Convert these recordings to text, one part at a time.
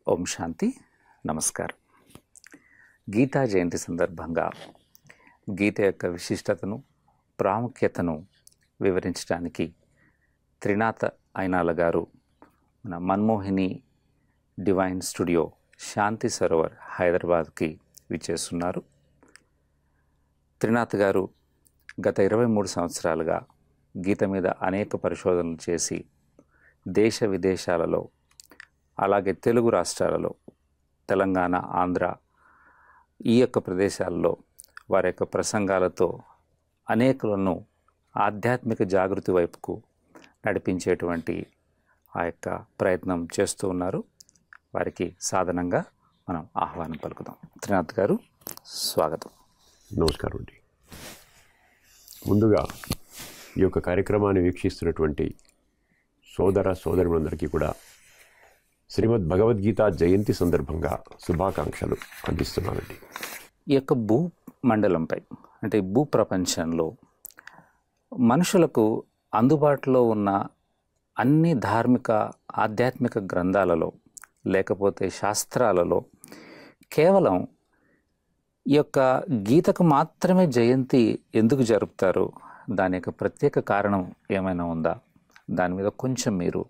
ఓం శాంతి. నమస్కారం. గీతా జయంతి సందర్భంగా గీత యొక్క విశిష్టతను, ప్రాముఖ్యతను వివరించడానికి త్రినాథ్ అయినాల గారు మన మన్మోహిని డివైన్ స్టూడియో శాంతి సరోవర్ హైదరాబాద్కి విచ్చేస్తున్నారు. త్రినాథ్ గారు గత 23 సంవత్సరాలుగా గీత మీద అనేక పరిశోధనలు చేసి దేశ విదేశాలలో, అలాగే తెలుగు రాష్ట్రాలలో, తెలంగాణ, ఆంధ్ర ఈ యొక్క ప్రదేశాల్లో వారి యొక్క ప్రసంగాలతో అనేకులను ఆధ్యాత్మిక జాగృతి వైపుకు నడిపించేటువంటి ఆ యొక్క ప్రయత్నం చేస్తూ ఉన్నారు. వారికి సాధనంగా మనం ఆహ్వానం పలుకుదాం. త్రినాథ్ గారు, స్వాగతం. నమస్కారం అండి. ముందుగా ఈ యొక్క కార్యక్రమాన్ని వీక్షిస్తున్నటువంటి సోదర సోదరులందరికీ కూడా శ్రీమద్ భగవద్గీత జయంతి సందర్భంగా శుభాకాంక్షలు అందిస్తున్నానండి. ఈ యొక్క భూమండలంపై, అంటే భూ ప్రపంచంలో మనుషులకు అందుబాటులో ఉన్న అన్ని ధార్మిక ఆధ్యాత్మిక గ్రంథాలలో, లేకపోతే శాస్త్రాలలో కేవలం ఈ యొక్క గీతకు మాత్రమే జయంతి ఎందుకు జరుపుతారు? దాని యొక్క ప్రత్యేక కారణం ఏమైనా ఉందా? దాని మీద కొంచెం మీరు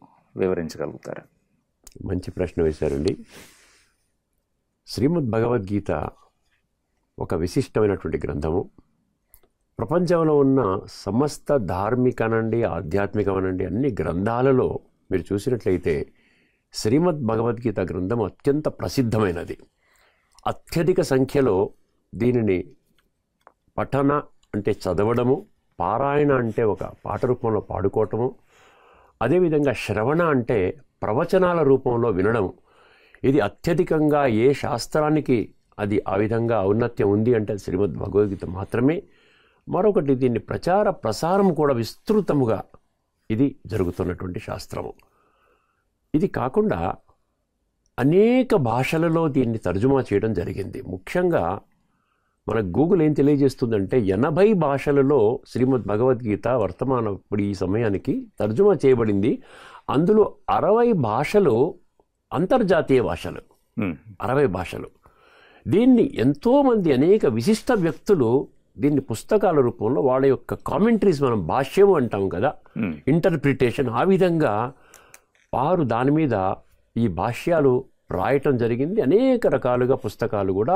వివరించగలుగుతారా? మంచి ప్రశ్న వేశారండి. శ్రీమద్ భగవద్గీత ఒక విశిష్టమైనటువంటి గ్రంథము. ప్రపంచంలో ఉన్న సమస్త ధార్మికనండి, ఆధ్యాత్మికమనండి అన్ని గ్రంథాలలో మీరు చూసినట్లయితే శ్రీమద్ భగవద్గీత గ్రంథం అత్యంత ప్రసిద్ధమైనది. అత్యధిక సంఖ్యలో దీనిని పఠన అంటే చదవడము, పారాయణ అంటే ఒక పాట రూపంలో పాడుకోవటము, అదేవిధంగా శ్రవణ అంటే ప్రవచనాల రూపంలో వినడం, ఇది అత్యధికంగా ఏ శాస్త్రానికి అది ఆ విధంగా ఔన్నత్యం ఉంది అంటే శ్రీమద్ భగవద్గీత మాత్రమే. మరొకటి, దీన్ని ప్రసారం కూడా విస్తృతముగా ఇది జరుగుతున్నటువంటి శాస్త్రము. ఇది కాకుండా అనేక భాషలలో దీన్ని తర్జుమా చేయడం జరిగింది. ముఖ్యంగా మన గూగుల్ ఏం తెలియజేస్తుందంటే 80 భాషలలో శ్రీమద్ భగవద్గీత ఇప్పుడు ఈ సమయానికి తర్జుమా చేయబడింది. అందులో 60 భాషలు అంతర్జాతీయ భాషలు, 60 భాషలు. దీన్ని ఎంతోమంది అనేక విశిష్ట వ్యక్తులు దీన్ని పుస్తకాల రూపంలో వాళ్ళ యొక్క కామెంటరీస్, మనం భాష్యము అంటాం కదా, ఇంటర్ప్రిటేషన్, ఆ విధంగా వారు దాని మీద ఈ భాష్యాలు రాయటం జరిగింది. అనేక రకాలుగా పుస్తకాలు కూడా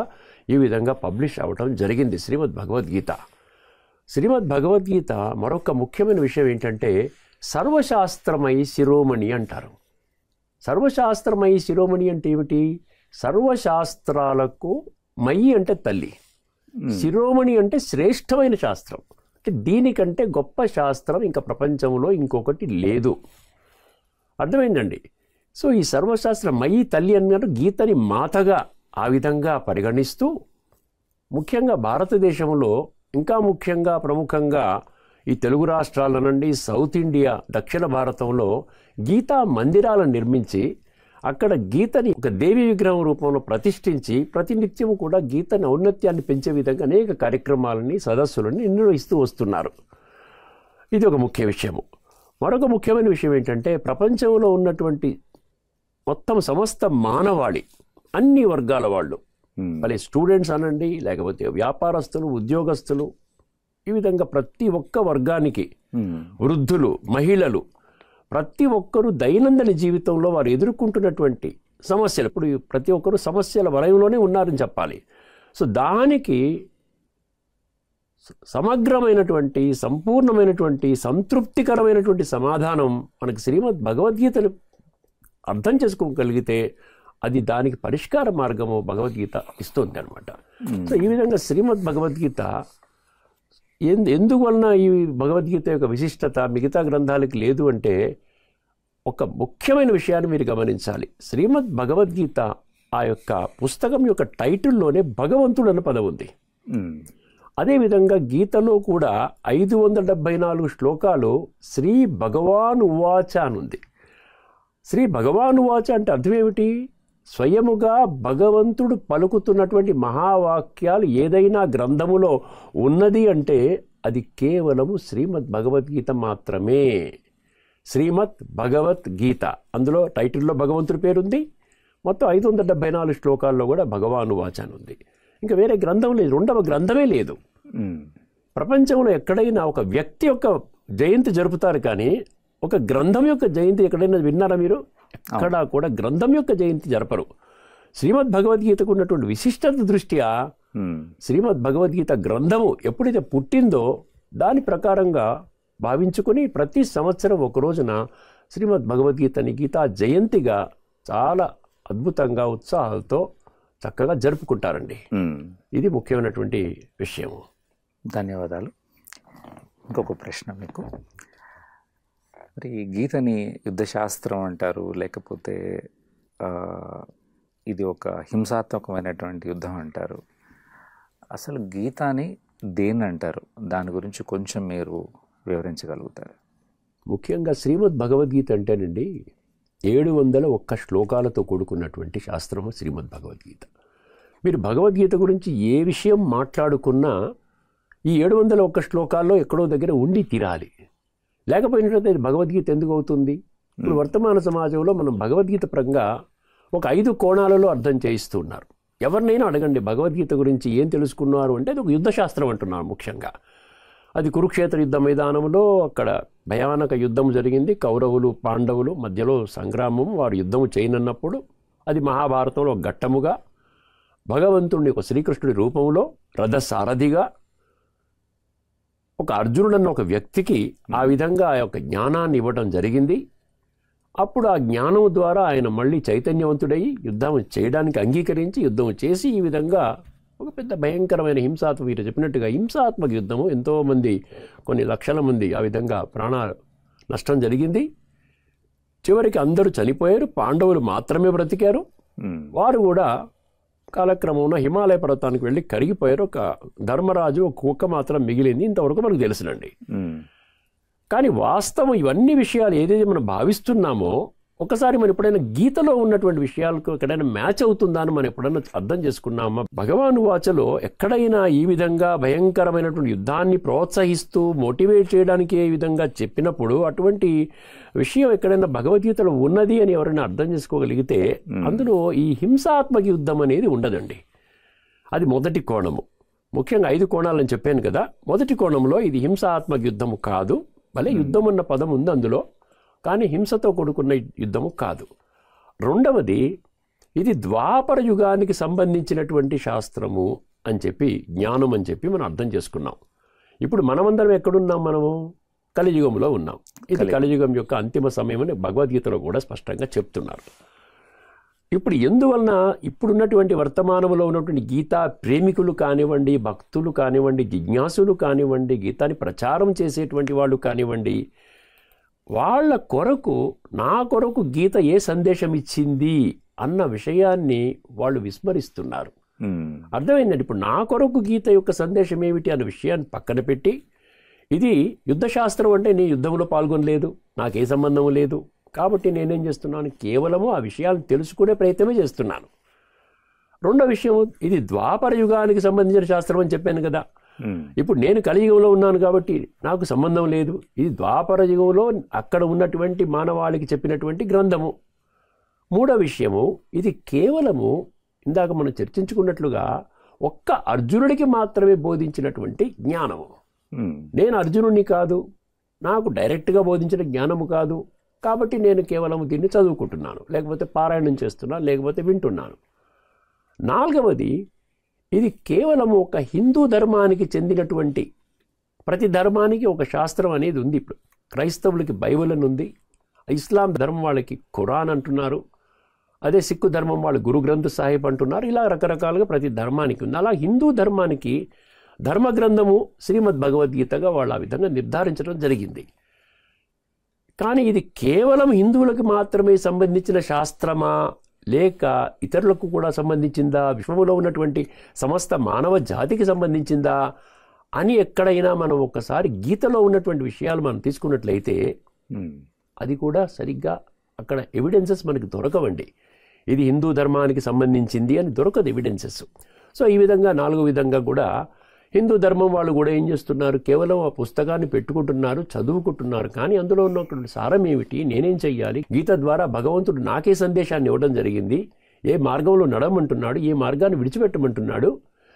ఈ విధంగా పబ్లిష్ అవ్వటం జరిగింది. శ్రీమద్ భగవద్గీత మరొక ముఖ్యమైన విషయం ఏంటంటే సర్వశాస్త్రమయి శిరోమణి అంటారు. సర్వశాస్త్రమయి శిరోమణి అంటే ఏమిటి? సర్వశాస్త్రాలకు మయి అంటే తల్లి, శిరోమణి అంటే శ్రేష్టమైన శాస్త్రం. అంటే దీనికంటే గొప్ప శాస్త్రం ఇంకా ప్రపంచంలో ఇంకొకటి లేదు. అర్థమైందండి? సో ఈ సర్వశాస్త్ర మయి తల్లి అన్నారు. గీతని మాతగా ఆ విధంగా పరిగణిస్తూ, ముఖ్యంగా భారతదేశంలో, ఇంకా ముఖ్యంగా ప్రముఖంగా ఈ తెలుగు రాష్ట్రాలనండి, సౌత్ ఇండియా, దక్షిణ భారతంలో గీతా మందిరాలను నిర్మించి అక్కడ గీతని ఒక దేవి విగ్రహం రూపంలో ప్రతిష్ఠించి ప్రతినిత్యము కూడా గీతని ఔన్నత్యాన్ని పెంచే విధంగా అనేక కార్యక్రమాలని, సదస్సులని నిర్వహిస్తూ వస్తున్నారు. ఇది ఒక ముఖ్య విషయము. మరొక ముఖ్యమైన విషయం ఏంటంటే ప్రపంచంలో ఉన్నటువంటి మొత్తం సమస్త మానవాళి, అన్ని వర్గాల వాళ్ళు, మళ్ళీ స్టూడెంట్స్ అనండి, లేకపోతే వ్యాపారస్తులు, ఉద్యోగస్తులు, ఈ విధంగా ప్రతి ఒక్క వర్గానికి, వృద్ధులు, మహిళలు, ప్రతి ఒక్కరూ దైనందిన జీవితంలో వారు ఎదుర్కొంటున్నటువంటి సమస్యలు, ఇప్పుడు ప్రతి ఒక్కరూ సమస్యల వలయంలోనే ఉన్నారని చెప్పాలి. సో దానికి సమగ్రమైనటువంటి, సంపూర్ణమైనటువంటి, సంతృప్తికరమైనటువంటి సమాధానం మనకి శ్రీమద్ భగవద్గీతలు అర్థం చేసుకోగలిగితే అది దానికి పరిష్కార మార్గము భగవద్గీత ఇస్తుంది అనమాట. సో ఈ విధంగా శ్రీమద్ భగవద్గీత ఎందువలన ఈ భగవద్గీత యొక్క విశిష్టత మిగతా గ్రంథాలకు లేదు అంటే ఒక ముఖ్యమైన విషయాన్ని మీరు గమనించాలి. శ్రీమద్ భగవద్గీత ఆ యొక్క పుస్తకం యొక్క టైటిల్లోనే భగవంతుడు అన్న పదం ఉంది. అదేవిధంగా గీతలో కూడా 574 శ్లోకాలు శ్రీ భగవాన్ ఉవాచ అనుంది. శ్రీ భగవాన్ ఉవాచ అంటే అర్థం ఏమిటి? స్వయముగా భగవంతుడు పలుకుతున్నటువంటి మహావాక్యాలు ఏదైనా గ్రంథములో ఉన్నది అంటే అది కేవలము శ్రీమద్ భగవద్గీత మాత్రమే. శ్రీమద్ భగవద్గీత, అందులో టైటిల్లో భగవంతుడి పేరుంది, మొత్తం 574 శ్లోకాల్లో కూడా భగవాను వాచ అని ఉంది. ఇంకా వేరే గ్రంథం లేదు, రెండవ గ్రంథమే లేదు. ప్రపంచంలో ఎక్కడైనా ఒక వ్యక్తి యొక్క జయంతి జరుపుతారు, కానీ ఒక గ్రంథం యొక్క జయంతి ఎక్కడైనా విన్నారా మీరు? ఎక్కడా కూడా గ్రంథం యొక్క జయంతి జరపరు. శ్రీమద్ భగవద్గీతకు ఉన్నటువంటి విశిష్టత దృష్ట్యా శ్రీమద్ భగవద్గీత గ్రంథము ఎప్పుడైతే పుట్టిందో దాని ప్రకారంగా భావించుకొని ప్రతి సంవత్సరం ఒక రోజున శ్రీమద్ భగవద్గీతని గీతా జయంతిగా చాలా అద్భుతంగా ఉత్సాహాలతో చక్కగా జరుపుకుంటారండి. ఇది ముఖ్యమైనటువంటి విషయము. ధన్యవాదాలు. ఇంకొక ప్రశ్న మీకు. మరి గీతని యుద్ధశాస్త్రం అంటారు, లేకపోతే ఇది ఒక హింసాత్మకమైనటువంటి యుద్ధం అంటారు. అసలు గీతాని దేన్ని అంటారు? దాని గురించి కొంచెం మీరు వివరించగలుగుతారు? ముఖ్యంగా శ్రీమద్ భగవద్గీత అంటేనండి 701 శ్లోకాలతో కూడుకున్నటువంటి శాస్త్రము శ్రీమద్ భగవద్గీత. మీరు భగవద్గీత గురించి ఏ విషయం మాట్లాడుకున్నా ఈ 701 శ్లోకాల్లో ఎక్కడో దగ్గర ఉండి తీరాలి. లేకపోయినట్లయితే భగవద్గీత ఎందుకు అవుతుంది? ఇప్పుడు వర్తమాన సమాజంలో మనం భగవద్గీత పరంగా ఒక 5 కోణాలలో అర్థం చేయిస్తూ ఉన్నారు. ఎవరినైనా అడగండి భగవద్గీత గురించి ఏం తెలుసుకున్నారు అంటే అది ఒక యుద్ధశాస్త్రం అంటున్నారు. ముఖ్యంగా అది కురుక్షేత్ర యుద్ధ మైదానంలో అక్కడ భయానక యుద్ధం జరిగింది. కౌరవులు పాండవులు మధ్యలో సంగ్రామం, వారు యుద్ధము చేయనన్నప్పుడు అది మహాభారతంలో ఒక ఘట్టముగా భగవంతుడిని ఒక శ్రీకృష్ణుడి రూపంలో రథసారథిగా ఒక అర్జునుడన్న ఒక వ్యక్తికి ఆ విధంగా ఆ యొక్క జ్ఞానాన్ని ఇవ్వడం జరిగింది. అప్పుడు ఆ జ్ఞానం ద్వారా ఆయన మళ్ళీ చైతన్యవంతుడై యుద్ధం చేయడానికి అంగీకరించి యుద్ధం చేసి ఈ విధంగా ఒక పెద్ద భయంకరమైన హింసాత్మక, మీరు చెప్పినట్టుగా హింసాత్మక యుద్ధము, ఎంతోమంది కొన్ని లక్షల మంది ఆ విధంగా ప్రాణ నష్టం జరిగింది. చివరికి అందరూ చనిపోయారు, పాండవులు మాత్రమే బ్రతికారు. వారు కూడా కాలక్రమంలో హిమాలయ పర్వతానికి వెళ్ళి కరిగిపోయారు. ఒక ధర్మరాజు ఒక కుక్క మాత్రం మిగిలింది. ఇంతవరకు మనకు తెలుసునండి. కానీ వాస్తవం ఇవన్నీ విషయాలు ఏదైతే మనం భావిస్తున్నామో ఒకసారి మనం ఎప్పుడైనా గీతలో ఉన్నటువంటి విషయాలకు ఎక్కడైనా మ్యాచ్ అవుతుందా అని మనం ఎప్పుడైనా అర్థం చేసుకున్నామా? భగవాను వాచలో ఎక్కడైనా ఈ విధంగా భయంకరమైనటువంటి యుద్ధాన్ని ప్రోత్సహిస్తూ మోటివేట్ చేయడానికి ఏ విధంగా చెప్పినప్పుడు అటువంటి విషయం ఎక్కడైనా భగవద్గీతలో ఉన్నది అని ఎవరైనా అర్థం చేసుకోగలిగితే అందులో ఈ హింసాత్మక యుద్ధం అనేది ఉండదండి. అది మొదటి కోణము. ముఖ్యంగా 5 కోణాలని చెప్పాను కదా. మొదటి కోణంలో ఇది హింసాత్మక యుద్ధము కాదు. భలే యుద్ధం అన్న పదం ఉంది అందులో, కానీ హింసతో కూడుకున్న యుద్ధము కాదు. రెండవది, ఇది ద్వాపర యుగానికి సంబంధించినటువంటి శాస్త్రము అని చెప్పి, జ్ఞానం అని చెప్పి మనం అర్థం చేసుకున్నాం. ఇప్పుడు మనమందరం ఎక్కడున్నాం? మనము కలియుగంలో ఉన్నాం. ఇది కలియుగం యొక్క అంతిమ సమయం అని భగవద్గీతలో కూడా స్పష్టంగా చెప్తున్నారు. ఇప్పుడు ఎందువలన ఇప్పుడున్నటువంటి వర్తమానంలో ఉన్నటువంటి గీతా ప్రేమికులు కానివ్వండి, భక్తులు కానివ్వండి, జిజ్ఞాసులు కానివ్వండి, గీతాని ప్రచారం చేసేటువంటి వాళ్ళు కానివ్వండి, వాళ్ళ కొరకు నా కొరకు గీత ఏ సందేశం ఇచ్చింది అన్న విషయాన్ని వాళ్ళు విస్మరిస్తున్నారు. అర్థమైందండి. ఇప్పుడు నా కొరకు గీత యొక్క సందేశం ఏమిటి అన్న విషయాన్ని పక్కన పెట్టి, ఇది యుద్ధశాస్త్రం అంటే నేను యుద్ధంలో పాల్గొనలేదు, నాకే సంబంధం లేదు, కాబట్టి నేనేం చేస్తున్నాను, కేవలము ఆ విషయాలను తెలుసుకునే ప్రయత్నమే చేస్తున్నాను. రెండో విషయం, ఇది ద్వాపర యుగానికి సంబంధించిన శాస్త్రం అని చెప్పాను కదా. ఇప్పుడు నేను కలియుగంలో ఉన్నాను కాబట్టి నాకు సంబంధం లేదు. ఇది ద్వాపర యుగంలో అక్కడ ఉన్నటువంటి మానవాళికి చెప్పినటువంటి గ్రంథము. మూడో విషయము, ఇది కేవలము ఇందాక మనం చర్చించుకున్నట్లుగా ఒక్క అర్జునుడికి మాత్రమే బోధించినటువంటి జ్ఞానము. నేను అర్జునుడిని కాదు, నాకు డైరెక్ట్గా బోధించిన జ్ఞానము కాదు, కాబట్టి నేను కేవలం దీన్ని చదువుకుంటున్నాను, లేకపోతే పారాయణం చేస్తున్నాను, లేకపోతే వింటున్నాను. నాలుగవది, ఇది కేవలం ఒక హిందూ ధర్మానికి చెందినటువంటి, ప్రతి ధర్మానికి ఒక శాస్త్రం అనేది ఉంది. ఇప్పుడు క్రైస్తవులకి బైబిల్ అని ఉంది, ఇస్లాం ధర్మం వాళ్ళకి ఖురాన్ అంటున్నారు, అదే సిక్కు ధర్మం వాళ్ళు గురు గ్రంథ్ సాహిబ్ అంటున్నారు. ఇలా రకరకాలుగా ప్రతి ధర్మానికి ఉంది. అలా హిందూ ధర్మానికి ధర్మగ్రంథము శ్రీమద్ భగవద్గీతగా వాళ్ళు ఆ విధంగా నిర్ధారించడం జరిగింది. కానీ ఇది కేవలం హిందువులకు మాత్రమే సంబంధించిన శాస్త్రమా, లేక ఇతరులకు కూడా సంబంధించిందా, విశ్వంలో ఉన్నటువంటి సమస్త మానవ జాతికి సంబంధించిందా అని ఎక్కడైనా మనం ఒకసారి గీతలో ఉన్నటువంటి విషయాలు మనం తీసుకున్నట్లయితే అది కూడా సరిగ్గా అక్కడ ఎవిడెన్సెస్ మనకి దొరకవండి. ఇది హిందూ ధర్మానికి సంబంధించింది అని దొరకదు ఎవిడెన్సెస్. సో ఈ విధంగా 4వ విధంగా కూడా హిందూ ధర్మం వాళ్ళు కూడా ఏం చేస్తున్నారు, కేవలం ఆ పుస్తకాన్ని పెట్టుకుంటున్నారు, చదువుకుంటున్నారు. కానీ అందులో ఉన్నటువంటి సారం ఏమిటి, నేనేం చెయ్యాలి, గీత ద్వారా భగవంతుడు నాకే సందేశాన్ని ఇవ్వడం జరిగింది, ఏ మార్గంలో నడవమంటున్నాడు, ఏ మార్గాన్ని విడిచిపెట్టమంటున్నాడు.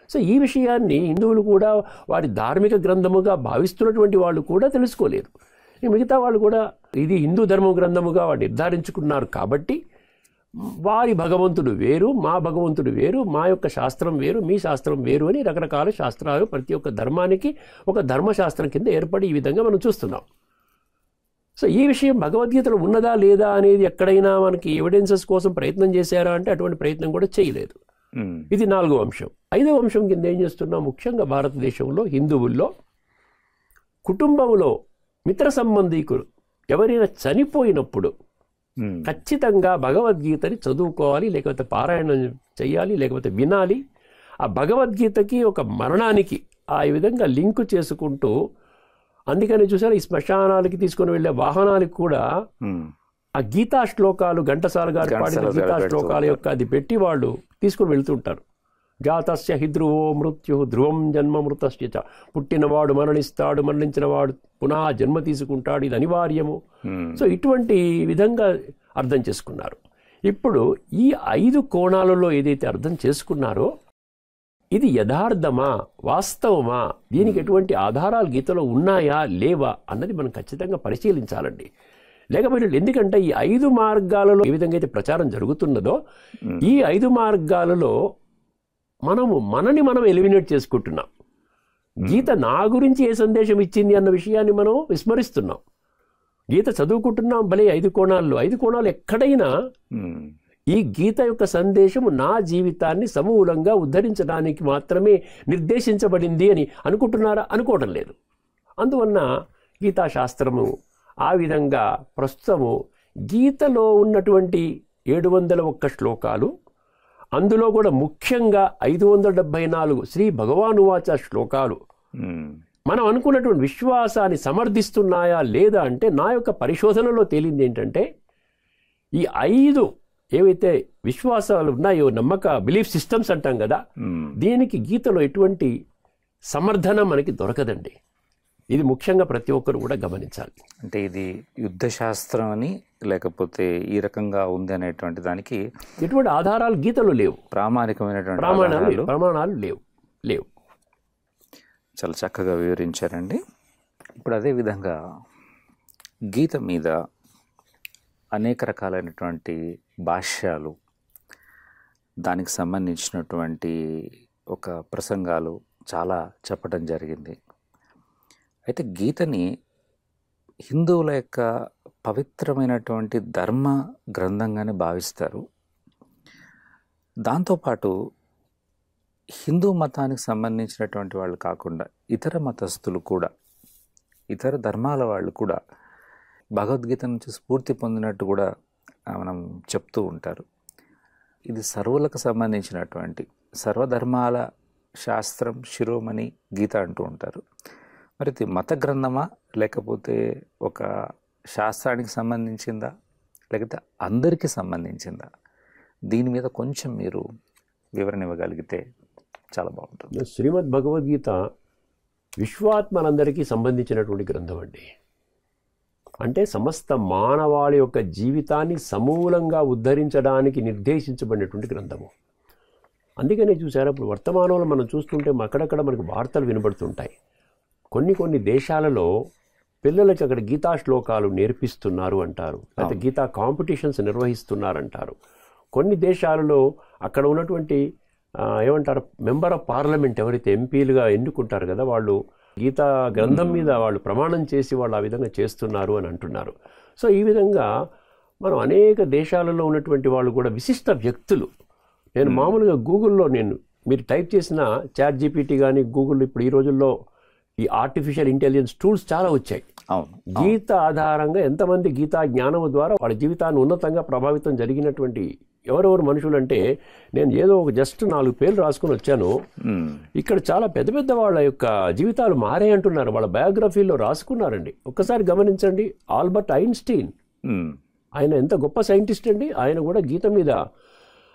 సో ఈ విషయాన్ని హిందువులు కూడా వారి ధార్మిక గ్రంథముగా భావిస్తున్నటువంటి వాళ్ళు కూడా తెలుసుకోలేరు. మిగతా వాళ్ళు కూడా ఇది హిందూ ధర్మ గ్రంథముగా వాడు నిర్ధారించుకున్నారు కాబట్టి వారి భగవంతుడు వేరు, మా భగవంతుడు వేరు, మా యొక్క శాస్త్రం వేరు, మీ శాస్త్రం వేరు అని రకరకాల శాస్త్రాలు ప్రతి ఒక్క ధర్మానికి ఒక ధర్మశాస్త్రం కింద ఏర్పడి ఈ విధంగా మనం చూస్తున్నాం. సో ఈ విషయం భగవద్గీతలో ఉన్నదా లేదా అనేది ఎక్కడైనా మనకి ఎవిడెన్సెస్ కోసం ప్రయత్నం చేశారా అంటే అటువంటి ప్రయత్నం కూడా చేయలేదు. ఇది 4వ అంశం. 5వ అంశం కింద ఏం చేస్తున్నాం, ముఖ్యంగా భారతదేశంలో హిందువుల్లో కుటుంబంలో మిత్ర సంబంధీకులు ఎవరైనా చనిపోయినప్పుడు ఖచ్చితంగా భగవద్గీతని చదువుకోవాలి, లేకపోతే పారాయణం చేయాలి, లేకపోతే వినాలి. ఆ భగవద్గీతకి ఒక మరణానికి ఆ విధంగా లింకు చేసుకుంటూ, అందుకని చూసారా ఈ శ్మశానాలకి తీసుకొని వెళ్ళే వాహనాలకు కూడా ఆ గీతా శ్లోకాలు ఘంటసాల గారు పాడిన గీతా శ్లోకాల యొక్క అది పెట్టి వాళ్ళు తీసుకుని వెళ్తుంటారు. జాతస్య హి ధ్రువో మృత్యు ధ్రువం జన్మ మృతస్య చ, పుట్టినవాడు మరణిస్తాడు, మరణించినవాడు పునః జన్మ తీసుకుంటాడు, ఇది అనివార్యము. సో ఇటువంటి విధంగా అర్థం చేసుకున్నారు. ఇప్పుడు ఈ 5 కోణాలలో ఏదైతే అర్థం చేసుకున్నారో ఇది యథార్థమా, వాస్తవమా, దీనికి ఎటువంటి ఆధారాలు గీతలో ఉన్నాయా లేవా అన్నది మనం ఖచ్చితంగా పరిశీలించాలండి. లేకపోతే ఎందుకంటే ఈ 5 మార్గాలలో ఏ విధంగా అయితే ప్రచారం జరుగుతున్నదో ఈ 5 మార్గాలలో మనని మనం ఎలిమినేట్ చేసుకుంటున్నాం. గీత నా గురించి ఏ సందేశం ఇచ్చింది అన్న విషయాన్ని మనం విస్మరిస్తున్నాం. గీత చదువుకుంటున్నాం భలే 5 కోణాల్లో, 5 కోణాలు ఎక్కడైనా ఈ గీత యొక్క సందేశం నా జీవితాన్ని సమూలంగా ఉద్ధరించడానికి మాత్రమే నిర్దేశించబడింది అని అనుకుంటున్నారా? అనుకోవడం లేదు. అందువలన గీతాశాస్త్రము ఆ విధంగా ప్రస్తుతము గీతలో ఉన్నటువంటి 701 శ్లోకాలు, అందులో కూడా ముఖ్యంగా 574 శ్రీ భగవానువాచ శ్లోకాలు మనం అనుకున్నటువంటి విశ్వాసాన్ని సమర్థిస్తున్నాయా లేదా అంటే నా యొక్క పరిశోధనలో తేలింది ఏంటంటే ఈ 5 ఏవైతే విశ్వాసాలు ఉన్నాయో, నమ్మక బిలీఫ్ సిస్టమ్స్ అంటాం కదా, దీనికి గీతలో ఎటువంటి సమర్థన మనకి దొరకదండి. ఇది ముఖ్యంగా ప్రతి ఒక్కరు కూడా గమనించాలి. అంటే ఇది యుద్ధ శాస్త్రం అని లేకపోతే ఈ రకంగా ఉంది అనేటువంటి దానికి ఎటువంటి ఆధారాలు గీతలో లేవు, ప్రామాణికమైనటువంటి ప్రమాణాలు లేవు. చాలా చక్కగా వివరించారండి. ఇప్పుడు అదేవిధంగా గీత మీద అనేక రకాలైనటువంటి భాష్యాలు, దానికి సంబంధించినటువంటి ఒక ప్రసంగాలు చాలా చెప్పడం జరిగింది. అయితే గీతని హిందువుల యొక్క పవిత్రమైనటువంటి ధర్మ గ్రంథంగానే భావిస్తారు. దాంతోపాటు హిందూ మతానికి సంబంధించినటువంటి వాళ్ళు కాకుండా ఇతర మతస్థులు కూడా, ఇతర ధర్మాల వాళ్ళు కూడా భగవద్గీత నుంచి స్ఫూర్తి పొందినట్టు కూడా మనం చెప్తూ ఉంటారు. ఇది సర్వులకు సంబంధించినటువంటి సర్వధర్మాల శాస్త్రం శిరోమణి గీత అంటూ ఉంటారు. మరి ఇది మత గ్రంథమా లేకపోతే ఒక శాస్త్రానికి సంబంధించిందా లేకపోతే అందరికీ సంబంధించిందా? దీని మీద కొంచెం మీరు వివరణ ఇవ్వగలిగితే చాలా బాగుంటుంది. శ్రీమద్ భగవద్గీత విశ్వాత్మలందరికీ సంబంధించినటువంటి గ్రంథం అండి. అంటే సమస్త మానవాళి యొక్క జీవితాన్ని సమూలంగా ఉద్ధరించడానికి నిర్దేశించబడినటువంటి గ్రంథము. అందుకనే చూసారా, ఇప్పుడు వర్తమానంలో మనం చూస్తుంటే అక్కడక్కడ మనకు వార్తలు వినబడుతుంటాయి. కొన్ని దేశాలలో పిల్లలకి అక్కడ గీతా శ్లోకాలు నేర్పిస్తున్నారు అంటారు, లేకపోతే గీతా కాంపిటీషన్స్ నిర్వహిస్తున్నారంటారు. కొన్ని దేశాలలో అక్కడ ఉన్నటువంటి ఏమంటారు మెంబర్ ఆఫ్ పార్లమెంట్ ఎవరైతే ఎంపీలుగా ఎన్నుకుంటారు కదా, వాళ్ళు గీతా గ్రంథం మీద వాళ్ళు ప్రమాణం చేసి వాళ్ళు ఆ విధంగా చేస్తున్నారు అని అంటున్నారు. సో ఈ విధంగా మనం అనేక దేశాలలో ఉన్నటువంటి వాళ్ళు కూడా విశిష్ట వ్యక్తులు, నేను మామూలుగా గూగుల్లో మీరు టైప్ చేసిన చాట్ జీపీటీ కానీ గూగుల్, ఇప్పుడు ఈ రోజుల్లో ఈ ఆర్టిఫిషియల్ ఇంటెలిజెన్స్ టూల్స్ చాలా వచ్చాయి. గీత ఆధారంగా ఎంతమంది గీతా జ్ఞానం ద్వారా వాళ్ళ జీవితాన్ని ఉన్నతంగా ప్రభావితం జరిగినటువంటి ఎవరెవరు మనుషులు అంటే, నేను ఏదో ఒక జస్ట్ 4 పేర్లు రాసుకొని వచ్చాను. ఇక్కడ చాలా పెద్ద పెద్ద వాళ్ళ యొక్క జీవితాలు మారే అంటున్నారు, వాళ్ళ బయోగ్రఫీలో రాసుకున్నారండి. ఒక్కసారి గమనించండి, ఆల్బర్ట్ ఐన్స్టీన్, ఆయన ఎంత గొప్ప సైంటిస్ట్ అండి. ఆయన కూడా గీత మీద,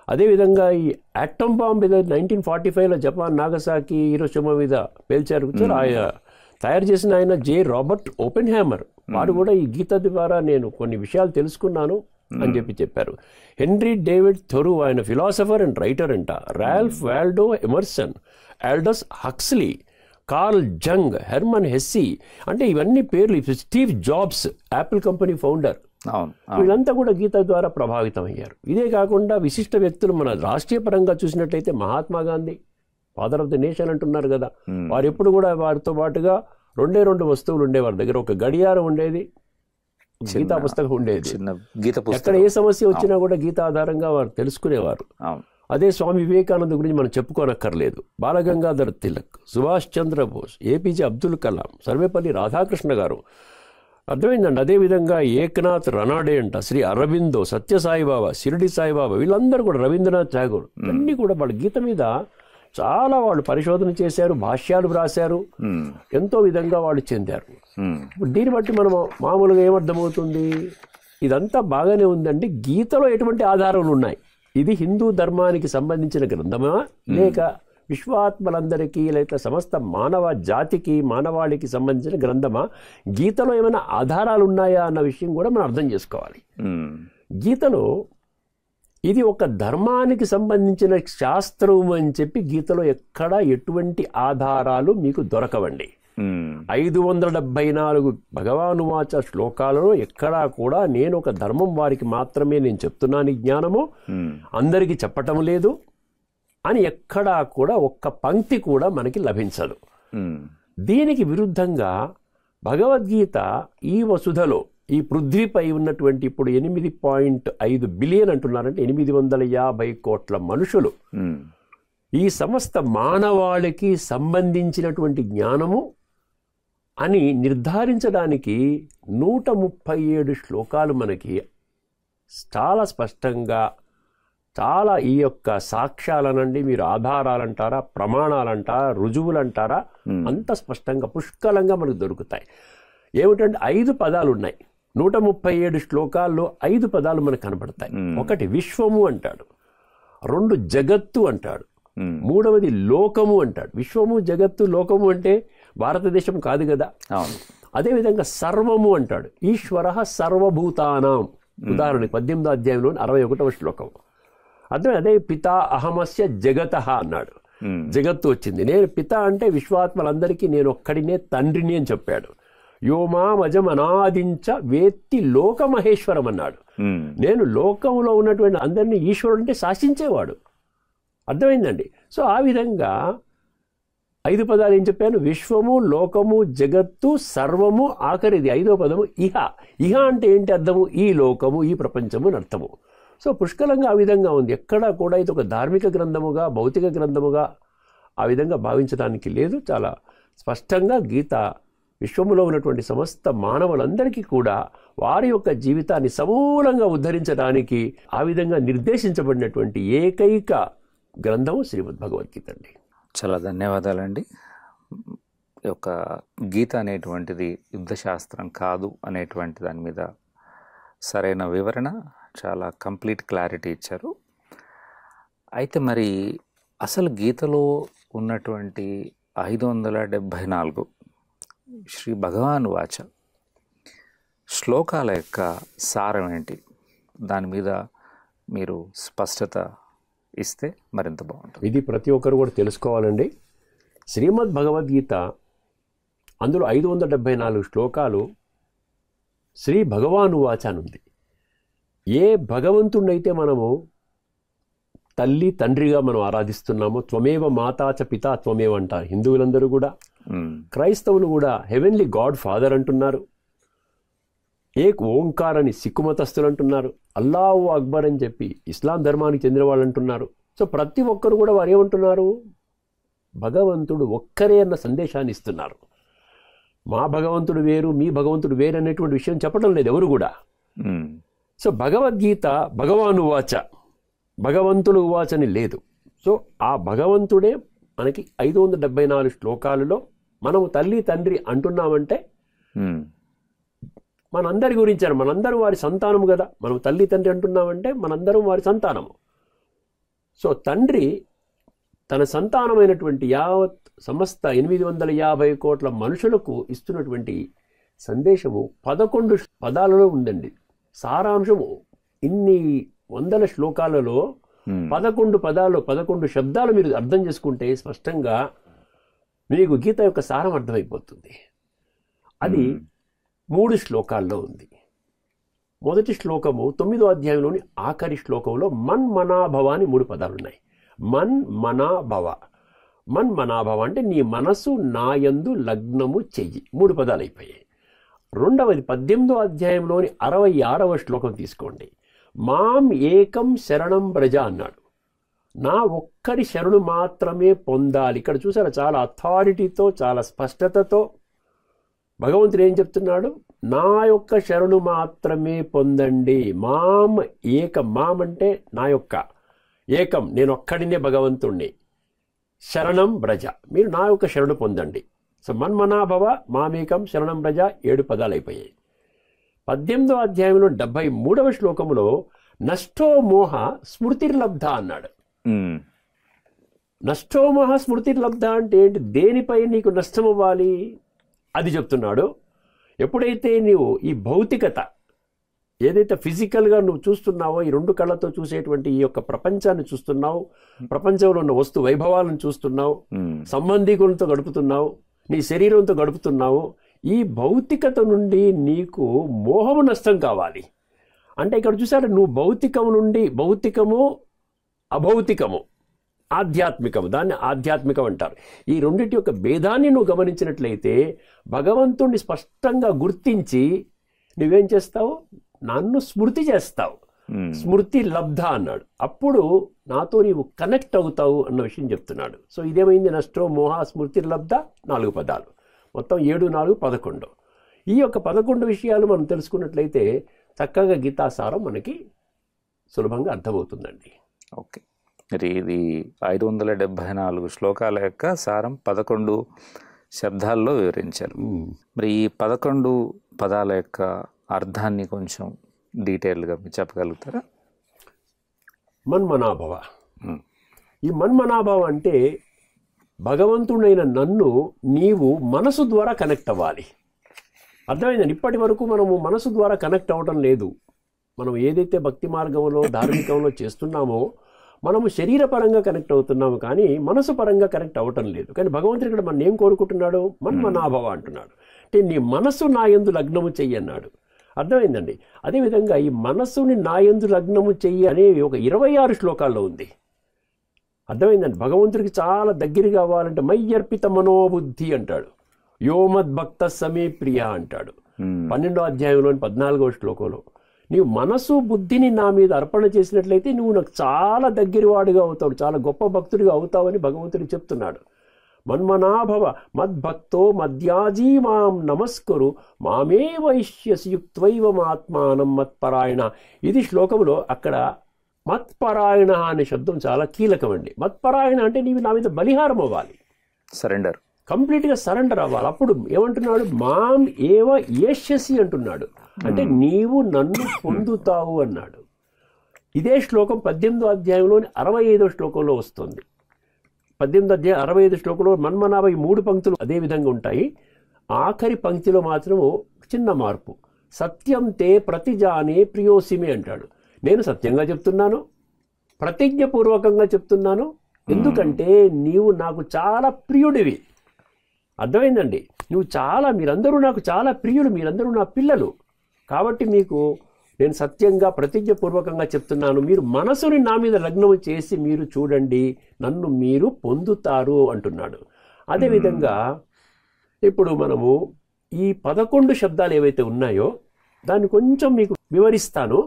అదేవిధంగా ఈ యాటమ్ బాంబ్ మీద 1945లో జపాన్ నాగసాకి హీరోషిమా మీద పేల్చారు. ఆయన తయారు చేసిన ఆయన రాబర్ట్ ఓపెన్ హ్యామర్, వాడు కూడా ఈ గీత ద్వారా నేను కొన్ని విషయాలు తెలుసుకున్నాను, అని చెప్పారు. హెన్రీ డేవిడ్ థొరో ఆయన ఫిలాసఫర్ అండ్ రైటర్ అంట. Ralph Waldo Emerson, Aldous Huxley, Carl Jung, Hermann Hesse, అంటే ఇవన్నీ పేర్లు. Steve Jobs Apple company founder, వీళ్ళంతా కూడా గీత ద్వారా ప్రభావితం అయ్యారు. ఇదే కాకుండా విశిష్ట వ్యక్తులు మన రాష్ట్రీయ పరంగా చూసినట్లయితే Mahatma Gandhi father of the nation అంటున్నారు కదా. వారు ఎప్పుడు కూడా వారితో పాటుగా 2 వస్తువులు ఉండేవి వారి దగ్గర. ఒక గడియారం ఉండేది, గీతా పుస్తకం ఉండేది. ఎక్కడ ఏ సమస్య వచ్చినా కూడా గీత ఆధారంగా వారు తెలుసుకునేవారు. అదే స్వామి వివేకానంద గురించి మనం చెప్పుకోనక్కర్లేదు. బాలగంగాధర్ తిలక్, సుభాష్ చంద్రబోస్, ఏపీజే అబ్దుల్ కలాం, సర్వేపల్లి రాధాకృష్ణ గారు, అర్థమైందండి. అదేవిధంగా ఏకనాథ్ రనాడే అంట, శ్రీ అరవిందో, సత్యసాయిబాబా, షిరిడి సాయిబాబా, వీళ్ళందరూ కూడా, రవీంద్రనాథ్ ఠాగూర్, అన్నీ కూడా వాళ్ళ గీత మీద చాలా వాళ్ళు పరిశోధన చేశారు, భాష్యాలు రాశారు, ఎంతో విధంగా వాళ్ళు చెందారు. దీన్ని బట్టి మనం మామూలుగా ఏమర్థమవుతుంది, ఇదంతా బాగానే ఉందండి, గీతలో ఎటువంటి ఆధారాలు ఉన్నాయి, ఇది హిందూ ధర్మానికి సంబంధించిన గ్రంథమా లేక విశ్వాత్మలందరికీ లేక సమస్త మానవ జాతికి మానవాళికి సంబంధించిన గ్రంథమా, గీతలో ఏమైనా ఆధారాలు ఉన్నాయా అన్న విషయం కూడా మనం అర్థం చేసుకోవాలి. గీతలో ఇది ఒక ధర్మానికి సంబంధించిన శాస్త్రం అని చెప్పి గీతలో ఎక్కడా ఎటువంటి ఆధారాలు మీకు దొరకవండి. 574 భగవానువాచ శ్లోకాలలో ఎక్కడా కూడా నేను ఒక ధర్మం వారికి మాత్రమే నేను చెప్తున్నాను ఈ జ్ఞానము, అందరికీ చెప్పటం లేదు అని ఎక్కడా కూడా ఒక్క పంక్తి కూడా మనకి లభించదు. దీనికి విరుద్ధంగా భగవద్గీత ఈ వసుధలో, ఈ పృథ్వీపై ఉన్నటువంటి ఇప్పుడు 8.5 బిలియన్ అంటున్నారంటే 850 కోట్ల మనుషులు, ఈ సమస్త మానవాళికి సంబంధించినటువంటి జ్ఞానము అని నిర్ధారించడానికి 137 శ్లోకాలు మనకి చాలా స్పష్టంగా, చాలా ఈ యొక్క సాక్ష్యాలనండి, మీరు ఆధారాలంటారా, ప్రమాణాలంటారా, రుజువులంటారా, అంత స్పష్టంగా పుష్కలంగా మనకు దొరుకుతాయి. ఏమిటంటే 5 పదాలు ఉన్నాయి 137 శ్లోకాల్లో. 5 పదాలు మనకు కనబడతాయి. ఒకటి విశ్వము అంటాడు, 2 జగత్తు అంటాడు, 3వది లోకము అంటాడు. విశ్వము, జగత్తు, లోకము అంటే భారతదేశం కాదు కదా. అదేవిధంగా సర్వము అంటాడు, ఈశ్వర సర్వభూతానాం. ఉదాహరణకి 18వ అధ్యాయంలో 61వ శ్లోకం. అదే పితా అహమస్య జగత అన్నాడు, జగత్తు వచ్చింది. నేను పిత అంటే విశ్వాత్మలందరికీ నేను ఒక్కడినే తండ్రిని అని చెప్పాడు. యోమామజం అనాదించ వేత్తి లోకమహేశ్వరం అన్నాడు. నేను లోకంలో ఉన్నటువంటి అందరినీ ఈశ్వరుడు అంటే శాసించేవాడు. అర్థమైందండి. సో ఆ విధంగా 5 పదాలు ఏం చెప్పాను, విశ్వము, లోకము, జగత్తు, సర్వము, ఆఖరిది 5వ పదము ఇహ. ఇహ అంటే ఏంటి అర్థము, ఈ లోకము, ఈ ప్రపంచము అని అర్థము. సో పుష్కలంగా ఆ విధంగా ఉంది. ఎక్కడా కూడా ఇది ఒక ధార్మిక గ్రంథముగా, భౌతిక గ్రంథముగా ఆ విధంగా భావించడానికి లేదు. చాలా స్పష్టంగా గీత విశ్వములో ఉన్నటువంటి సమస్త మానవులందరికీ కూడా వారి యొక్క జీవితాన్ని సమూలంగా ఉద్ధరించడానికి ఆ విధంగా నిర్దేశించబడినటువంటి ఏకైక గ్రంథము శ్రీమద్ భగవద్గీత అండి. చాలా ధన్యవాదాలండి. ఒక గీత అనేటువంటిది యుద్ధశాస్త్రం కాదు అనేటువంటి దాని మీద సరైన వివరణ, చాలా కంప్లీట్ క్లారిటీ ఇచ్చారు. అయితే మరి అసలు గీతలో ఉన్నటువంటి 574 శ్రీ భగవాన్ వాచ శ్లోకాల యొక్క సారం ఏంటి, దాని మీద మీరు స్పష్టత ఇస్తే మరింత బాగుంటుంది. ఇది ప్రతి ఒక్కరు కూడా తెలుసుకోవాలండి. శ్రీమద్ భగవద్గీత అందులో 574 శ్లోకాలు శ్రీ భగవాను వాచ అనుంది. ఏ భగవంతుడినైతే మనము తల్లి తండ్రిగా మనం ఆరాధిస్తున్నామో, త్వమేవ మాతాచ పితా త్వమేవ అంటారు హిందువులందరూ కూడా. క్రైస్తవులు కూడా హెవెన్లీ గాడ్ ఫాదర్ అంటున్నారు. ఏక్ ఓంకార్ అని సిక్కు మతస్థులు అంటున్నారు. అల్లాహు అక్బర్ అని చెప్పి ఇస్లాం ధర్మానికి చెందిన వాళ్ళు అంటున్నారు. సో ప్రతి ఒక్కరు కూడా వారు ఏమంటున్నారు, భగవంతుడు ఒక్కరే అన్న సందేశాన్ని ఇస్తున్నారు. మా భగవంతుడు వేరు, మీ భగవంతుడు వేరు అనేటువంటి విషయం చెప్పడం లేదు ఎవరు కూడా. సో భగవద్గీత భగవాను వాచ, భగవంతుడు వాచ అని లేదు. సో ఆ భగవంతుడే మనకి 574 శ్లోకాలలో మనము తల్లి తండ్రి అంటున్నామంటే మనందరి గురించి, మనందరం వారి సంతానము కదా. మనం తల్లి తండ్రి అంటున్నామంటే మనందరం వారి సంతానము. సో తండ్రి తన సంతానమైనటువంటి యావత్ సమస్త 850 కోట్ల మనుషులకు ఇస్తున్నటువంటి సందేశము 11 పదాలలో ఉందండి. సారాంశము ఇన్ని వందల శ్లోకాలలో 11 పదాలు 11 శబ్దాలు మీరు అర్థం చేసుకుంటే స్పష్టంగా మీకు గీత యొక్క సారం అర్థమైపోతుంది. అది 3 శ్లోకాల్లో ఉంది. మొదటి శ్లోకము 9వ అధ్యాయంలోని ఆఖరి శ్లోకంలో మన్మనాభవ అని 3 పదాలు ఉన్నాయి. మన్మనాభవ. మన్మనాభవ అంటే నీ మనసు నాయందు లగ్నము చెయ్యి. 3 పదాలు అయిపోయాయి. రెండవది 18వ అధ్యాయంలోని 66వ శ్లోకం తీసుకోండి. మాం ఏకం శరణం వ్రజ అన్నాడు. నా ఒక్కరి శరణు మాత్రమే పొందాలి. ఇక్కడ చూసారా, చాలా అథారిటీతో చాలా స్పష్టతతో భగవంతుడు ఏం చెప్తున్నాడు? నా యొక్క శరణు మాత్రమే పొందండి. మాం ఏకం. మాం అంటే నా యొక్క, ఏకం నేను ఒక్కడినే భగవంతుణ్ణి. శరణం వ్రజ, మీరు నా యొక్క శరణు పొందండి. సో మన్మనాభవ మామేకం శరణం వ్రజ 7 పదాలు అయిపోయాయి. 18వ అధ్యాయంలో 73వ శ్లోకంలో నష్టో మోహ స్మృతిర్లబ్ధ అన్నాడు. నష్టో మోహ స్మృతిర్లబ్ధ అంటే ఏంటి? దేనిపై నీకు నష్టం అవ్వాలి అది చెప్తున్నాడు. ఎప్పుడైతే నీవు ఈ భౌతికత ఏదైతే ఫిజికల్గా నువ్వు చూస్తున్నావో, ఈ 2 కళ్ళతో చూసేటువంటి ఈ యొక్క ప్రపంచాన్ని చూస్తున్నావు, ప్రపంచంలో ఉన్న వస్తు వైభవాలను చూస్తున్నావు, సంబంధికులతో గడుపుతున్నావు, నీ శరీరంతో గడుపుతున్నావు. ఈ భౌతికత నుండి నీకు మోహము నష్టం కావాలి అంటే ఇక్కడ చూసారు, నువ్వు భౌతికము నుండి, భౌతికము అభౌతికము ఆధ్యాత్మికము, దాన్ని ఆధ్యాత్మికం అంటారు. ఈ రెండింటి యొక్క భేదాన్ని నువ్వు గమనించినట్లయితే భగవంతుణ్ణి స్పష్టంగా గుర్తించి నువ్వేం చేస్తావు? నన్ను స్మృతి చేస్తావు. స్మృతి లబ్ధ అన్నాడు. అప్పుడు నాతో నీవు కనెక్ట్ అవుతావు అన్న విషయం చెప్తున్నాడు. సో ఇదేమైంది? నష్టో మోహ స్మృతి లబ్ధ 4 పదాలు, మొత్తం 7, 4, 11. ఈ యొక్క 11 విషయాలు మనం తెలుసుకున్నట్లయితే చక్కగా గీతాసారం మనకి సులభంగా అర్థమవుతుందండి. ఓకే, మరి ఇది 574 శ్లోకాల యొక్క సారం 11 శబ్దాల్లో వివరించారు. మరి ఈ 11 పదాల యొక్క అర్థాన్ని కొంచెం డీటెయిల్గా మీరు చెప్పగలుగుతారా? మన్మనాభవ. ఈ మన్మనాభవ అంటే భగవంతుడైన నన్ను నీవు మనసు ద్వారా కనెక్ట్ అవ్వాలి. అర్థమైందండి? ఇప్పటి వరకు మనము మనసు ద్వారా కనెక్ట్ అవ్వడం లేదు. మనం ఏదైతే భక్తి మార్గంలో ధార్మికంలో చేస్తున్నామో మనము శరీరపరంగా కనెక్ట్ అవుతున్నాము, కానీ మనసు పరంగా కనెక్ట్ అవ్వటం లేదు. కానీ భగవంతుడు ఇక్కడ మనం ఏం కోరుకుంటున్నాడు? మన్మనాభవ అంటున్నాడు. అంటే నీ మనసు నా యందు లగ్నము చెయ్యి అన్నాడు. అర్థమైందండి? అదేవిధంగా ఈ మనస్సుని నా యందు లగ్నము చెయ్యి అనేవి ఒక 26 శ్లోకాల్లో ఉంది. అర్థమైందండి? భగవంతుడికి చాలా దగ్గర కావాలంటే మయ్యర్పిత మనోబుద్ధి అంటాడు. యోమద్భక్త సమే ప్రియ అంటాడు. 12వ అధ్యాయంలోని 14వ శ్లోకంలో నీవు మనసు బుద్ధిని నా మీద అర్పణ చేసినట్లయితే నువ్వు నాకు చాలా దగ్గరవాడిగా అవుతావు, చాలా గొప్ప భక్తుడిగా అవుతావని భగవంతుడు చెప్తున్నాడు. మన్మనాభవ మద్భక్తో మద్యాజీ మాం నమస్కరు మామే వైశ్యయుక్త్వైవమాత్మానం మత్పరాయణ. ఇది శ్లోకంలో అక్కడ మత్పరాయణ అనే శబ్దం చాలా కీలకమండి. మత్పరాయణ అంటే నీవు నా మీద బలిహారం అవ్వాలి, సరెండర్, కంప్లీట్గా సరెండర్ అవ్వాలి. అప్పుడు ఏమంటున్నాడు? మాం ఏవ ఏష్యసి అంటున్నాడు. అంటే నీవు నన్ను పొందుతావు అన్నాడు. ఇదే శ్లోకం 18వ అధ్యాయంలోని 65వ శ్లోకంలో వస్తుంది. 18వ అధ్యాయం 65 శ్లోకంలో మన్మనాభ 3 పంక్తులు అదే విధంగా ఉంటాయి. ఆఖరి పంక్తిలో మాత్రము చిన్న మార్పు. సత్యం తే ప్రతిజానే ప్రియోసిమే అంటాడు. నేను సత్యంగా చెప్తున్నాను, ప్రతిజ్ఞపూర్వకంగా చెప్తున్నాను, ఎందుకంటే నీవు నాకు చాలా ప్రియుడివి. అర్థమైందండి? నువ్వు చాలా, మీరందరూ నాకు చాలా ప్రియులు, మీరందరూ నా పిల్లలు. కాబట్టి మీకు నేను సత్యంగా ప్రతిజ్ఞపూర్వకంగా చెప్తున్నాను, మీరు మనసుని నా మీద లగ్నం చేసి మీరు చూడండి, నన్ను మీరు పొందుతారు అంటున్నాడు. అదేవిధంగా ఇప్పుడు మనము ఈ 11 శబ్దాలు ఏవైతే ఉన్నాయో దాన్ని కొంచెం మీకు వివరిస్తాను.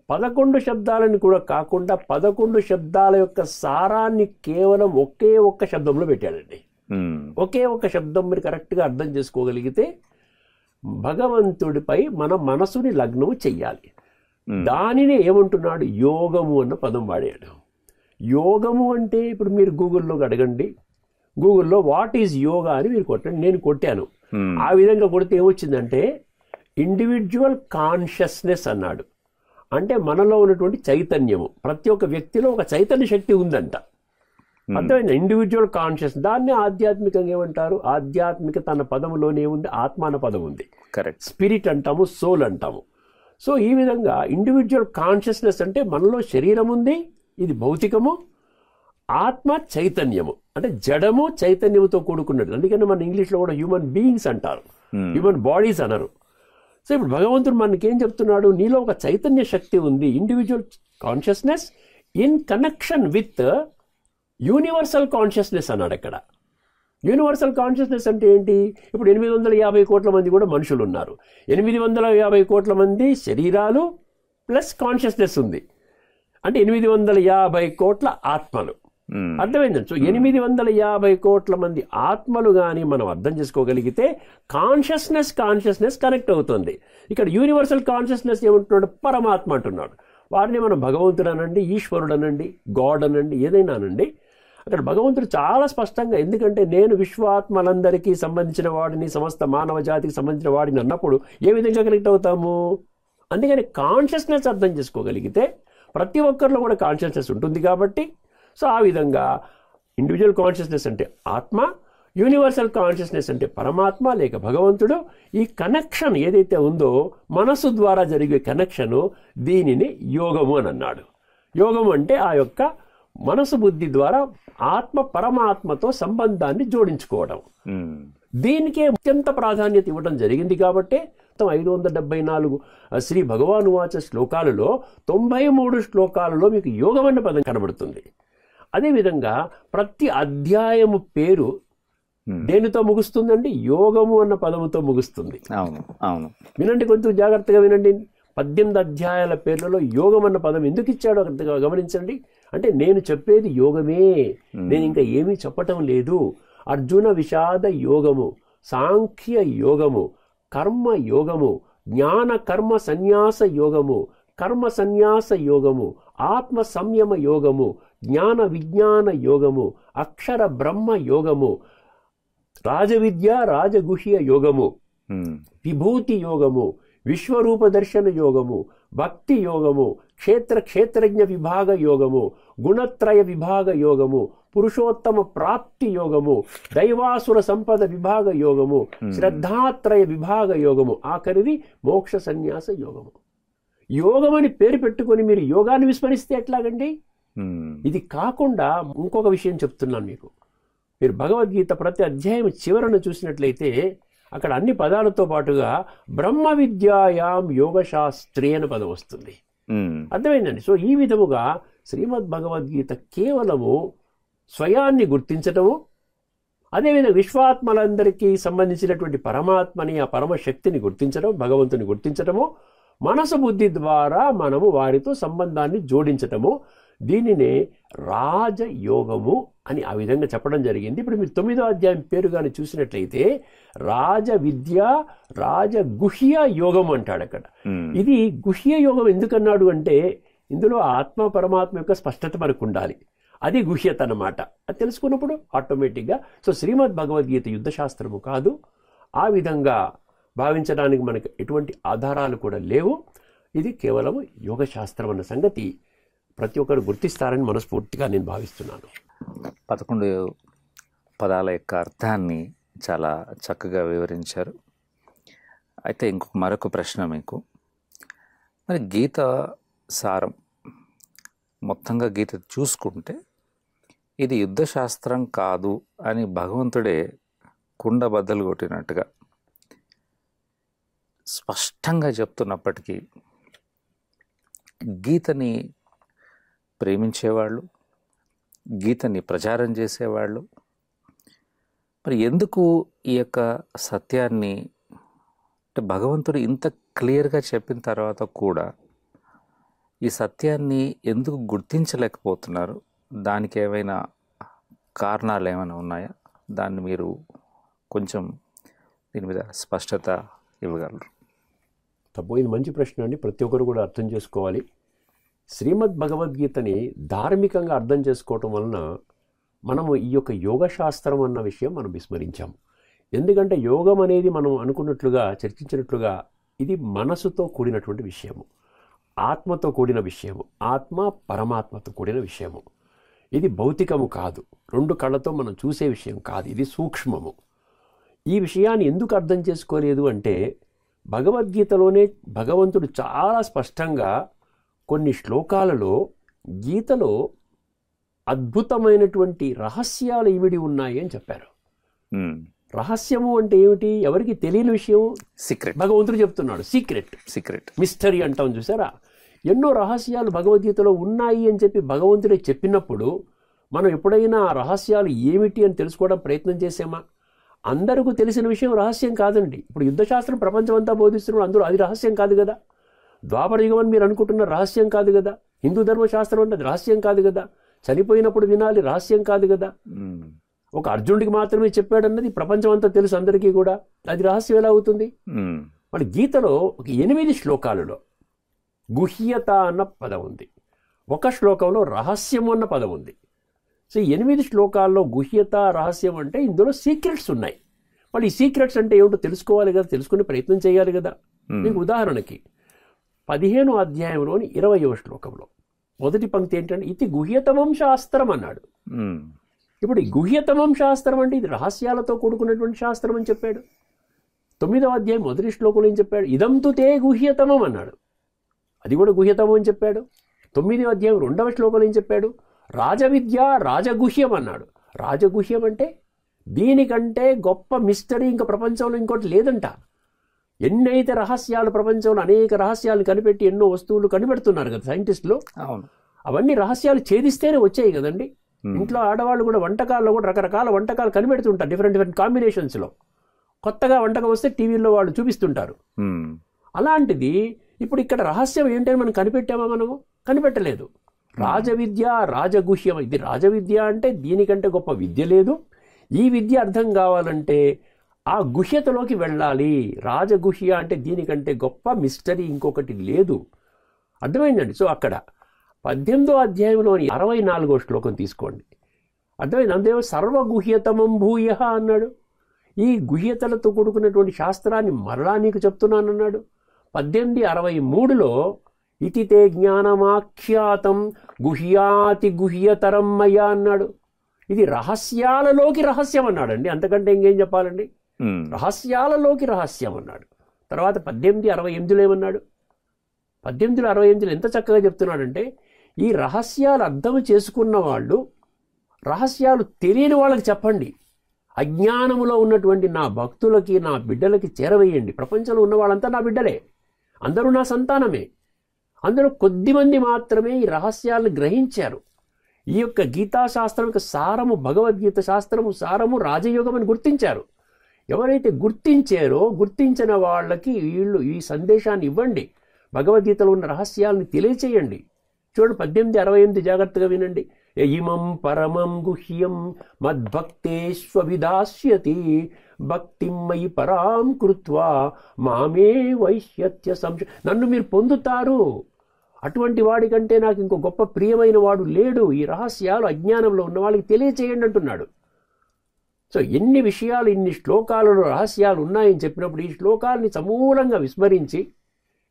11 శబ్దాలను కూడా కాకుండా 11 శబ్దాల యొక్క సారాన్ని కేవలం ఒకే ఒక్క శబ్దంలో పెట్టాడండి. ఒకే ఒక్క శబ్దం మీరు కరెక్ట్గా అర్థం చేసుకోగలిగితే భగవంతుడిపై మన మనసుని లగ్నము చెయ్యాలి. దానిని ఏమంటున్నాడు? యోగము అన్న పదం వాడాడు. యోగము అంటే ఇప్పుడు మీరు గూగుల్లో అడగండి, గూగుల్లో వాట్ ఈజ్ యోగా అని మీరు కొట్టండి. నేను కొట్టాను. ఆ విధంగా కొడితే ఏమొచ్చిందంటే ఇండివిజువల్ కాన్షియస్నెస్ అన్నాడు. అంటే మనలో ఉన్నటువంటి చైతన్యము, ప్రతి ఒక్క వ్యక్తిలో ఒక చైతన్య శక్తి ఉందంట. అర్థమైంది? Individual conscious. దాన్ని ఆధ్యాత్మికంగా ఏమంటారు? ఆధ్యాత్మిక తన పదములోనే ఉంది, ఆత్మ అన్న పదం ఉంది. కరెక్ట్. స్పిరిట్ అంటాము, సోల్ అంటాము. సో ఈ విధంగా ఇండివిజువల్ కాన్షియస్నెస్ అంటే మనలో శరీరం ఉంది, ఇది భౌతికము, ఆత్మ చైతన్యము అంటే జడము చైతన్యముతో కూడుకున్నట్టు. అందుకని మన ఇంగ్లీష్లో కూడా హ్యూమన్ బీయింగ్స్ అంటారు, హ్యూమన్ బాడీస్ అనరు. సో ఇప్పుడు భగవంతుడు మనకి ఏం చెప్తున్నాడు, నీలో ఒక చైతన్య శక్తి ఉంది, individual consciousness in connection with universal consciousness అన్నాడు అక్కడ. యూనివర్సల్ కాన్షియస్నెస్ అంటే ఏంటి? ఇప్పుడు 850 కోట్ల మంది కూడా మనుషులు ఉన్నారు. 850 కోట్ల మంది శరీరాలు ప్లస్ కాన్షియస్నెస్ ఉంది, అంటే 850 కోట్ల ఆత్మలు. అర్థమైందండి. సో 850 కోట్ల మంది ఆత్మలు కానీ మనం అర్థం చేసుకోగలిగితే కాన్షియస్నెస్ కనెక్ట్ అవుతుంది. ఇక్కడ యూనివర్సల్ కాన్షియస్నెస్ ఏమంటున్నాడు? పరమాత్మ అంటున్నాడు. వారిని మనం భగవంతుడు అనండి, ఈశ్వరుడు అనండి, గాడ్ అనండి, ఏదైనా అనండి. అక్కడ భగవంతుడు చాలా స్పష్టంగా, ఎందుకంటే నేను విశ్వాత్మలందరికీ సంబంధించిన వాడిని, సమస్త మానవ జాతికి సంబంధించిన వాడిని అన్నప్పుడు ఏ విధంగా కనెక్ట్ అవుతాము? అందుకని కాన్షియస్నెస్ అర్థం చేసుకోగలిగితే ప్రతి ఒక్కరిలో కూడా కాన్షియస్నెస్ ఉంటుంది కాబట్టి, సో ఆ విధంగా ఇండివిజువల్ కాన్షియస్నెస్ అంటే ఆత్మ, యూనివర్సల్ కాన్షియస్నెస్ అంటే పరమాత్మ లేక భగవంతుడు. ఈ కనెక్షన్ ఏదైతే ఉందో మనసు ద్వారా జరిగే కనెక్షను, దీనిని యోగము అని అన్నాడు. యోగము అంటే ఆ యొక్క మనసు బుద్ధి ద్వారా ఆత్మ పరమాత్మతో సంబంధాన్ని జోడించుకోవడం. దీనికే అత్యంత ప్రాధాన్యత ఇవ్వడం జరిగింది కాబట్టి 574 శ్రీ భగవాను వాచ శ్లోకాలలో 93 శ్లోకాలలో మీకు యోగం అన్న పదం కనబడుతుంది. అదేవిధంగా ప్రతి అధ్యాయము పేరు దేనితో ముగుస్తుందండి? యోగము అన్న పదముతో ముగుస్తుంది. అవును అవును, వినండి, కొంచెం జాగ్రత్తగా వినండి. 18 అధ్యాయాల పేర్లలో యోగం అన్న పదం ఎందుకు ఇచ్చాడో గమనించండి. అంటే నేను చెప్పేది యోగమే, నేను ఇంకా ఏమీ చెప్పటం లేదు. అర్జున విషాద యోగము, సాంఖ్య యోగము, కర్మ యోగము, జ్ఞాన కర్మ సన్యాస యోగము, కర్మ సన్యాస యోగము, ఆత్మ సంయమ యోగము, జ్ఞాన విజ్ఞాన యోగము, అక్షర బ్రహ్మ యోగము, రాజవిద్య రాజగుహ్య యోగము, విభూతి యోగము, విశ్వరూప దర్శన యోగము, భక్తి యోగము, క్షేత్రజ్ఞ విభాగ యోగము, గుణత్రయ విభాగ యోగము, పురుషోత్తమ ప్రాప్తి యోగము, దైవాసుర సంపద విభాగ యోగము, శ్రద్ధాత్రయ విభాగ యోగము, ఆఖరిది మోక్ష సన్యాస యోగము. యోగమని పేరు పెట్టుకొని మీరు యోగాన్ని విస్మరిస్తే ఎట్లాగండి? ఇది కాకుండా ఇంకొక విషయం చెప్తున్నాను మీకు. మీరు భగవద్గీత ప్రతి అధ్యాయం చివరను చూసినట్లయితే అక్కడ అన్ని పదాలతో పాటుగా బ్రహ్మ విద్యాయాం యోగశాస్త్రి అనే పదం వస్తుంది. అర్థమైందండి. సో ఈ విధముగా శ్రీమద్ భగవద్గీత కేవలము స్వయాన్ని గుర్తించటము, అదేవిధంగా విశ్వాత్మలందరికీ సంబంధించినటువంటి పరమాత్మని, ఆ పరమశక్తిని గుర్తించడం, భగవంతుని గుర్తించటము, మనసు బుద్ధి ద్వారా మనము వారితో సంబంధాన్ని జోడించటము, దీనినే రాజయోగము అని ఆ విధంగా చెప్పడం జరిగింది. ఇప్పుడు మీరు 9వ అధ్యాయం పేరు కానీ చూసినట్లయితే రాజ విద్య రాజగుహ్య యోగం అంటాడు అక్కడ. ఇది గుహ్య యోగం ఎందుకన్నాడు అంటే ఇందులో ఆత్మ పరమాత్మ యొక్క స్పష్టత మనకు ఉండాలి. అది గుహ్యత అన్నమాట. అది తెలుసుకున్నప్పుడు ఆటోమేటిక్గా సో శ్రీమద్ భగవద్గీత యుద్ధ శాస్త్రము కాదు. ఆ విధంగా భావించడానికి మనకు ఎటువంటి ఆధారాలు కూడా లేవు. ఇది కేవలం యోగ శాస్త్రం అన్న సంగతి ప్రతి ఒక్కరు గుర్తిస్తారని మనస్ఫూర్తిగా నేను భావిస్తున్నాను. 11 పదాల యొక్క అర్థాన్ని చాలా చక్కగా వివరించారు. అయితే మరొక ప్రశ్న మీకు, మరి గీత సారం మొత్తంగా గీత చూసుకుంటే ఇది యుద్ధ శాస్త్రం కాదు అని భగవంతుడే కుండ బద్దలు కొట్టినట్టుగా స్పష్టంగా చెప్తున్నప్పటికీ గీతని ప్రేమించేవాళ్ళు, గీతని ప్రచారం చేసేవాళ్ళు మరి ఎందుకు ఈ యొక్క సత్యాన్ని, అంటే భగవంతుడు ఇంత క్లియర్గా చెప్పిన తర్వాత కూడా ఈ సత్యాన్ని ఎందుకు గుర్తించలేకపోతున్నారు? దానికి ఏమైనా కారణాలు ఏమైనా ఉన్నాయా? దాన్ని మీరు కొంచెం దీని మీద స్పష్టత ఇవ్వగలరు? తప్పకుండా మంచి ప్రశ్న అండి. ప్రతి ఒక్కరు కూడా అర్థం చేసుకోవాలి. శ్రీమద్ భగవద్గీతని ధార్మికంగా అర్థం చేసుకోవటం వలన మనము ఈ యొక్క యోగ శాస్త్రం అన్న విషయం మనం విస్మరించాము. ఎందుకంటే యోగం అనేది మనం అనుకున్నట్లుగా చర్చించినట్లుగా ఇది మనసుతో కూడినటువంటి విషయము, ఆత్మతో కూడిన విషయము, ఆత్మ పరమాత్మతో కూడిన విషయము. ఇది భౌతికము కాదు, 2 కళ్ళతో మనం చూసే విషయం కాదు, ఇది సూక్ష్మము. ఈ విషయాన్ని ఎందుకు అర్థం చేసుకోలేదు అంటే భగవద్గీతలోనే భగవంతుడు చాలా స్పష్టంగా కొన్ని శ్లోకాలలో గీతలో అద్భుతమైనటువంటి రహస్యాలు ఇమిడి ఉన్నాయి అని చెప్పారు. రహస్యము అంటే ఏమిటి? ఎవరికి తెలియని విషయం సీక్రెట్. భగవంతుడు చెప్తున్నాడు. సీక్రెట్ మిస్టరీ అంటాం చూసారా? ఎన్నో రహస్యాలు భగవద్గీతలో ఉన్నాయి అని చెప్పి భగవంతుడే చెప్పినప్పుడు మనం ఎప్పుడైనా ఆ రహస్యాలు ఏమిటి అని తెలుసుకోవడం ప్రయత్నం చేసామా? అందరికీ తెలిసిన విషయం రహస్యం కాదండి. ఇప్పుడు యుద్ధశాస్త్రం ప్రపంచం అంతా బోధిస్తున్నారు, అందరూ అది రహస్యం కాదు కదా. ద్వాపర యుగం అని మీరు అనుకుంటున్న రహస్యం కాదు కదా. హిందూ ధర్మశాస్త్రం అంటే రహస్యం కాదు కదా. చనిపోయినప్పుడు వినాలి రహస్యం కాదు కదా. ఒక అర్జునుడికి మాత్రమే చెప్పాడన్నది ప్రపంచం అంతా తెలుసు అందరికీ కూడా. అది రహస్యం ఎలా అవుతుంది? మరి గీతలో ఒక 8 శ్లోకాలలో గుహ్యత అన్న పదం ఉంది, ఒక శ్లోకంలో రహస్యం అన్న పదం ఉంది. సో 8 శ్లోకాల్లో గుహ్యత రహస్యం అంటే ఇందులో సీక్రెట్స్ ఉన్నాయి. మరి ఈ సీక్రెట్స్ అంటే ఏమిటో తెలుసుకోవాలి కదా, తెలుసుకునే ప్రయత్నం చేయాలి కదా. మీకు ఉదాహరణకి 15వ అధ్యాయంలోని 20వ శ్లోకంలో మొదటి పంక్తి ఏంటంటే ఇది గుహ్యతమం శాస్త్రం అన్నాడు. ఇప్పుడు ఈ గుహ్యతమం శాస్త్రం అంటే ఇది రహస్యాలతో కూడుకున్నటువంటి శాస్త్రం అని చెప్పాడు. 9వ అధ్యాయం మొదటి శ్లోకంలో ఏం చెప్పాడు? ఇదంతు తే గుహ్యతమం అన్నాడు, అది కూడా గుహ్యతమం అని చెప్పాడు. 9వ అధ్యాయం 2వ శ్లోకంలో ఏం చెప్పాడు? రాజవిద్య రాజగుహ్యం అన్నాడు. రాజగుహ్యం అంటే దీనికంటే గొప్ప మిస్టరీ ఇంకా ప్రపంచంలో ఇంకోటి లేదంట. ఎన్నైతే రహస్యాలు ప్రపంచంలో అనేక రహస్యాలు కనిపెట్టి ఎన్నో వస్తువులు కనిపెడుతున్నారు కదా సైంటిస్టులు, అవన్నీ రహస్యాలు ఛేదిస్తేనే వచ్చాయి కదండి. ఇంట్లో ఆడవాళ్ళు కూడా వంటకాల్లో కూడా రకరకాల వంటకాలు కనిపెడుతుంటారు, డిఫరెంట్ కాంబినేషన్స్లో. కొత్తగా వంటకం వస్తే టీవీలో వాళ్ళు చూపిస్తుంటారు. అలాంటిది ఇప్పుడు ఇక్కడ రహస్యం ఏంటని మనం కనిపెట్టామా? మనము కనిపెట్టలేదు. రాజవిద్య రాజగుహ్యం. ఇది రాజవిద్య అంటే దీనికంటే గొప్ప విద్య లేదు. ఈ విద్య అర్థం కావాలంటే ఆ గుహ్యతలోకి వెళ్ళాలి. రాజగుహ్య అంటే దీనికంటే గొప్ప మిస్టరీ ఇంకొకటి లేదు. అర్థమైందండి. సో అక్కడ 18వ అధ్యాయంలోని 64వ శ్లోకం తీసుకోండి. అర్థమైంది. అందేమో సర్వగుహ్యతమం భూయ అన్నాడు. ఈ గుహ్యతలతో కూడుకున్నటువంటి శాస్త్రాన్ని మరలా నీకు చెప్తున్నానన్నాడు. 1863లో ఇతి తే జ్ఞానమాఖ్యాతం గుహ్యాతి గుహ్యతరం మయ అన్నాడు. ఇది రహస్యాలలోకి రహస్యం అన్నాడండి. అంతకంటే ఇంకేం చెప్పాలండి? రహస్యాలలోకి రహస్యం అన్నాడు. తర్వాత 1868లో ఏమన్నాడు? 1868లో ఎంత చక్కగా చెప్తున్నాడంటే ఈ రహస్యాలు అర్థం చేసుకున్న వాళ్ళు రహస్యాలు తెలియని వాళ్ళకి చెప్పండి. అజ్ఞానములో ఉన్నటువంటి నా భక్తులకి నా బిడ్డలకి చేరవేయండి. ప్రపంచంలో ఉన్న వాళ్ళంతా నా బిడ్డలే, అందరూ నా సంతానమే. అందులో కొద్దిమంది మాత్రమే ఈ రహస్యాలను గ్రహించారు. ఈ యొక్క గీతాశాస్త్రం యొక్క సారము, భగవద్గీత శాస్త్రము సారము రాజయోగం అని గుర్తించారు. ఎవరైతే గుర్తించారో గుర్తించిన వాళ్ళకి వీళ్ళు ఈ సందేశాన్ని ఇవ్వండి. భగవద్గీతలో ఉన్న రహస్యాలను తెలియచేయండి. చూడండి 1868 జాగ్రత్తగా వినండి. ఇమం పరమం గుహ్యం మద్భక్తేష్వవిదాస్యతి భక్తిం మయి పరాం కృత్వా మామే వైశ్యత్య సంశయ. నన్ను మీరు పొందుతారు, అటువంటి వాడికంటే నాకు ఇంకో గొప్ప ప్రియమైన వాడు లేడు. ఈ రహస్యాలు అజ్ఞానంలో ఉన్న వాళ్ళకి తెలియచేయండి అంటున్నాడు. సో ఎన్ని విషయాలు, ఇన్ని శ్లోకాలలో రహస్యాలు ఉన్నాయని చెప్పినప్పుడు ఈ శ్లోకాలని సమూలంగా విస్మరించి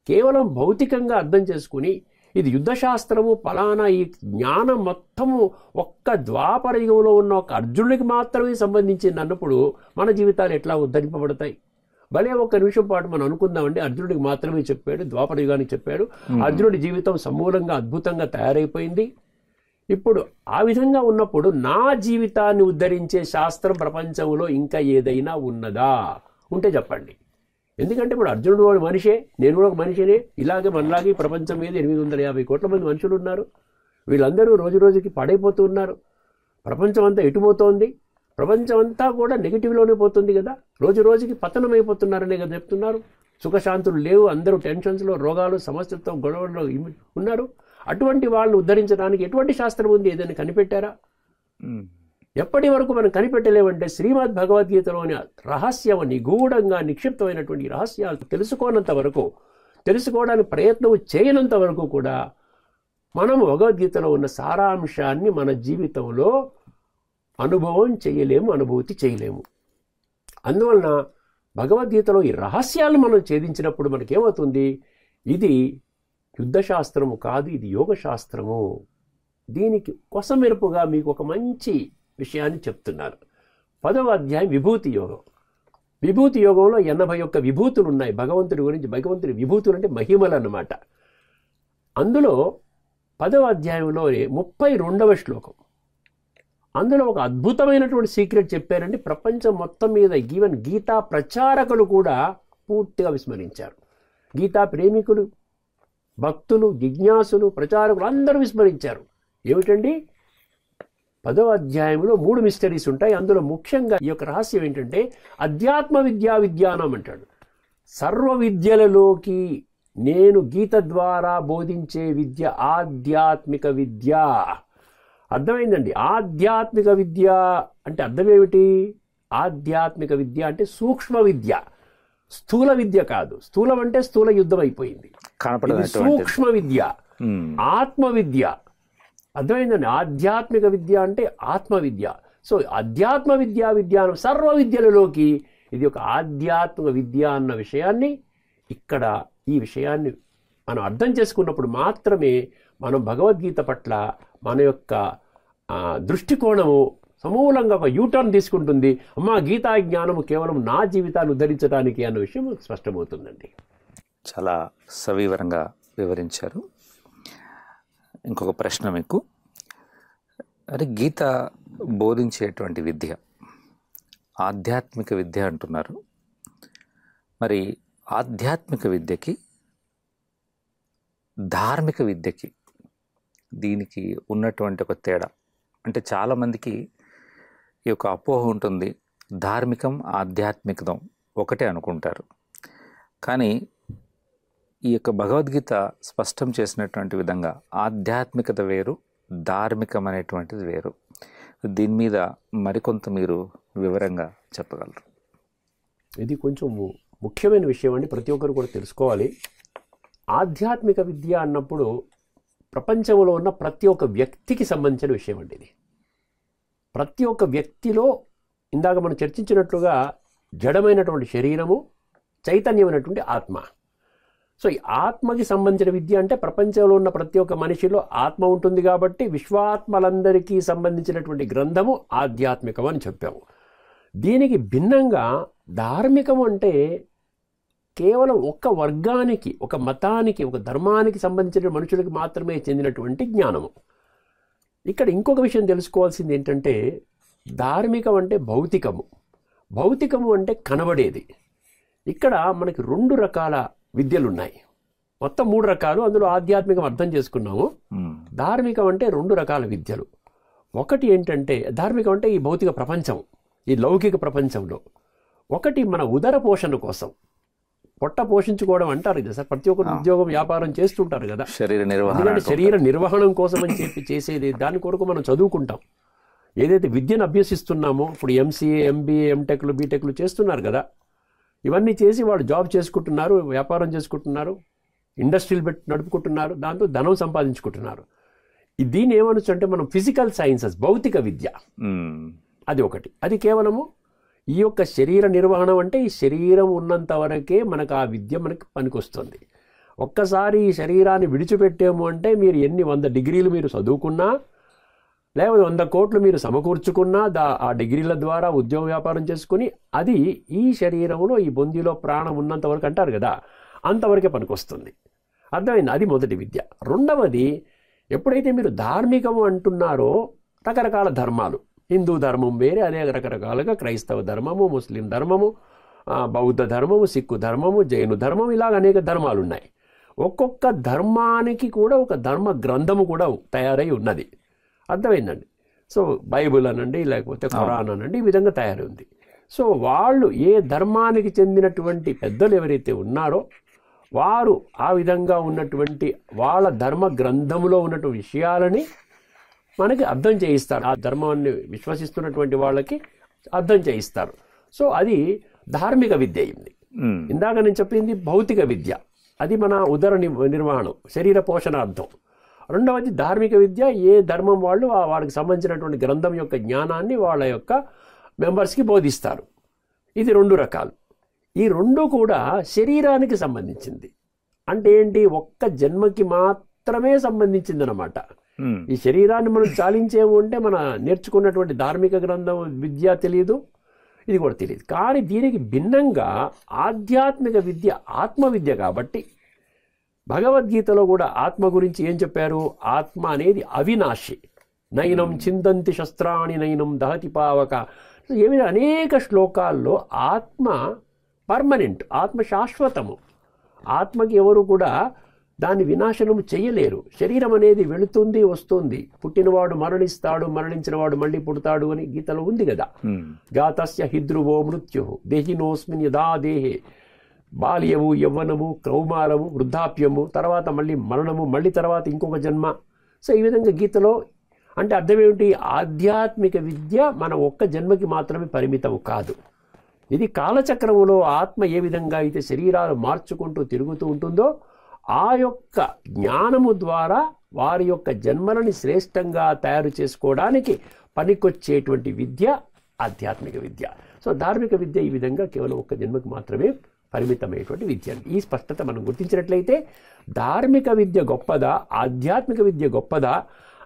కేవలం భౌతికంగా అర్థం చేసుకుని ఇది యుద్ధశాస్త్రము ఫలానా ఈ జ్ఞానం మొత్తము ఒక్క ద్వాపర యుగంలో ఉన్న ఒక అర్జునుడికి మాత్రమే సంబంధించింది అన్నప్పుడు మన జీవితాలు ఎట్లా ఉద్ధరింపబడతాయి? భలే ఒక్క నిమిషం పాటు మనం అనుకుందామండి, అర్జునుడికి మాత్రమే చెప్పాడు, ద్వాపర యుగానికి చెప్పాడు. అర్జునుడి జీవితం సమూలంగా అద్భుతంగా తయారైపోయింది. ఇప్పుడు ఆ విధంగా ఉన్నప్పుడు నా జీవితాన్ని ఉద్ధరించే శాస్త్రం ప్రపంచంలో ఇంకా ఏదైనా ఉన్నదా? ఉంటే చెప్పండి. ఎందుకంటే ఇప్పుడు అర్జునుడు వాడు మనిషే, నేను కూడా ఒక మనిషినే. ఇలాగే మనలాగే ప్రపంచం మీద 850 కోట్ల మంది మనుషులు ఉన్నారు. వీళ్ళందరూ రోజు రోజుకి పాడైపోతూ ఉన్నారు. ప్రపంచం అంతా ఎటుపోతోంది? ప్రపంచం అంతా కూడా నెగిటివ్లోనే పోతుంది కదా. రోజు రోజుకి పతనం అయిపోతున్నారనే కదా చెప్తున్నారు. సుఖశాంతులు లేవు, అందరూ టెన్షన్స్లో, రోగాలు, సమస్యలతో, గొడవల్లో ఉన్నారు. అటువంటి వాళ్ళని ఉద్ధరించడానికి ఎటువంటి శాస్త్రం ఉంది? ఏదైనా కనిపెట్టారా? ఎప్పటి వరకు మనం కనిపెట్టలేమంటే శ్రీమద్ భగవద్గీతలోని రహస్యం నిగూఢంగా నిక్షిప్తమైనటువంటి రహస్యాలు తెలుసుకోనంత వరకు, తెలుసుకోవడానికి ప్రయత్నం చేయనంత వరకు కూడా మనం భగవద్గీతలో ఉన్న సారాంశాన్ని మన జీవితంలో అనుభవం చేయలేము, అనుభూతి చేయలేము. అందువలన భగవద్గీతలో ఈ రహస్యాలు మనం ఛేదించినప్పుడు మనకేమవుతుంది? ఇది యుద్ధశాస్త్రము కాదు, ఇది యోగశాస్త్రము. దీనికి కొసమెరుపుగా మీకు ఒక మంచి విషయాన్ని చెప్తున్నారు. 10వ అధ్యాయం విభూతి యోగం. విభూతి యోగంలో 81 విభూతులు ఉన్నాయి భగవంతుడి గురించి. భగవంతుడి విభూతులు అంటే మహిమలు అన్నమాట. అందులో 10వ అధ్యాయంలోనే 32వ శ్లోకం, అందులో ఒక అద్భుతమైనటువంటి సీక్రెట్ చెప్పారండి. ప్రపంచం మొత్తం మీద ఈవెన్ గీతా ప్రచారకులు కూడా పూర్తిగా విస్మరించారు. గీతా ప్రేమికులు, భక్తులు, జిజ్ఞాసులు, ప్రచారకులు అందరూ విస్మరించారు. ఏమిటండి? 10వ అధ్యాయంలో 3 మిస్టరీస్ ఉంటాయి. అందులో ముఖ్యంగా ఈ యొక్క రహస్యం ఏంటంటే అధ్యాత్మ విజ్ఞానం అంటాడు. సర్వ విద్యలలోకి నేను గీత ద్వారా బోధించే విద్య ఆధ్యాత్మిక విద్య. అర్థమైందండి? ఆధ్యాత్మిక విద్య అంటే అర్థం ఏమిటి? ఆధ్యాత్మిక విద్య అంటే సూక్ష్మ విద్య, స్థూల విద్య కాదు. స్థూలం అంటే స్థూల యుద్ధం అయిపోయింది. సూక్ష్మ విద్య, ఆత్మ విద్య. అర్థమైందండి? ఆధ్యాత్మిక విద్య అంటే ఆత్మ విద్య. సో అధ్యాత్మ విజ్ఞానం సర్వ విద్యలలోకి ఇది ఒక ఆధ్యాత్మిక విద్య అన్న విషయాన్ని ఇక్కడ ఈ విషయాన్ని మనం అర్థం చేసుకున్నప్పుడు మాత్రమే మనం భగవద్గీత పట్ల మన యొక్క దృష్టికోణము సమూలంగా ఒక యూటర్న్ తీసుకుంటుంది. అమ్మా, గీతా జ్ఞానము కేవలం నా జీవితాన్ని ఉద్ధరించడానికి అన్న విషయం స్పష్టమవుతుందండి. చాలా సవివరంగా వివరించారు. ఇంకొక ప్రశ్న మీకు, అరే గీత బోధించేటువంటి విద్య ఆధ్యాత్మిక విద్య అంటున్నారు. మరి ఆధ్యాత్మిక విద్యకి ధార్మిక విద్యకి దీనికి ఉన్నటువంటి ఒక తేడా అంటే చాలామందికి ఈ యొక్క అపోహ ఉంటుంది, ధార్మికం ఆధ్యాత్మికం ఒకటే అనుకుంటారు. కానీ ఈ యొక్క భగవద్గీత స్పష్టం చేసినటువంటి విధంగా ఆధ్యాత్మికత వేరు, ధార్మికం అనేటువంటిది వేరు. దీని మీద మరికొంత మీరు వివరంగా చెప్పగలరు? ఇది కొంచెం ముఖ్యమైన విషయం అండి, ప్రతి ఒక్కరు కూడా తెలుసుకోవాలి. ఆధ్యాత్మిక విద్య అన్నప్పుడు ప్రపంచంలో ఉన్న ప్రతి ఒక్క వ్యక్తికి సంబంధించిన విషయం అండి ఇది. ప్రతి ఒక్క వ్యక్తిలో ఇందాక మనం చర్చించినట్లుగా జడమైనటువంటి శరీరము, చైతన్యమైనటువంటి ఆత్మ. సో ఈ ఆత్మకి సంబంధించిన విద్య అంటే ప్రపంచంలో ఉన్న ప్రతి ఒక్క మనిషిలో ఆత్మ ఉంటుంది కాబట్టి విశ్వాత్మలందరికీ సంబంధించినటువంటి గ్రంథము ఆధ్యాత్మికం అని చెప్పాము. దీనికి భిన్నంగా ధార్మికం అంటే కేవలం ఒక వర్గానికి, ఒక మతానికి, ఒక ధర్మానికి సంబంధించిన మనుషులకు మాత్రమే చెందినటువంటి జ్ఞానము. ఇక్కడ ఇంకొక విషయం తెలుసుకోవాల్సింది ఏంటంటే ధార్మికం అంటే భౌతికము, భౌతికము అంటే కనబడేది. ఇక్కడ మనకి 2 రకాల విద్యలు ఉన్నాయి, మొత్తం 3 రకాలు. అందులో ఆధ్యాత్మికం అర్థం చేసుకున్నాము. ధార్మికం అంటే 2 రకాల విద్యలు. ఒకటి ఏంటంటే ధార్మికం అంటే ఈ భౌతిక ప్రపంచం, ఈ లౌకిక ప్రపంచంలో. ఒకటి మన ఉదర పోషణ కోసం, పొట్ట పోషించుకోవడం అంటారు కదా సార్, ప్రతి ఒక్కరు ఉద్యోగం వ్యాపారం చేస్తుంటారు కదా, శరీర నిర్వహణం కోసం అని చెప్పి చేసేది. దాని కొరకు మనం చదువుకుంటాం. ఏదైతే విద్యను అభ్యసిస్తున్నామో, ఇప్పుడు ఎంసీఏ, ఎంబీఏ, ఎంటెక్లు, బీటెక్లు చేస్తున్నారు కదా, ఇవన్నీ చేసి వాళ్ళు జాబ్ చేసుకుంటున్నారు, వ్యాపారం చేసుకుంటున్నారు, ఇండస్ట్రీలు పెట్టి నడుపుకుంటున్నారు, దాంతో ధనం సంపాదించుకుంటున్నారు. దీన్ని ఏమనొచ్చు అంటే మనం ఫిజికల్ సైన్సెస్, భౌతిక విద్య, అది ఒకటి. అది కేవలము ఈ యొక్క శరీర నిర్వహణ అంటే ఈ శరీరం ఉన్నంత వరకే మనకు ఆ విద్య మనకి పనికొస్తుంది. ఒక్కసారి ఈ శరీరాన్ని విడిచిపెట్టాము అంటే మీరు ఎన్ని 100 డిగ్రీలు మీరు చదువుకున్నా, లేకపోతే 100 కోట్లు మీరు సమకూర్చుకున్నా, ఆ డిగ్రీల ద్వారా ఉద్యోగ వ్యాపారం చేసుకుని అది ఈ శరీరంలో, ఈ బొందిలో ప్రాణం ఉన్నంత వరకు అంటారు కదా, అంతవరకే పనికొస్తుంది. అర్థమైంది? అది మొదటి విద్య. రెండవది, ఎప్పుడైతే మీరు ధార్మికము అంటున్నారో రకరకాల ధర్మాలు, హిందూ ధర్మం వేరే, అదే రకరకాలుగా క్రైస్తవ ధర్మము, ముస్లిం ధర్మము, బౌద్ధ ధర్మము, సిక్కు ధర్మము, జైను ధర్మం, ఇలాగ అనేక ధర్మాలు ఉన్నాయి. ఒక్కొక్క ధర్మానికి కూడా ఒక ధర్మ గ్రంథము కూడా తయారై ఉన్నది. అర్థమైందండి? సో బైబుల్ అనండి, లేకపోతే ఖురాన్ అనండి, ఈ విధంగా తయారై ఉంది. సో వాళ్ళు ఏ ధర్మానికి చెందినటువంటి పెద్దలు ఎవరైతే ఉన్నారో వారు ఆ విధంగా ఉన్నటువంటి వాళ్ళ ధర్మ గ్రంథములో ఉన్నటువంటి విషయాలని మనకి అర్థం చేయిస్తారు. ఆ ధర్మాన్ని విశ్వసిస్తున్నటువంటి వాళ్ళకి అర్థం చేయిస్తారు. సో అది ధార్మిక విద్య అయింది. ఇందాక నేను చెప్పింది భౌతిక విద్య, అది మన ఉదర నిర్వహణం, శరీర పోషణార్థం. రెండవది ధార్మిక విద్య, ఏ ధర్మం వాళ్ళు వాడికి సంబంధించినటువంటి గ్రంథం యొక్క జ్ఞానాన్ని వాళ్ళ యొక్క మెంబర్స్కి బోధిస్తారు. ఇది 2 రకాలు. ఈ 2 కూడా శరీరానికి సంబంధించింది. అంటే ఏంటి? ఒక్క జన్మకి మాత్రమే సంబంధించింది అన్నమాట. ఈ శరీరాన్ని మనం చాలించేము అంటే మన నేర్చుకున్నటువంటి ధార్మిక గ్రంథం విద్య తెలియదు, ఇది కూడా తెలియదు. కానీ దీనికి భిన్నంగా ఆధ్యాత్మిక విద్య ఆత్మ విద్య కాబట్టి భగవద్గీతలో కూడా ఆత్మ గురించి ఏం చెప్పారు? ఆత్మ అనేది అవినాశి, నైనం చిందంతి శస్త్రాణి నైనం దహతి పావక. ఏమైనా అనేక శ్లోకాల్లో ఆత్మ పర్మనెంట్, ఆత్మ శాశ్వతము. ఆత్మకి ఎవరు కూడా దాన్ని వినాశనం చేయలేరు. శరీరం అనేది వెళుతుంది వస్తుంది, పుట్టినవాడు మరణిస్తాడు, మరణించినవాడు మళ్ళీ పుడతాడు అని గీతలో ఉంది కదా. జాతస్య హిద్రువో మృత్యు దేహినోస్మిన్ యదా దేహే, బాల్యము, యవ్వనము, కౌమారము, వృద్ధాప్యము, తర్వాత మళ్ళీ మరణము, మళ్ళీ తర్వాత ఇంకొక జన్మ. సో ఈ విధంగా గీతలో అంటే అర్థం ఏమిటి? ఆధ్యాత్మిక విద్య మన ఒక్క జన్మకి మాత్రమే పరిమితం కాదు. ఇది కాలచక్రములో ఆత్మ ఏ విధంగా అయితే శరీరాలు మార్చుకుంటూ తిరుగుతూ ఉంటుందో ఆ యొక్క జ్ఞానము ద్వారా వారి యొక్క జన్మలని శ్రేష్టంగా తయారు చేసుకోవడానికి పనికొచ్చేటువంటి విద్య ఆధ్యాత్మిక విద్య. సో ధార్మిక విద్య ఈ విధంగా కేవలం ఒక్క జన్మకి మాత్రమే పరిమితమైనటువంటి విద్య. ఈ స్పష్టత మనం గుర్తించినట్లయితే ధార్మిక విద్య గొప్పదా, ఆధ్యాత్మిక విద్య గొప్పదా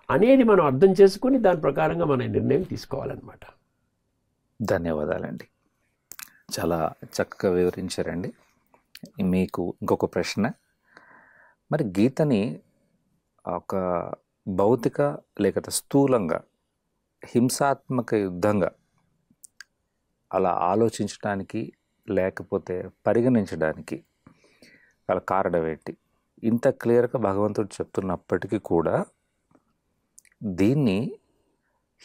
అనేది మనం అర్థం చేసుకుని దాని ప్రకారంగా మన నిర్ణయం తీసుకోవాలన్నమాట. ధన్యవాదాలండి, చాలా చక్కగా వివరించారండి. మీకు ఇంకొక ప్రశ్న, మరి గీతని ఒక భౌతిక లేక స్థూలంగా హింసాత్మక యుద్ధంగా అలా ఆలోచించడానికి లేకపోతే పరిగణించడానికి గల కారణం ఏంటి? ఇంత క్లియర్గా భగవంతుడు చెప్తున్నప్పటికీ కూడా దీన్ని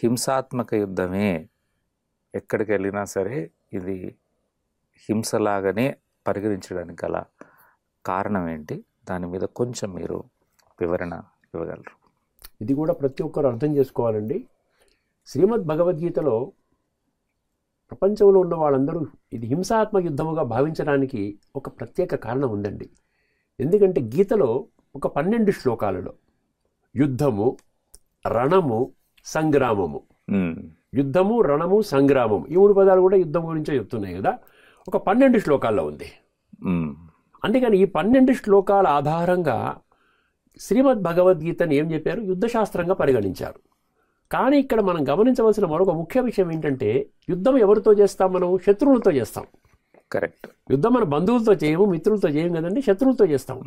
హింసాత్మక యుద్ధమే, ఎక్కడికి వెళ్ళినా సరే ఇది హింసలాగానే పరిగణించడానికి గల కారణం ఏంటి? దాని మీద కొంచెం మీరు వివరణ ఇవ్వగలరు? ఇది కూడా ప్రతి ఒక్కరు అర్థం చేసుకోవాలండి. శ్రీమద్ భగవద్గీతలో ప్రపంచంలో ఉన్న వాళ్ళందరూ ఇది హింసాత్మక యుద్ధముగా భావించడానికి ఒక ప్రత్యేక కారణం ఉందండి. ఎందుకంటే గీతలో ఒక 12 శ్లోకాలలో యుద్ధము, రణము, సంగ్రామము, యుద్ధము, రణము, సంగ్రామం, ఈ 3 పదాలు కూడా యుద్ధం గురించే చెప్తున్నాయి కదా. ఒక 12 శ్లోకాల్లో ఉంది. అందుకని ఈ 12 శ్లోకాల ఆధారంగా శ్రీమద్ భగవద్గీతని ఏం చెప్పారు? యుద్ధశాస్త్రంగా పరిగణించారు. కానీ ఇక్కడ మనం గమనించవలసిన మరొక ముఖ్య విషయం ఏంటంటే యుద్ధం ఎవరితో చేస్తాం? మనం శత్రువులతో చేస్తాం. కరెక్ట్. యుద్ధం మన బంధువులతో చేయము, మిత్రులతో చేయం కదండి, శత్రువులతో చేస్తాం.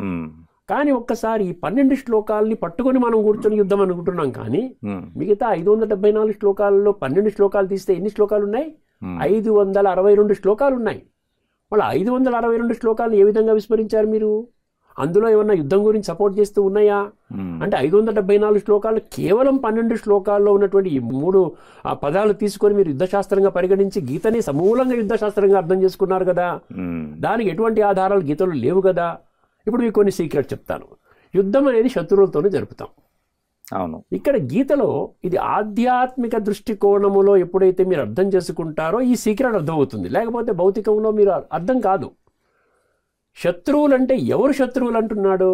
కానీ ఒక్కసారి ఈ 12 శ్లోకాలని పట్టుకొని మనం కూర్చొని యుద్ధం అనుకుంటున్నాం. కానీ మిగతా 574 శ్లోకాలలో 12 శ్లోకాలు తీస్తే ఎన్ని శ్లోకాలు ఉన్నాయి? 562 శ్లోకాలు ఉన్నాయి. వాళ్ళ 562 శ్లోకాలను ఏ విధంగా విస్మరించారు మీరు? అందులో ఏమన్నా యుద్ధం గురించి సపోర్ట్ చేస్తూ ఉన్నాయా? అంటే 574 శ్లోకాలు కేవలం 12 శ్లోకాల్లో ఉన్నటువంటి ఈ 3 పదాలు తీసుకొని మీరు యుద్ధశాస్త్రంగా పరిగణించి గీతని సమూలంగా యుద్ధశాస్త్రంగా అర్థం చేసుకున్నారు కదా. దానికి ఎటువంటి ఆధారాలు గీతలో లేవు కదా. ఇప్పుడు మీకు కొన్ని సీక్రెట్ చెప్తాను. యుద్ధం అనేది శత్రువులతోనే జరుపుతాం. అవును. ఇక్కడ గీతలో ఇది ఆధ్యాత్మిక దృష్టికోణములో ఎప్పుడైతే మీరు అర్థం చేసుకుంటారో ఈ సీక్రెట్ అర్థమవుతుంది. లేకపోతే భౌతికంలో మీరు అర్థం కాదు. శత్రువులంటే ఎవరు శత్రువులు అంటున్నాడు?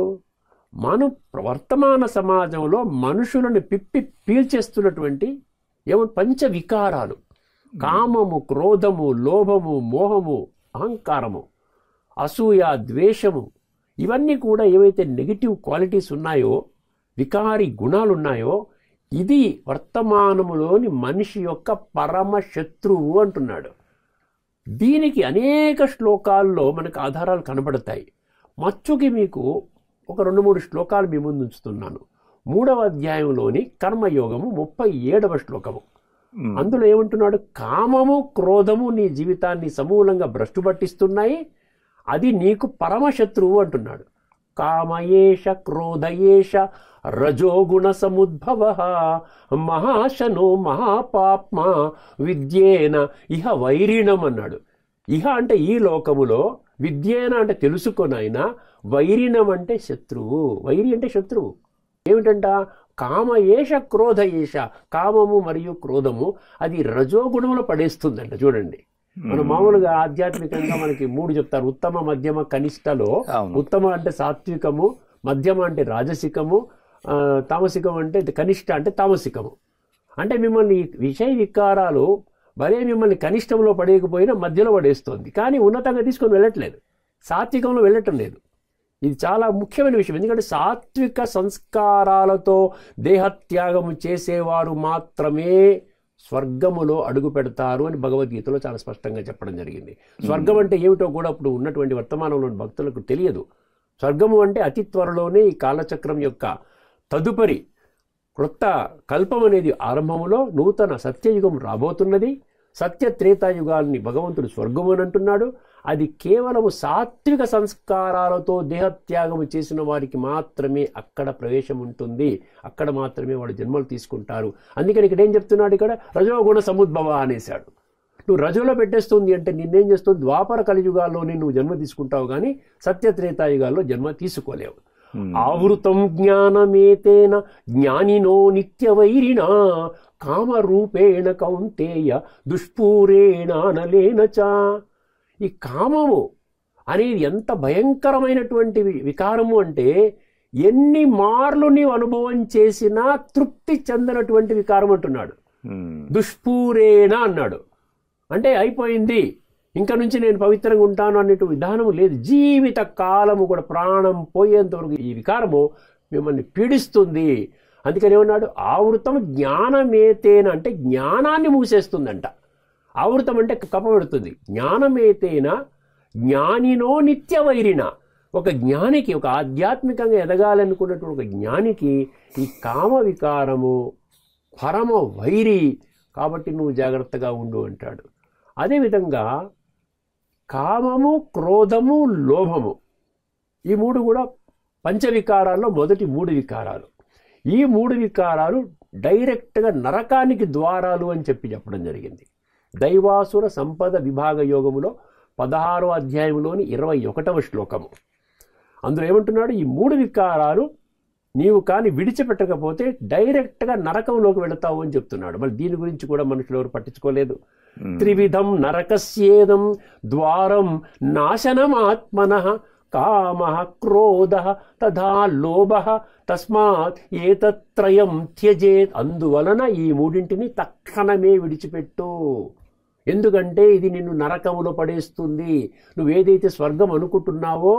మనం వర్తమాన సమాజంలో మనుషులను పిప్పి పీల్చేస్తున్నటువంటి పంచ వికారాలు, కామము, క్రోధము, లోభము, మోహము, అహంకారము, అసూయ, ద్వేషము, ఇవన్నీ కూడా ఏవైతే నెగిటివ్ క్వాలిటీస్ ఉన్నాయో, వికారి గుణాలు ఉన్నాయో, ఇది వర్తమానములోని మనిషి యొక్క పరమ శత్రువు అంటున్నాడు. దీనికి అనేక శ్లోకాల్లో మనకు ఆధారాలు కనబడతాయి. మచ్చుకి మీకు ఒక 2-3 శ్లోకాలు మీ ముందు ఉంచుతున్నాను. 3వ అధ్యాయంలోని కర్మయోగము 37వ శ్లోకము. అందులో ఏమంటున్నాడు? కామము, క్రోధము నీ జీవితాన్ని సమూలంగా భ్రష్టు పట్టిస్తున్నాయి, అది నీకు పరమశత్రువు అంటున్నాడు. కామయేష క్రోధయేష రజోగుణ సముద్భవ మహాశనో మహాపాప్మ విద్యేన ఇహ వైరిణం అన్నాడు. ఇహ అంటే ఈ లోకములో, విద్యేన అంటే తెలుసుకొనైనా, వైరిణం అంటే శత్రువు. వైరి అంటే శత్రువు. ఏమిటంట? కామయేష క్రోధయేష, కామము మరియు క్రోధము అది రజోగుణంలో పడేస్తుందంట. చూడండి, మనం మామూలుగా ఆధ్యాత్మికంగా మనకి 3 చెప్తారు. ఉత్తమ, మధ్యమ, కనిష్టలో ఉత్తమ అంటే సాత్వికము, మధ్యమ అంటే రాజసికము, తామసికం అంటే కనిష్ట అంటే తామసికము. అంటే మిమ్మల్ని విషయ వికారాలు భలే మిమ్మల్ని కనిష్టంలో పడేయకపోయినా మధ్యలో పడేస్తుంది, కానీ ఉన్నతంగా తీసుకొని వెళ్ళట్లేదు, సాత్వికంలో వెళ్ళటం లేదు. ఇది చాలా ముఖ్యమైన విషయం. ఎందుకంటే సాత్విక సంస్కారాలతో దేహత్యాగము చేసేవారు మాత్రమే స్వర్గములో అడుగు పెడతారు అని భగవద్గీతలో చాలా స్పష్టంగా చెప్పడం జరిగింది. స్వర్గం అంటే ఏమిటో కూడా అప్పుడు ఉన్నటువంటి వర్తమానంలోని భక్తులకు తెలియదు. స్వర్గము అంటే అతి త్వరలోనే ఈ కాలచక్రం యొక్క తదుపరి క్రొత్త కల్పం అనేది ఆరంభములో నూతన సత్యయుగం రాబోతున్నది. సత్య త్రేతాయుగాల్ని భగవంతుడు స్వర్గము అని అంటున్నాడు. అది కేవలము సాత్విక సంస్కారాలతో దేహత్యాగము చేసిన వారికి మాత్రమే అక్కడ ప్రవేశం ఉంటుంది. అక్కడ మాత్రమే వాడు జన్మలు తీసుకుంటారు. అందుకని ఇక్కడ ఏం చెప్తున్నాడు, ఇక్కడ రజోగుణ సముద్భవ అనేశాడు. నువ్వు రజోలో పెట్టేస్తుంది అంటే నిన్నేం చేస్తుంది, ద్వాపర కలియుగాల్లోనే నువ్వు జన్మ తీసుకుంటావు, కానీ సత్య త్రేతాయుగాల్లో జన్మ తీసుకోలేవు. ఆవృతం జ్ఞానమేతేన జ్ఞానినో నిత్యవైరిణా కామరూపేణ కౌంతేయ దుష్పూరేణ అనలేనచ. ఈ కామము అనేది ఎంత భయంకరమైనటువంటి వికారము అంటే ఎన్ని మార్లు నీవు అనుభవం చేసినా తృప్తి చెందనటువంటి వికారం అంటున్నాడు. దుష్పూరేణ అన్నాడు అంటే అయిపోయింది, ఇంకా నుంచి నేను పవిత్రంగా ఉంటాను అనేటు విధానము లేదు. జీవిత కాలము కూడా ప్రాణం పోయేంతవరకు ఈ వికారము మిమ్మల్ని పీడిస్తుంది. అందుకని ఏమన్నాడు, ఆవృతం జ్ఞానమేతేన అంటే జ్ఞానాన్ని మూసేస్తుందంట. ఆవృతం అంటే కప్పబెడుతుంది. జ్ఞానమేతేన జ్ఞానినో నిత్యవైరిన, ఒక జ్ఞానికి, ఒక ఆధ్యాత్మికంగా ఎదగాలనుకున్నటువంటి ఒక జ్ఞానికి ఈ కామ వికారము పరమ వైరి, కాబట్టి నువ్వు జాగ్రత్తగా ఉండు అంటాడు. అదేవిధంగా కామము, క్రోధము, లోభము ఈ మూడు కూడా పంచవికారాల్లో మొదటి మూడు వికారాలు. ఈ మూడు వికారాలు డైరెక్ట్గా నరకానికి ద్వారాలు అని చెప్పడం జరిగింది. దైవాసుర సంపద విభాగ యోగములో 16వ అధ్యాయంలోని 21వ శ్లోకము. అందులో ఏమంటున్నాడు, ఈ మూడు వికారాలు నీవు కానీ విడిచిపెట్టకపోతే డైరెక్ట్గా నరకంలోకి వెళతావు అని చెప్తున్నాడు. మరి దీని గురించి కూడా మనుషులు ఎవరు పట్టించుకోలేదు. త్రివిధం నరకస్యేదం ద్వారం నాశనమాత్మనః కామః క్రోధః తథా లోభః తస్మాత్ ఏతత్రయం త్యజేత్. అందువలన ఈ మూడింటిని తక్షణమే విడిచిపెట్టు. ఎందుకంటే ఇది నిన్ను నరకములో పడేస్తుంది. నువ్వేదైతే స్వర్గం అనుకుంటున్నావో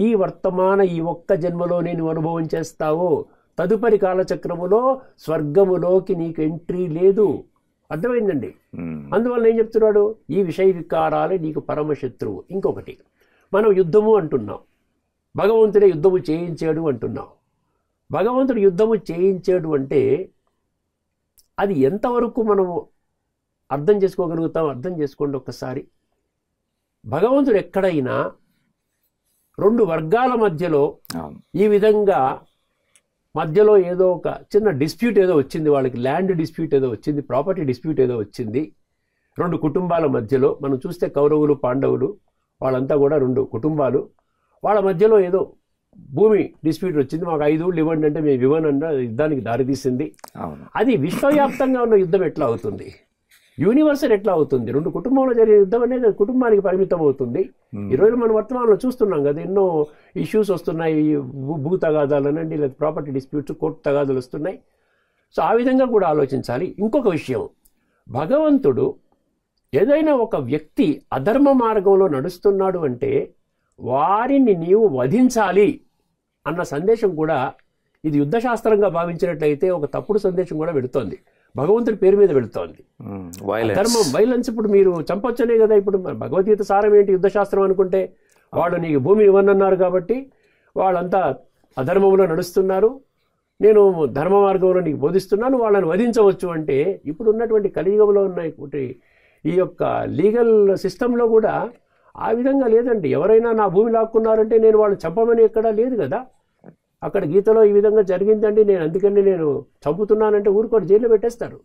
ఈ వర్తమాన ఈ ఒక్క జన్మలోనే నువ్వు అనుభవం చేస్తావో, తదుపరి కాలచక్రములో స్వర్గములోకి నీకు ఎంట్రీ లేదు. అర్థమైందండి? అందువల్ల ఏం చెప్తున్నాడు, ఈ విషయ వికారాలే నీకు పరమశత్రువు. ఇంకొకటి, మనం యుద్ధము అంటున్నాం, భగవంతుడే యుద్ధము చేయించాడు అంటున్నాం. భగవంతుడు యుద్ధము చేయించాడు అంటే అది ఎంతవరకు మనము అర్థం చేసుకోగలుగుతాం? అర్థం చేసుకోండి ఒక్కసారి. భగవంతుడు ఎక్కడైనా రెండు వర్గాల మధ్యలో ఈ విధంగా మధ్యలో ఏదో ఒక చిన్న డిస్ప్యూట్ ఏదో వచ్చింది, వాళ్ళకి ల్యాండ్ డిస్ప్యూట్ ఏదో వచ్చింది, ప్రాపర్టీ డిస్ప్యూట్ ఏదో వచ్చింది రెండు కుటుంబాల మధ్యలో. మనం చూస్తే కౌరవులు పాండవులు వాళ్ళంతా కూడా రెండు కుటుంబాలు, వాళ్ళ మధ్యలో ఏదో భూమి డిస్ప్యూట్ వచ్చింది, మాకు 5 ఊళ్ళు ఇవ్వండి అంటే మేము ఇవ్వనంటే యుద్ధానికి దారితీసింది. అది విశ్వవ్యాప్తంగా ఉన్న యుద్ధం ఎట్లా అవుతుంది? యూనివర్సల్ ఎట్లా అవుతుంది? రెండు కుటుంబంలో జరిగే యుద్ధం అనేది కుటుంబానికి పరిమితం అవుతుంది. ఈరోజు మనం వర్తమానంలో చూస్తున్నాం కదా, ఎన్నో ఇష్యూస్ వస్తున్నాయి, భూ తగాదాలు అనండి, లేదా ప్రాపర్టీ డిస్ప్యూట్స్, కోర్టు తగాదాలు వస్తున్నాయి. సో ఆ విధంగా కూడా ఆలోచించాలి. ఇంకొక విషయం, భగవంతుడు ఏదైనా ఒక వ్యక్తి అధర్మ మార్గంలో నడుస్తున్నాడు అంటే వారిని నీవు వధించాలి అన్న సందేశం కూడా, ఇది యుద్ధశాస్త్రంగా భావించినట్లయితే ఒక తప్పుడు సందేశం కూడా వెళుతోంది, భగవంతుడి పేరు మీద వెళుతోంది. ధర్మం, వైలెన్స్. ఇప్పుడు మీరు చంపొచ్చనే కదా. ఇప్పుడు భగవద్గీత సారం ఏంటి? యుద్ధశాస్త్రం అనుకుంటే వాళ్ళు నీకు భూమి ఇవ్వనన్నారు కాబట్టి వాళ్ళంతా అధర్మంలో నడుస్తున్నారు, నేను ధర్మ మార్గంలో నీకు బోధిస్తున్నాను, వాళ్ళని వధించవచ్చు అంటే ఇప్పుడు ఉన్నటువంటి కలియుగంలో ఉన్న ఈ యొక్క లీగల్ సిస్టంలో కూడా ఆ విధంగా లేదండి. ఎవరైనా నా భూమి లాక్కున్నారంటే నేను వాళ్ళు చంపమని ఎక్కడా లేదు కదా. అక్కడ గీతలో ఈ విధంగా జరిగిందండి, నేను అందుకని నేను చంపుతున్నానంటే ఊరుకోటి జైల్లో పెట్టేస్తారు.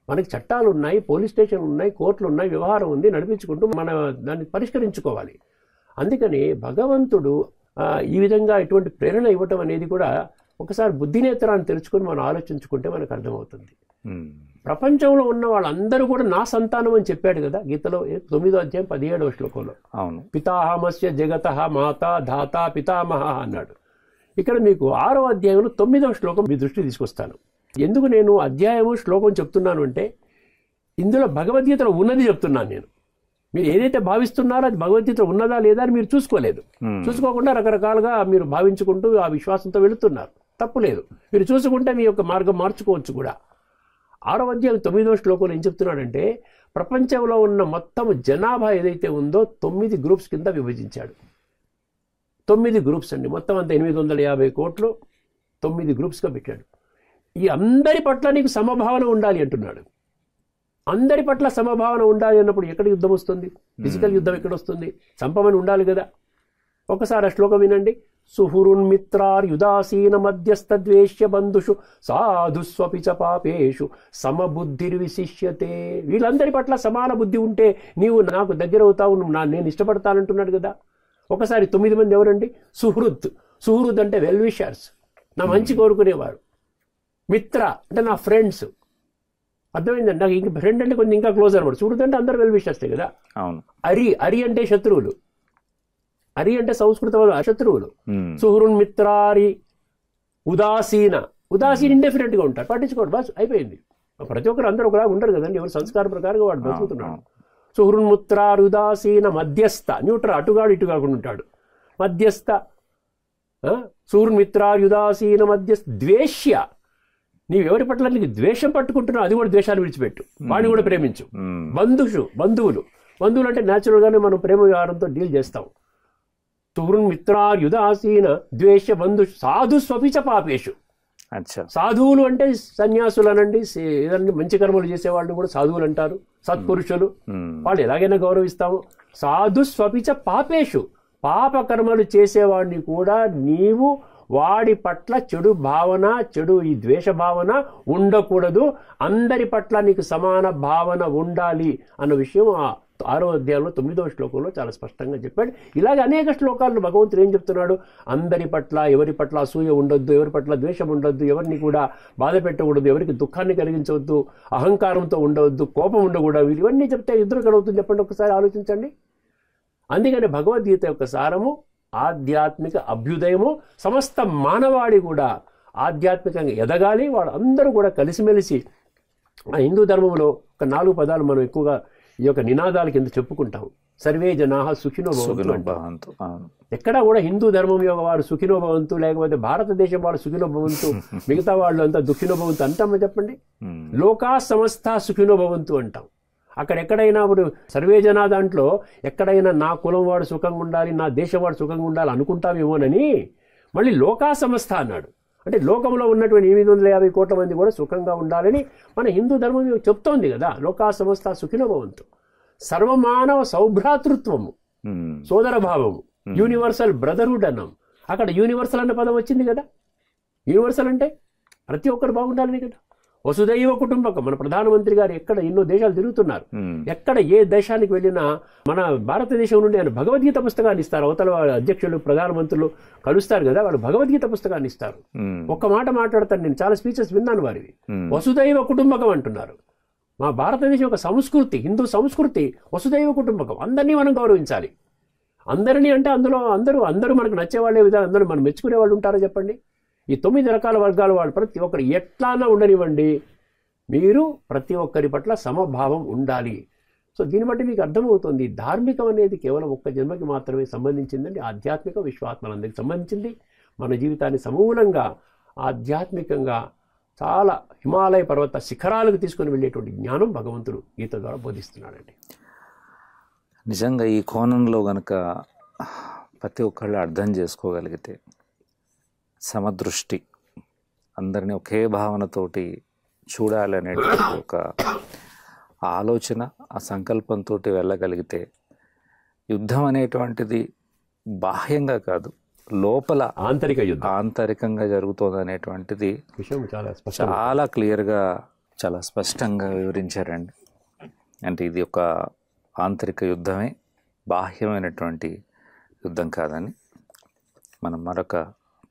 మనకి చట్టాలు ఉన్నాయి, పోలీస్ స్టేషన్లు ఉన్నాయి, కోర్టులు ఉన్నాయి, వ్యవహారం ఉంది, నడిపించుకుంటూ మన దాన్ని పరిష్కరించుకోవాలి. అందుకని భగవంతుడు ఈ విధంగా ఇటువంటి ప్రేరణ ఇవ్వటం అనేది కూడా ఒకసారి బుద్ధినేత్రాన్ని తెరుచుకొని మనం ఆలోచించుకుంటే మనకు అర్థమవుతుంది. ప్రపంచంలో ఉన్న వాళ్ళందరూ కూడా నా సంతానం అని చెప్పాడు కదా గీతలో 9వ అధ్యాయం 17వ శ్లోకంలో. అవును, పితాహమస్య జగతః మాతా ధాతా పితామహ అన్నాడు. ఇక్కడ మీకు 6వ అధ్యాయంలో 9వ శ్లోకం మీ దృష్టి తీసుకొస్తాను. ఎందుకు నేను అధ్యాయము శ్లోకం చెప్తున్నాను అంటే ఇందులో భగవద్గీతలో ఉన్నది చెప్తున్నాను నేను. మీరు ఏదైతే భావిస్తున్నారో అది భగవద్గీతలో ఉన్నదా లేదా అని మీరు చూసుకోలేదు. చూసుకోకుండా రకరకాలుగా మీరు భావించుకుంటూ ఆ విశ్వాసంతో వెళుతున్నారు. తప్పు లేదు, మీరు చూసుకుంటే మీ యొక్క మార్గం మార్చుకోవచ్చు కూడా. 6వ అధ్యాయం 9వ శ్లోకంలో ఏం చెప్తున్నాడంటే ప్రపంచంలో ఉన్న మొత్తం జనాభా ఏదైతే ఉందో 9 గ్రూప్స్ కింద విభజించాడు. 9 గ్రూప్స్ అండి, మొత్తం అంతా 850 కోట్లు 9 గ్రూప్స్గా పెట్టాడు. ఈ అందరి పట్ల నీకు సమభావన ఉండాలి అంటున్నాడు. అందరి పట్ల సమభావన ఉండాలి అన్నప్పుడు ఎక్కడ యుద్ధం వస్తుంది? ఫిజికల్ యుద్ధం ఎక్కడ వస్తుంది? చంపమని ఉండాలి కదా. ఒకసారి ఆ శ్లోకం వినండి. సుహృన్మిత్రార్యుదాసీన మధ్యస్థద్వేష్య బంధుషు సాధుస్వపి చ పాపేషు సమబుద్ధిర్విశిష్యతే. వీళ్ళందరి పట్ల సమాన బుద్ధి ఉంటే నీవు నాకు దగ్గర అవుతావు, నేను ఇష్టపడతానంటున్నాడు కదా. ఒకసారి 9 మంది ఎవరండి? సుహృద్ అంటే వెల్ విషర్స్, నా మంచి కోరుకునేవారు. మిత్ర అంటే నా ఫ్రెండ్స్. అర్థమైందండి. నాకు ఇంక ఫ్రెండ్ అంటే కొంచెం ఇంకా క్లోజ్ అనమాట. సుహృద్ అంటే అందరు వెల్ విషర్సే కదా. అవును. అరి అంటే శత్రువులు. అరి అంటే సంస్కృత శత్రువులు. సుహృన్మిత్రారి ఉదాసీన ఇండెఫినెట్గా ఉంటారు, పట్టించుకోండి బస్ అయిపోయింది. ప్రతి ఒక్కరు అందరూ ఒకలా ఉండరు కదండి, ఎవరు సంస్కారం ప్రకారంగా వాడు బతుకుతున్నాడు. సుహృన్మిత్రారి ఉదాసీన మధ్యస్థ, న్యూట్రల్, అటుగాడు ఇటు కాకుండా ఉంటాడు, మధ్యస్థ. సుహృన్మిత్రారి ఉదాసీన మధ్యస్థ ద్వేష్య, నీవు ఎవరి పట్ల నీకు ద్వేషం పట్టుకుంటున్నావు అది కూడా ద్వేషాన్ని విడిచిపెట్టు, వాడిని కూడా ప్రేమించు. బంధువులు అంటే న్యాచురల్గానే మనం ప్రేమ వ్యవహారంతో డీల్ చేస్తాం. సుహృన్మిత్రార్యుదాసీన ద్వేష బంధు సాధుస్వపిచ పాపేషు. సాధువులు అంటే సన్యాసులు అనండి, ఏదన్నా మంచి కర్మలు చేసేవాళ్ళని కూడా సాధువులు అంటారు, సత్పురుషులు. వాళ్ళు ఎలాగైనా గౌరవిస్తాము. సాధుస్వపిచ పాపేషు, పాప కర్మలు చేసేవాడిని కూడా నీవు వాడి పట్ల చెడు భావన, ఈ ద్వేష భావన ఉండకూడదు. అందరి పట్ల నీకు సమాన భావన ఉండాలి అన్న విషయం 6వ అధ్యాయంలో 9వ శ్లోకంలో చాలా స్పష్టంగా చెప్పాడు. ఇలాగే అనేక శ్లోకాలను భగవంతుడు ఏం చెప్తున్నాడు? అందరి పట్ల, ఎవరి పట్ల అసూయ ఉండొద్దు, ఎవరి పట్ల ద్వేషం ఉండొద్దు, ఎవరిని కూడా బాధ పెట్టకూడదు, ఎవరికి దుఃఖాన్ని కలిగించవద్దు, అహంకారంతో ఉండవద్దు, కోపం ఉండకూడదు. ఇవన్నీ చెప్తే యుద్ధం కలుగుతుంది చెప్పండి, ఒకసారి ఆలోచించండి. అందుకని భగవద్గీత యొక్క సారము ఆధ్యాత్మిక అభ్యుదయము. సమస్త మానవాళి కూడా ఆధ్యాత్మికంగా ఎదగాలి. వాళ్ళు అందరూ కూడా కలిసిమెలిసి ఆ హిందూ ధర్మంలో ఒక 4 పదాలు మనం ఎక్కువగా ఈ యొక్క నినాదాల కింద చెప్పుకుంటాం. సర్వే జనాః సుఖినో భవంతు. ఎక్కడా కూడా హిందూ ధర్మం యొక్క వారు సుఖినో భవంతు, లేకపోతే భారతదేశం వాళ్ళు సుఖినో భవంతు, మిగతా వాళ్ళు అంతా దుఃఖినో భవంతు అంటామని చెప్పండి. లోకా సమస్త సుఖినో భవంతు అంటాం. అక్కడెక్కడైనా ఇప్పుడు సర్వే జనా దాంట్లో ఎక్కడైనా నా కులం వాడు సుఖంగా ఉండాలి, నా దేశం వాడు సుఖంగా ఉండాలి అనుకుంటామేమోనని మళ్ళీ లోకా సమస్త అన్నాడు. అంటే లోకంలో ఉన్నటువంటి 850 కోట్ల మంది కూడా సుఖంగా ఉండాలని మన హిందూ ధర్మం చెప్తోంది కదా. లోకా సమస్త సుఖినో భవంతు. సర్వమానవ సౌభ్రాతృత్వము, సోదర భావము, యూనివర్సల్ బ్రదర్హుడ్ అన్నాం. అక్కడ యూనివర్సల్ అన్న పదం వచ్చింది కదా. యూనివర్సల్ అంటే ప్రతి ఒక్కరు బాగుండాలని కదా. వసుదైవ కుటుంబకం. మన ప్రధానమంత్రి గారు ఎక్కడ ఎన్నో దేశాలు తిరుగుతున్నారు. ఎక్కడ ఏ దేశానికి వెళ్ళినా మన భారతదేశం నుండి ఆయన భగవద్గీత పుస్తకాన్ని ఇస్తారు. అవతల అధ్యక్షులు, ప్రధానమంత్రులు కలుస్తారు కదా, వాళ్ళు భగవద్గీత పుస్తకాన్ని ఇస్తారు. ఒక్క మాట మాట్లాడతారు, నేను చాలా స్పీచెస్ విన్నాను వారివి. వసుదైవ కుటుంబకం అంటున్నారు. మా భారతదేశం ఒక సంస్కృతి, హిందూ సంస్కృతి వసుదైవ కుటుంబకం. అందరినీ మనం గౌరవించాలి. అందరినీ అంటే అందరూ మనకు నచ్చేవాళ్ళే విధానం, అందరూ మనం మెచ్చుకునే వాళ్ళు ఉంటారో చెప్పండి. ఈ 9 రకాల వర్గాల వాళ్ళు ప్రతి ఒక్కరు ఎట్లానా ఉండనివ్వండి, మీరు ప్రతి ఒక్కరి పట్ల సమభావం ఉండాలి. సో దీన్ని బట్టి మీకు అర్థమవుతుంది, ధార్మికం అనేది కేవలం ఒక్క జన్మకి మాత్రమే సంబంధించిందండి. ఆధ్యాత్మిక విశ్వాత్మలందరికీ సంబంధించింది. మన జీవితాన్ని సమూలంగా ఆధ్యాత్మికంగా చాలా హిమాలయ పర్వత శిఖరాలకు తీసుకొని వెళ్ళేటువంటి జ్ఞానం భగవంతుడు గీత ద్వారా బోధిస్తున్నాడండి. నిజంగా ఈ కోణంలో గనక ప్రతి ఒక్కళ్ళు అర్థం చేసుకోగలిగితే, సమదృష్టి, అందరినీ ఒకే భావనతోటి చూడాలనేటువంటి ఒక ఆలోచన, ఆ సంకల్పంతో వెళ్ళగలిగితే యుద్ధం అనేటువంటిది బాహ్యంగా కాదు, లోపల ఆంతరికంగా జరుగుతుంది అనేటువంటిది విషయం చాలా క్లియర్గా, చాలా స్పష్టంగా వివరించారండి. అంటే ఇది ఒక ఆంతరిక యుద్ధమే, బాహ్యమైనటువంటి యుద్ధం కాదని. మనం మరొక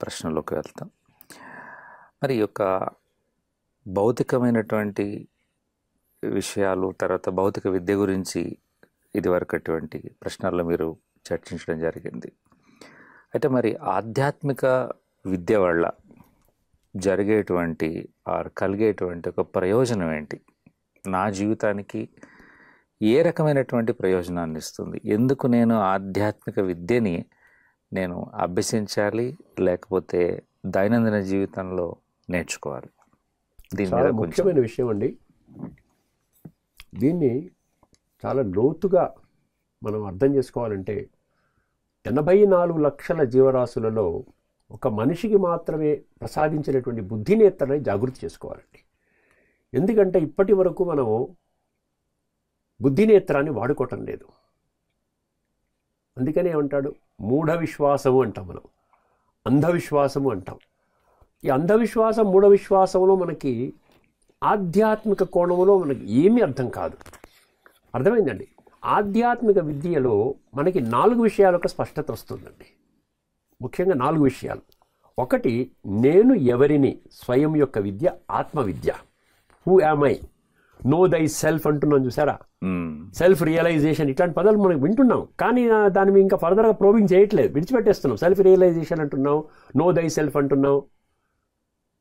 ప్రశ్నలోకి వెళ్తాం. మరి యొక్క భౌతికమైనటువంటి విషయాలు, తర్వాత భౌతిక విద్య గురించి ఇదివరకటువంటి ప్రశ్నల్లో మీరు చర్చించడం జరిగింది. అయితే మరి ఆధ్యాత్మిక విద్య వల్ల జరిగేటువంటి కలిగేటువంటి ఒక ప్రయోజనం ఏంటి? నా జీవితానికి ఏ రకమైనటువంటి ప్రయోజనాన్ని ఇస్తుంది? ఎందుకు నేను ఆధ్యాత్మిక విద్యని నేను అభ్యసించాలి, లేకపోతే దైనందిన జీవితంలో నేర్చుకోవాలి? దీని మీద ముఖ్యమైన విషయం అండి. దీన్ని చాలా లోతుగా మనం అర్థం చేసుకోవాలంటే 84 లక్షల జీవరాశులలో ఒక మనిషికి మాత్రమే ప్రసాదించినటువంటి బుద్ధినేత్రని జాగృతి చేసుకోవాలండి. ఎందుకంటే ఇప్పటి వరకు మనము బుద్ధినేత్రాన్ని వాడుకోవటం లేదు. అందుకనే ఏమంటాడు, మూఢ విశ్వాసము అంటాం, మనం అంధవిశ్వాసము అంటాం. ఈ అంధవిశ్వాసం మూఢ విశ్వాసంలో మనకి ఆధ్యాత్మిక కోణంలో మనకి ఏమీ అర్థం కాదు. అర్థమైందండి? ఆధ్యాత్మిక విద్యలో మనకి 4 విషయాలకు స్పష్టత వస్తుందండి. ముఖ్యంగా 4 విషయాలు. ఒకటి, నేను ఎవరిని, స్వయం యొక్క విద్య, ఆత్మ విద్య. Who am I, know thy self అంటున్నాం చూసారా, సెల్ఫ్ రియలైజేషన్, ఇట్లాంటి పదాలు మనం వింటున్నాం, కానీ దాన్ని ఇంకా ఫర్దర్గా ప్రోబింగ్ చేయట్లేదు, విడిచిపెట్టేస్తున్నాం. సెల్ఫ్ రియలైజేషన్ అంటున్నాం, నో దై సెల్ఫ్ అంటున్నాం.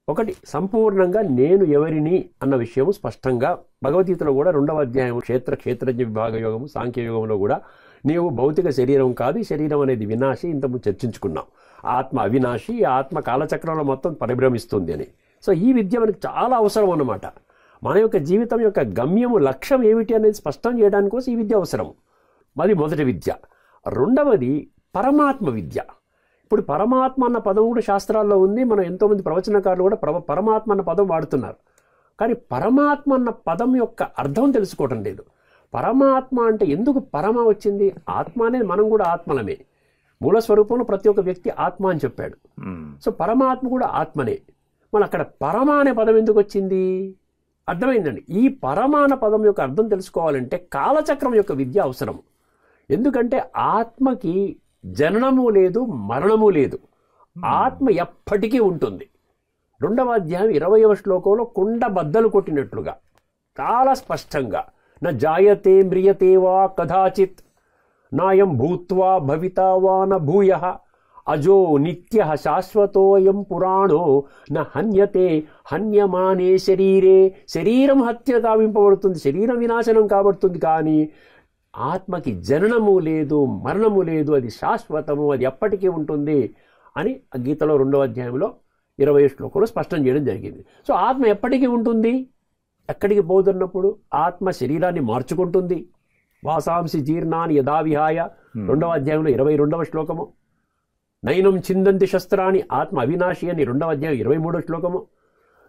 ఒకటి, సంపూర్ణంగా నేను ఎవరిని అన్న విషయం స్పష్టంగా భగవద్గీతలో కూడా 2వ అధ్యాయం క్షేత్రజ్ఞ విభాగ యోగము, సాంఖ్యయోగంలో కూడా నీవు భౌతిక శరీరం కాదు, ఈ శరీరం అనేది వినాశి, ఇంతకుముందు చర్చించుకున్నాం. ఆత్మ అవినాశి, ఆత్మ కాలచక్రంలో మొత్తం పరిభ్రమిస్తుంది అని. సో ఈ విద్య మనకి చాలా అవసరం అన్నమాట. మన యొక్క జీవితం యొక్క గమ్యము, లక్ష్యం ఏమిటి అనేది స్పష్టం చేయడానికి కోసం ఈ విద్య అవసరం. అది మొదటి విద్య. రెండవది పరమాత్మ విద్య. ఇప్పుడు పరమాత్మ అన్న పదం కూడా శాస్త్రాల్లో ఉంది. మనం ఎంతోమంది ప్రవచనకారులు కూడా పరమాత్మ అన్న పదం వాడుతున్నారు. కానీ పరమాత్మ అన్న పదం యొక్క అర్థం తెలుసుకోవటం లేదు. పరమాత్మ అంటే ఎందుకు పరమ వచ్చింది? ఆత్మ అనేది మనం కూడా ఆత్మలమే. మూల స్వరూపంలో ప్రతి ఒక్క వ్యక్తి ఆత్మ అని చెప్పాడు. సో పరమాత్మ కూడా ఆత్మనే. మన అక్కడ పరమ అనే పదం ఎందుకు వచ్చింది? అర్థమైందండి? ఈ పరమ అనే పదం యొక్క అర్థం తెలుసుకోవాలంటే కాలచక్రం యొక్క విద్య అవసరం. ఎందుకంటే ఆత్మకి జననము లేదు, మరణము లేదు. ఆత్మ ఎప్పటికీ ఉంటుంది. 2వ అధ్యాయం 20వ శ్లోకంలో కుండ బద్దలు కొట్టినట్లుగా చాలా స్పష్టంగా, న జాయతే మ్రియతే వా కదాచిత్, నాయం భూత్వా భవితా వా న భూయః, అజో నిత్య శాశ్వతోయం పురాణో న హన్యతే హన్యమానే శరీరే. శరీరం హత్య కావింపబడుతుంది, శరీరం వినాశనం కాబడుతుంది, కానీ ఆత్మకి జననము లేదు, మరణము లేదు, అది శాశ్వతము, అది ఎప్పటికీ ఉంటుంది అని గీతలో 2వ అధ్యాయంలో 20వ శ్లోకంలో స్పష్టం చేయడం జరిగింది. సో ఆత్మ ఎప్పటికీ ఉంటుంది. ఎక్కడికి పోతున్నప్పుడు ఆత్మ శరీరాన్ని మార్చుకుంటుంది. వాసాంసి జీర్ణాన్ని యథా విహాయ, 2వ అధ్యాయంలో 22వ శ్లోకము. నైనం చిందంతి శస్త్రాన్ని, ఆత్మ అవినాశి అని 2వ అధ్యాయం 23వ శ్లోకము.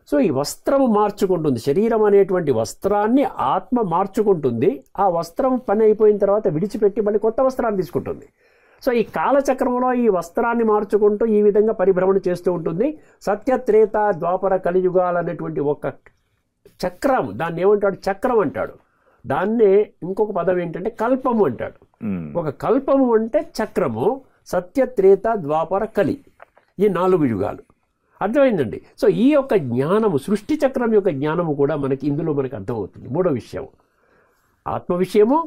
సో ఈ వస్త్రము మార్చుకుంటుంది, శరీరం అనేటువంటి వస్త్రాన్ని ఆత్మ మార్చుకుంటుంది. ఆ వస్త్రం పని అయిపోయిన తర్వాత విడిచిపెట్టి మళ్ళీ కొత్త వస్త్రాన్ని తీసుకుంటుంది. సో ఈ కాలచక్రంలో ఈ వస్త్రాన్ని మార్చుకుంటూ ఈ విధంగా పరిభ్రమణ చేస్తూ ఉంటుంది. సత్య, త్రేత, ద్వాపర, కలియుగాలు అనేటువంటి ఒక చక్రం, దాన్ని ఏమంటాడు? చక్రం అంటాడు. దాన్నే ఇంకొక పదం ఏంటంటే కల్పము అంటాడు. ఒక కల్పము అంటే చక్రము, సత్య, త్రేత, ద్వాపర, కలి, ఈ 4 యుగాలు. అర్థమైందండి? సో ఈ యొక్క జ్ఞానము, సృష్టి చక్రం యొక్క జ్ఞానము కూడా మనకి ఇందులో మనకు అర్థమవుతుంది. 3వ విషయం ఆత్మ విషయము,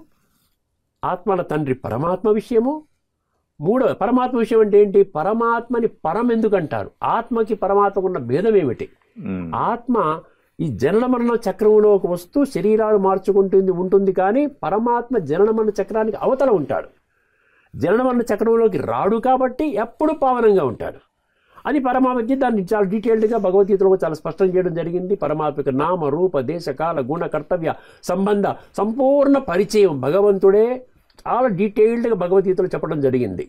ఆత్మల తండ్రి పరమాత్మ విషయము. 3వ పరమాత్మ విషయం అంటే ఏంటి? పరమాత్మని పరం ఎందుకంటారు? ఆత్మకి పరమాత్మకు ఉన్న భేదం ఏమిటి? ఆత్మ ఈ జనన మరణ చక్రంలోకి వస్తూ శరీరాలు మార్చుకుంటుంది ఉంటుంది, కానీ పరమాత్మ జనన మరణ చక్రానికి అవతల ఉంటాడు. జనన మరణ చక్రంలోకి రాడు కాబట్టి ఎప్పుడు పావనంగా ఉంటాడు. అది పరమాత్మ. దాన్ని చాలా డీటెయిల్డ్గా భగవద్గీతలో చాలా స్పష్టం చేయడం జరిగింది. పరమాత్మకి నామ, రూప, దేశ, కాల, గుణ, కర్తవ్య, సంబంధ సంపూర్ణ పరిచయం భగవంతుడే చాలా డీటెయిల్డ్గా భగవద్గీతలో చెప్పడం జరిగింది.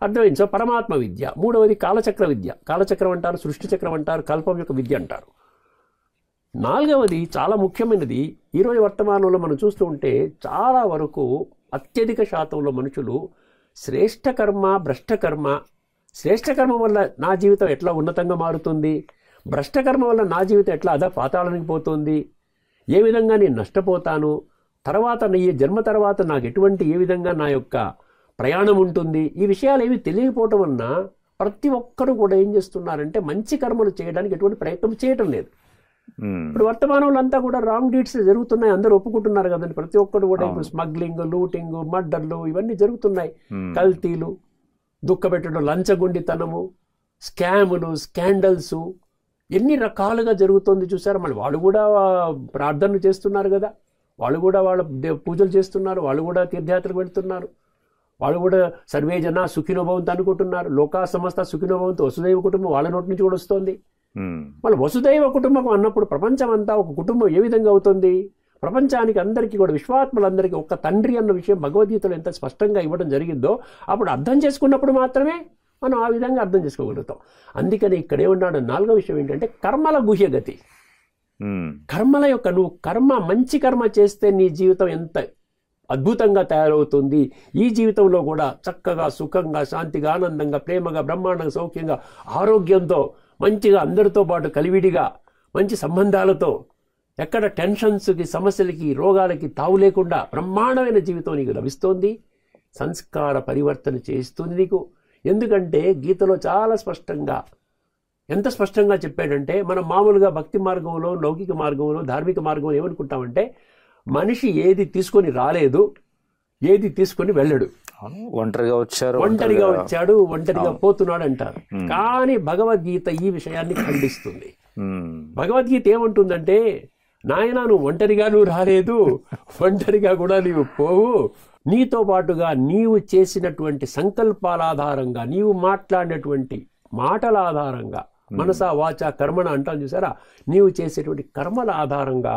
అర్థమైంది? సో పరమాత్మ విద్య. 3వది కాలచక్ర విద్య. కాలచక్రం అంటారు, సృష్టి చక్రం అంటారు, కల్పం యొక్క విద్య అంటారు. 4వది చాలా ముఖ్యమైనది. ఈరోజు వర్తమానంలో మనం చూస్తూ ఉంటే చాలా వరకు అత్యధిక శాతంలో మనుషులు శ్రేష్ఠ కర్మ, భ్రష్ట కర్మ. శ్రేష్ఠ కర్మ వల్ల నా జీవితం ఎట్లా ఉన్నతంగా మారుతుంది, భ్రష్ట కర్మ వల్ల నా జీవితం ఎట్లా పాతాళానికి పోతుంది, ఏ విధంగా నేను నష్టపోతాను, తర్వాత ఈ జన్మ తర్వాత నాకు ఎటువంటి ఏ విధంగా నా యొక్క ప్రయాణం ఉంటుంది, ఈ విషయాలు ఏవి తెలియకపోవటం వలన ప్రతి ఒక్కరు కూడా ఏం చేస్తున్నారంటే మంచి కర్మలు చేయడానికి ఎటువంటి ప్రయత్నం చేయటం లేదు. ఇప్పుడు వర్తమానంలో అంతా కూడా రాంగ్ డీడ్స్ జరుగుతున్నాయి, అందరూ ఒప్పుకుంటున్నారు కదండి. ప్రతి ఒక్కరు కూడా ఇప్పుడు స్మగ్లింగ్, లూటింగ్, మర్డర్లు ఇవన్నీ జరుగుతున్నాయి. కల్తీలు, దుఃఖపెట్టడం, లంచగొండితనము, స్కాములు, స్కాండల్స్, ఎన్ని రకాలుగా జరుగుతుంది చూసారు. మళ్ళీ వాళ్ళు కూడా ప్రార్థనలు చేస్తున్నారు కదా, వాళ్ళు కూడా వాళ్ళ పూజలు చేస్తున్నారు, వాళ్ళు కూడా తీర్థయాత్రకు వెళ్తున్నారు, వాళ్ళు కూడా సర్వే జన సుఖినోభవంతో అనుకుంటున్నారు. లోకా సమస్త సుఖినోభవంతో, వసుదైవ కుటుంబం వాళ్ళ నోటి నుంచి కూడా వస్తుంది. మళ్ళీ వసుదైవ కుటుంబం అన్నప్పుడు ప్రపంచం అంతా ఒక కుటుంబం ఏ విధంగా అవుతుంది? ప్రపంచానికి అందరికీ కూడా, విశ్వాత్మలందరికీ ఒక తండ్రి అన్న విషయం భగవద్గీతలో ఎంత స్పష్టంగా ఇవ్వడం జరిగిందో అప్పుడు అర్థం చేసుకున్నప్పుడు మాత్రమే మనం ఆ విధంగా అర్థం చేసుకోగలుగుతాం. అందుకని ఇక్కడ ఏమన్నాడు, 4వ విషయం ఏంటంటే కర్మల గుహ్యగతి. కర్మల యొక్క, నువ్వు మంచి కర్మ చేస్తే నీ జీవితం ఎంత అద్భుతంగా తయారవుతుంది, ఈ జీవితంలో కూడా చక్కగా సుఖంగా శాంతిగా ఆనందంగా ప్రేమగా బ్రహ్మాండంగా సౌఖ్యంగా ఆరోగ్యంతో మంచిగా అందరితో పాటు కలివిడిగా మంచి సంబంధాలతో ఎక్కడ టెన్షన్స్కి సమస్యలకి రోగాలకి తావు లేకుండా బ్రహ్మాండమైన జీవితం నీకు లభిస్తోంది. సంస్కార పరివర్తన చేస్తుంది నీకు. ఎందుకంటే గీతలో చాలా స్పష్టంగా, ఎంత స్పష్టంగా చెప్పాడంటే, మనం మామూలుగా భక్తి మార్గంలో లౌకిక మార్గంలో ధార్మిక మార్గంలో ఏమనుకుంటామంటే మనిషి ఏది తీసుకొని రాలేదు, ఏది తీసుకొని వెళ్ళడు, ఒంటరిగా వచ్చాడు, ఒంటరిగా పోతున్నాడు అంటారు. కానీ భగవద్గీత ఈ విషయాన్ని ఖండిస్తుంది. భగవద్గీత ఏమంటుందంటే, నాయన నువ్వు ఒంటరిగా నువ్వు రాలేదు, ఒంటరిగా కూడా నీవు పోవు, నీతో పాటుగా నీవు చేసినటువంటి సంకల్పాల ఆధారంగా, నీవు మాట్లాడినటువంటి మాటల ఆధారంగా, మనసా వాచ కర్మణ అంటాం చూసారా, నీవు చేసేటువంటి కర్మల ఆధారంగా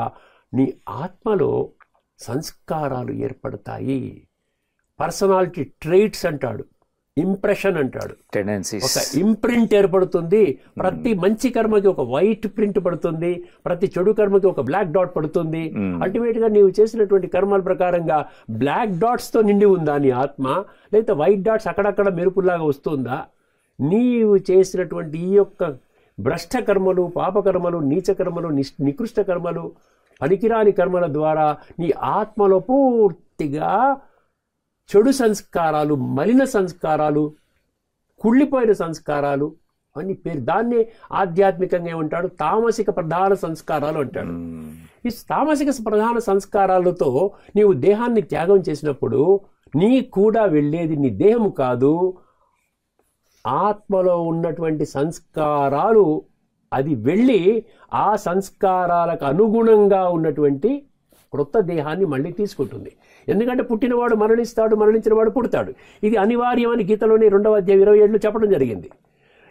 నీ ఆత్మలో సంస్కారాలు ఏర్పడతాయి. పర్సనాలిటీ ట్రైట్స్ అంటాడు, ఇంప్రెషన్ అంటాడు, ఒక ఇంప్రింట్ ఏర్పడుతుంది. ప్రతి మంచి కర్మకి ఒక వైట్ ప్రింట్ పడుతుంది, ప్రతి చెడు కర్మకి ఒక బ్లాక్ డాట్ పడుతుంది. అల్టిమేట్ గా నీవు చేసినటువంటి కర్మల ప్రకారంగా బ్లాక్ డాట్స్ తో నిండి ఉందా నీ ఆత్మ, లేదా వైట్ డాట్స్ అక్కడక్కడ మెరుపులాగా వస్తుందా? నీవు చేసినటువంటి ఈ యొక్క భ్రష్ట కర్మలు, పాపకర్మలు, నీచ కర్మలు, నికృష్ట కర్మలు, పనికిరాని కర్మల ద్వారా నీ ఆత్మలో పూర్తిగా చెడు సంస్కారాలు, మలిన సంస్కారాలు, కుళ్ళిపోయిన సంస్కారాలు అని పేరు. దాన్నే ఆధ్యాత్మికంగా ఏమంటాడు, తామసిక ప్రధాన సంస్కారాలు అంటాడు. ఈ తామసిక ప్రధాన సంస్కారాలతో నీవు దేహాన్ని త్యాగం చేసినప్పుడు నీ కూడా వెళ్ళేది నీ దేహము కాదు, ఆత్మలో ఉన్నటువంటి సంస్కారాలు. అది వెళ్ళి ఆ సంస్కారాలకు అనుగుణంగా ఉన్నటువంటి క్రొత్త దేహాన్ని మళ్ళీ తీసుకుంటుంది. ఎందుకంటే పుట్టినవాడు మరణిస్తాడు, మరణించినవాడు పుడతాడు. ఇది అనివార్యమని గీతలోని 2వ అధ్యాయం 27 చెప్పడం జరిగింది.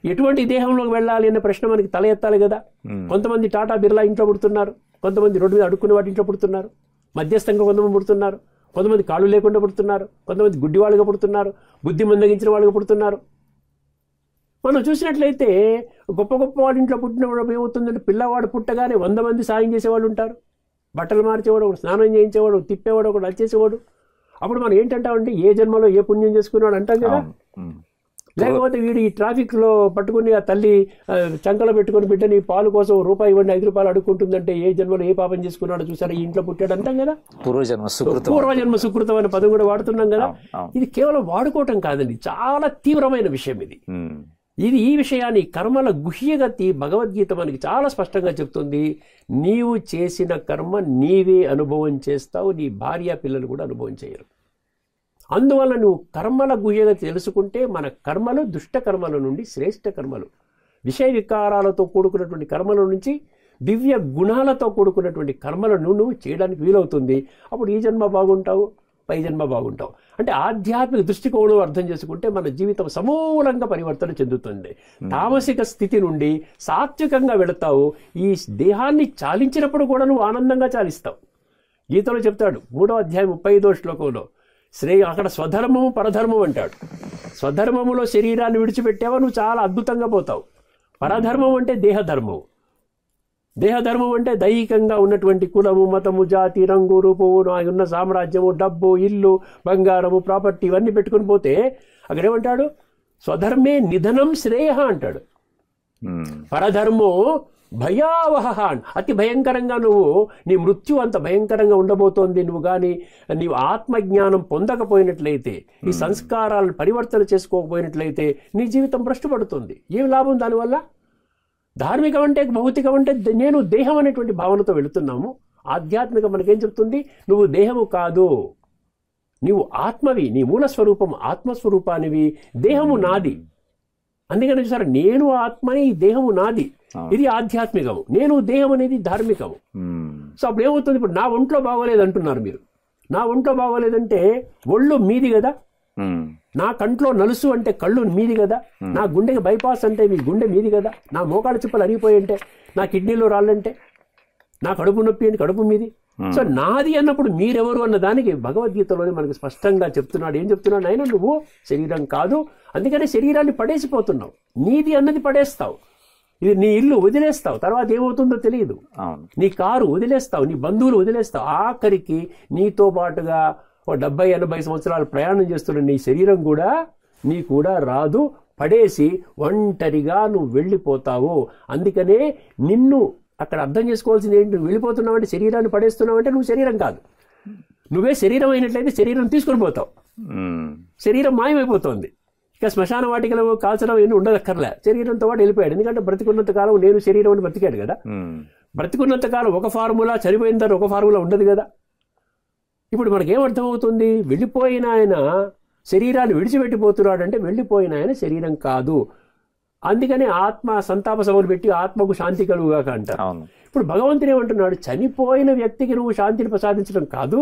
ఎటువంటి దేహంలోకి వెళ్ళాలి అనే ప్రశ్న మనకి తల ఎత్తాలి కదా. కొంతమంది టాటా బిర్లా ఇంట్లో పుడుతున్నారు, కొంతమంది రోడ్డు మీద అడుక్కునే వాటి ఇంట్లో పుడుతున్నారు, మధ్యస్థంగా కొంతమంది పుడుతున్నారు, కొంతమంది కాళ్ళు లేకుండా పుడుతున్నారు, కొంతమంది గుడ్డివాళ్ళుగా పుడుతున్నారు, బుద్ధి మందగించిన వాళ్ళుగా పుడుతున్నారు. మనం చూసినట్లయితే గొప్ప గొప్ప వాడి ఇంట్లో పుట్టినప్పుడు ఏమవుతుందంటే, పిల్లవాడు పుట్టగానే 100 మంది సాయం చేసేవాళ్ళు ఉంటారు. బట్టలు మార్చేవాడు ఒకడు, స్నానం చేయించేవాడు, తిప్పేవాడు ఒకడు, వచ్చేసేవాడు. అప్పుడు మనం ఏంటంటామంటే, ఏ జన్మలో ఏ పుణ్యం చేసుకున్నాడు అంటాం కదా. లేకపోతే వీడు ఈ ట్రాఫిక్లో పట్టుకుని ఆ తల్లి చంకలో పెట్టుకుని బిడ్డని పాలు కోసం రూపాయి ఇవ్వండి 5 రూపాయలు అడుక్కుంటుందంటే ఏ జన్మలో ఏ పాపం చేసుకున్నాడో చూసారా, ఈ ఇంట్లో పుట్టాడు అంటాం కదా. పూర్వజన్మ సుకృతం అనే పదం కూడా వాడుతున్నాం కదా. ఇది కేవలం వాడుకోవటం కాదండి, చాలా తీవ్రమైన విషయం ఇది. ఈ విషయాన్ని కర్మల గుహ్యగతి భగవద్గీత మనకి చాలా స్పష్టంగా చెప్తుంది. నీవు చేసిన కర్మ నీవే అనుభవం చేస్తావు, నీ భార్య పిల్లలు కూడా అనుభవం చేయరు. అందువల్ల నువ్వు కర్మల గుహ్యగతి తెలుసుకుంటే మన కర్మలు దుష్ట కర్మల నుండి శ్రేష్ఠ కర్మలు, విషయ వికారాలతో కూడుకున్నటువంటి కర్మల నుంచి దివ్య గుణాలతో కూడుకున్నటువంటి కర్మలను నువ్వు చేయడానికి వీలవుతుంది. అప్పుడు ఈ జన్మ బాగుంటావు, పై జన్మ బాగుంటావు. అంటే ఆధ్యాత్మిక దృష్టికోణం అర్థం చేసుకుంటే మన జీవితం సమూలంగా పరివర్తన చెందుతుంది. తామసిక స్థితి నుండి సాత్వికంగా వెళతావు. ఈ దేహాన్ని చాలించినప్పుడు కూడా నువ్వు ఆనందంగా చాలిస్తావు. గీతలో చెప్తాడు 3వ అధ్యాయం 35వ శ్లోకంలో, అక్కడ స్వధర్మము పరధర్మం అంటాడు. స్వధర్మములో శరీరాన్ని విడిచిపెట్టావా నువ్వు చాలా అద్భుతంగా పోతావు. పరధర్మం అంటే దేహధర్మం. దేహధర్మం అంటే దైహికంగా ఉన్నటువంటి కులము, మతము, జాతి, రంగు, రూపము, ఉన్న సామ్రాజ్యము, డబ్బు, ఇల్లు, బంగారము, ప్రాపర్టీ ఇవన్నీ పెట్టుకుని పోతే అక్కడ ఏమంటాడు, స్వధర్మే నిధనం శ్రేయ అంటాడు. పరధర్మో భయావహ, అతి భయంకరంగా నువ్వు నీ మృత్యు అంత భయంకరంగా ఉండబోతోంది. నువ్వు కానీ నీవు ఆత్మజ్ఞానం పొందకపోయినట్లయితే, ఈ సంస్కారాలను పరివర్తన చేసుకోకపోయినట్లయితే నీ జీవితం భ్రష్టుపడుతుంది. ఏం లాభం దానివల్ల? ధార్మికం అంటే, భౌతికం అంటే నేను దేహం అనేటువంటి భావనతో వెళుతున్నాము. ఆధ్యాత్మికం మనకేం చెప్తుంది, నువ్వు దేహము కాదు, నీవు ఆత్మవి, నీ మూల స్వరూపం ఆత్మస్వరూపానివి, దేహము నాది. అందుకని చూసారా, నేను ఆత్మని, ఈ దేహము నాది. ఇది ఆధ్యాత్మికము, నేను దేహం అనేది ధార్మికము. సో అప్పుడు ఏమవుతుంది, ఇప్పుడు నా ఒంట్లో బాగోలేదు అంటున్నారు మీరు. నా ఒంట్లో బాగోలేదంటే ఒళ్ళు మీది కదా, నా కంట్లో నలుసు అంటే కళ్ళు మీది కదా, నా గుండెకి బైపాస్ అంటే మీ గుండె మీది కదా, నా మోకాళ్ళ చిప్పలు అరిగిపోయి అంటే, నా కిడ్నీలో రాళ్ళంటే, నా కడుపు నొప్పి అంటే కడుపు మీది. సో నాది అన్నప్పుడు మీరెవరు అన్న దానికి భగవద్గీతలోనే మనకు స్పష్టంగా చెప్తున్నాడు. ఏం చెప్తున్నాడు ఆయన? నువ్వు శరీరం కాదు, అందుకనే శరీరాన్ని పడేసిపోతున్నావు. నీది అన్నది పడేస్తావు, ఇది నీ ఇల్లు వదిలేస్తావు, తర్వాత ఏమవుతుందో తెలియదు. నీ కారు వదిలేస్తావు, నీ బంధువులు వదిలేస్తావు, ఆఖరికి నీతో పాటుగా 70-80 సంవత్సరాలు ప్రయాణం చేస్తున్న నీ శరీరం కూడా నీ కూడా రాదు, పడేసి ఒంటరిగా నువ్వు వెళ్ళిపోతావు. అందుకనే నిన్ను అక్కడ అర్థం చేసుకోవాల్సింది ఏంటి? నువ్వు వెళ్ళిపోతున్నావు అంటే, శరీరాన్ని పడేస్తున్నావు అంటే నువ్వు శరీరం కాదు. నువ్వే శరీరం అయినట్లయితే శరీరం తీసుకొని పోతావు, శరీరం మాయమైపోతుంది. ఇక శ్మశాన వాటికలో కాల్చడం ఏమి ఉండదక్కర్లే, శరీరంతో పాటు వెళ్ళిపోయాడు. ఎందుకంటే బ్రతికున్నంత కాలం నేను శరీరం అని బ్రతికాడు కదా. బ్రతికున్నంత కాలం ఒక ఫార్ములా, చనిపోయిన తర్వాత ఒక ఫార్ములా ఉండదు కదా. ఇప్పుడు మనకేమర్థమవుతుంది? వెళ్ళిపోయిన ఆయన శరీరాన్ని విడిచిపెట్టిపోతున్నాడు అంటే వెళ్ళిపోయిన ఆయన శరీరం కాదు. అందుకని ఆత్మ సంతాప సభలు పెట్టి ఆత్మకు శాంతి కలుగుగాక అంటారు. ఇప్పుడు భగవంతుడు ఏమంటున్నాడు? చనిపోయిన వ్యక్తికి నువ్వు శాంతిని ప్రసాదించడం కాదు,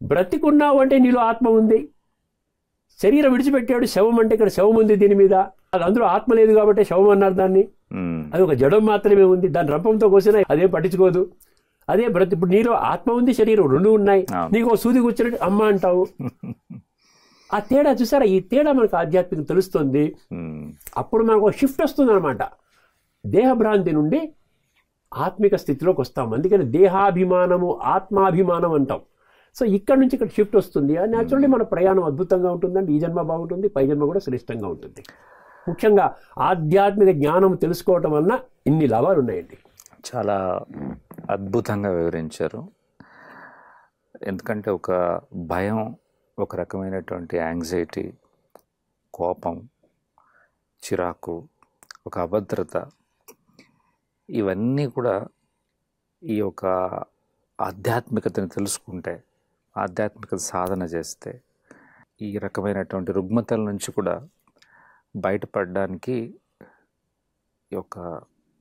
బ్రతికున్నావు అంటే నీలో ఆత్మ ఉంది. శరీరం విడిచిపెట్టాడు, శవం అంటే ఇక్కడ శవం ఉంది దీని మీద, అది అందులో ఆత్మ లేదు కాబట్టి శవం అన్నారు దాన్ని. అది ఒక జడం మాత్రమే ఉంది, దాని రంపంతో కోసినా అదేం పట్టించుకోదు. అదే ఇప్పుడు నీలో ఆత్మ ఉంది, శరీరం రెండు ఉన్నాయి. నీకు సూది కూర్చున్నట్టు అమ్మ అంటావు. ఆ తేడా చూసారా? ఈ తేడా మనకు ఆధ్యాత్మికం తెలుస్తుంది. అప్పుడు మనకు ఒక షిఫ్ట్ వస్తుంది అనమాట. దేహభ్రాంతి నుండి ఆత్మిక స్థితిలోకి వస్తాం. అందుకని దేహాభిమానము ఆత్మాభిమానం అంటాం. సో ఇక్కడ నుంచి ఇక్కడ షిఫ్ట్ వస్తుంది. న్యాచురల్లీ మన ప్రయాణం అద్భుతంగా ఉంటుందండి. ఈ జన్మ బాగుంటుంది, పై జన్మ కూడా శ్రేష్టంగా ఉంటుంది. ముఖ్యంగా ఆధ్యాత్మిక జ్ఞానం తెలుసుకోవటం వలన ఇన్ని లాభాలు ఉన్నాయండి. చాలా అద్భుతంగా వివరించారు. ఎందుకంటే ఒక భయం, ఒక రకమైనటువంటి యాంగ్జైటీ, కోపం, చిరాకు, ఒక అభద్రత, ఇవన్నీ కూడా ఈ యొక్క ఆధ్యాత్మికతని తెలుసుకుంటే, ఆధ్యాత్మికత సాధన చేస్తే ఈ రకమైనటువంటి రుగ్మతల నుంచి కూడా బయటపడడానికి ఈ యొక్క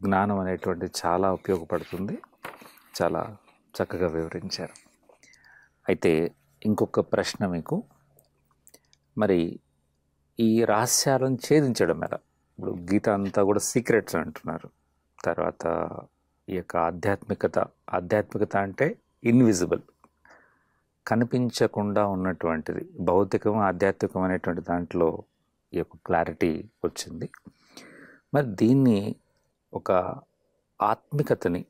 జ్ఞానం అనేటువంటిది చాలా ఉపయోగపడుతుంది. చాలా చక్కగా వివరించారు. అయితే ఇంకొక ప్రశ్న మీకు, మరి ఈ రహస్యాలను ఛేదించడం ఎలా? ఇప్పుడు గీత అంతా కూడా సీక్రెట్స్ అంటున్నారు. తర్వాత ఈ యొక్క ఆధ్యాత్మికత అంటే ఇన్విజిబుల్, కనిపించకుండా ఉన్నటువంటిది. భౌతికం ఆధ్యాత్మికం అనేటువంటి దాంట్లో ఈ యొక్క క్లారిటీ వచ్చింది. మరి దీన్ని ఒక ఆత్మికతని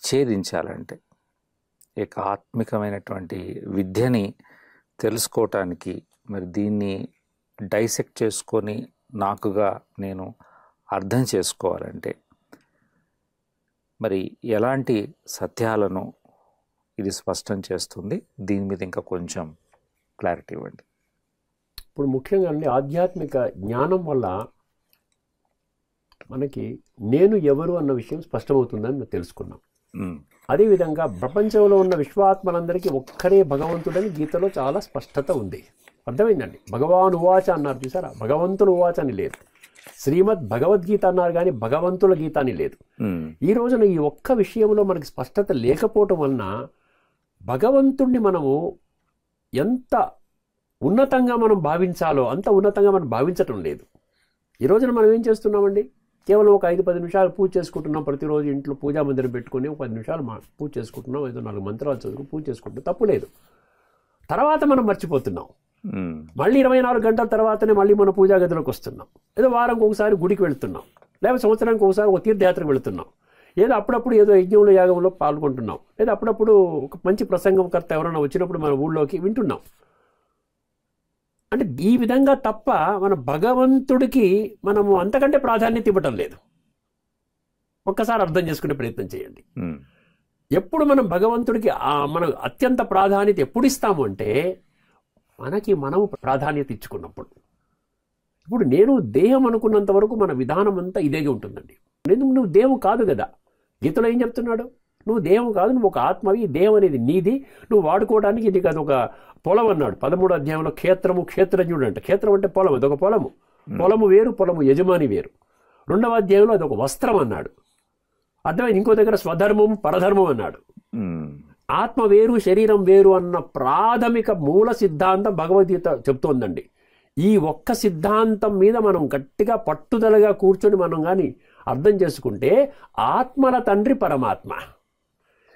ఛేదించాలంటే, ఈ యొక్క ఆత్మికమైనటువంటి విద్యని తెలుసుకోవటానికి, మరి దీన్ని డైసెక్ట్ చేసుకొని నాకుగా నేను అర్థం చేసుకోవాలంటే మరి ఎలాంటి సత్యాలను ఇది స్పష్టం చేస్తుంది? దీని మీద ఇంకా కొంచెం క్లారిటీ ఇవ్వండి. ఇప్పుడు ముఖ్యంగా అండి, ఆధ్యాత్మిక జ్ఞానం వల్ల మనకి నేను ఎవరు అన్న విషయం స్పష్టమవుతుందని మేము తెలుసుకున్నాం. అదేవిధంగా ప్రపంచంలో ఉన్న విశ్వాత్మలందరికీ ఒక్కరే భగవంతుడని గీతలో చాలా స్పష్టత ఉంది. అర్థమైందండి. భగవాన్ ఉవాచ అన్నారు చూసారా, భగవంతుడు ఉవాచ అని లేదు. శ్రీమద్ భగవద్గీత అన్నారు కానీ భగవంతుల గీత అని లేదు. ఈ రోజున ఈ ఒక్క విషయంలో మనకి స్పష్టత లేకపోవటం వలన భగవంతుణ్ణి మనము ఎంత ఉన్నతంగా మనం భావించాలో అంత ఉన్నతంగా మనం భావించటం లేదు. ఈ రోజున మనం ఏం చేస్తున్నామండి? కేవలం ఒక 5-10 నిమిషాలు పూజ చేసుకుంటున్నాం. ప్రతిరోజు ఇంట్లో పూజా మందిరం పెట్టుకుని ఒక 10 నిమిషాలు పూజ చేసుకుంటున్నాం, ఏదో 4 మంత్రాలు చదువుకుని పూజ చేసుకుంటున్నాం, తప్పు లేదు. తర్వాత మనం మర్చిపోతున్నాం. మళ్ళీ 24 గంటల తర్వాతనే మళ్ళీ మన పూజా గదిలోకి వస్తున్నాం. ఏదో వారంకి ఒకసారి గుడికి వెళుతున్నాం, లేదా సంవత్సరానికి ఒకసారి ఒక తీర్థయాత్రకు వెళుతున్నాం, ఏదో అప్పుడప్పుడు ఏదో యజ్ఞంలో యాగంలో పాల్గొంటున్నాం, లేదా అప్పుడప్పుడు ఒక మంచి ప్రసంగంకర్త ఎవరైనా వచ్చినప్పుడు మన ఊళ్ళోకి వింటున్నాం. అంటే ఈ విధంగా తప్ప మన భగవంతుడికి మనము అంతకంటే ప్రాధాన్యత ఇవ్వటం లేదు. ఒక్కసారి అర్థం చేసుకునే ప్రయత్నం చేయండి. ఎప్పుడు మనం భగవంతుడికి మనం అత్యంత ప్రాధాన్యత ఎప్పుడు ఇస్తాము అంటే మనకి మనము ప్రాధాన్యత ఇచ్చుకున్నప్పుడు. ఇప్పుడు నేను దేహం అనుకున్నంత వరకు మన విధానం అంతా ఇదేగా ఉంటుందండి. ఎందుకు? నువ్వు దేహం కాదు కదా. గీతలో ఏం చెప్తున్నాడు? నువ్వు దేహం కాదు, నువ్వు ఒక ఆత్మవి. దేహం అనేది నీది, నువ్వు వాడుకోవడానికి నీకు అది ఒక పొలం అన్నాడు 13వ అధ్యాయంలో. క్షేత్రము క్షేత్రజ్ఞుడు అంటే, క్షేత్రం అంటే పొలం, అదొక పొలము. పొలము వేరు, పొలము యజమాని వేరు. 2వ అధ్యాయంలో అదొక వస్త్రం అన్నాడు. అర్థమైంది. ఇంకో దగ్గర స్వధర్మం పరధర్మం అన్నాడు. ఆత్మ వేరు శరీరం వేరు అన్న ప్రాథమిక మూల సిద్ధాంతం భగవద్గీత చెప్తోందండి. ఈ ఒక్క సిద్ధాంతం మీద మనం గట్టిగా పట్టుదలగా కూర్చొని మనం కానీ అర్థం చేసుకుంటే ఆత్మల తండ్రి పరమాత్మ.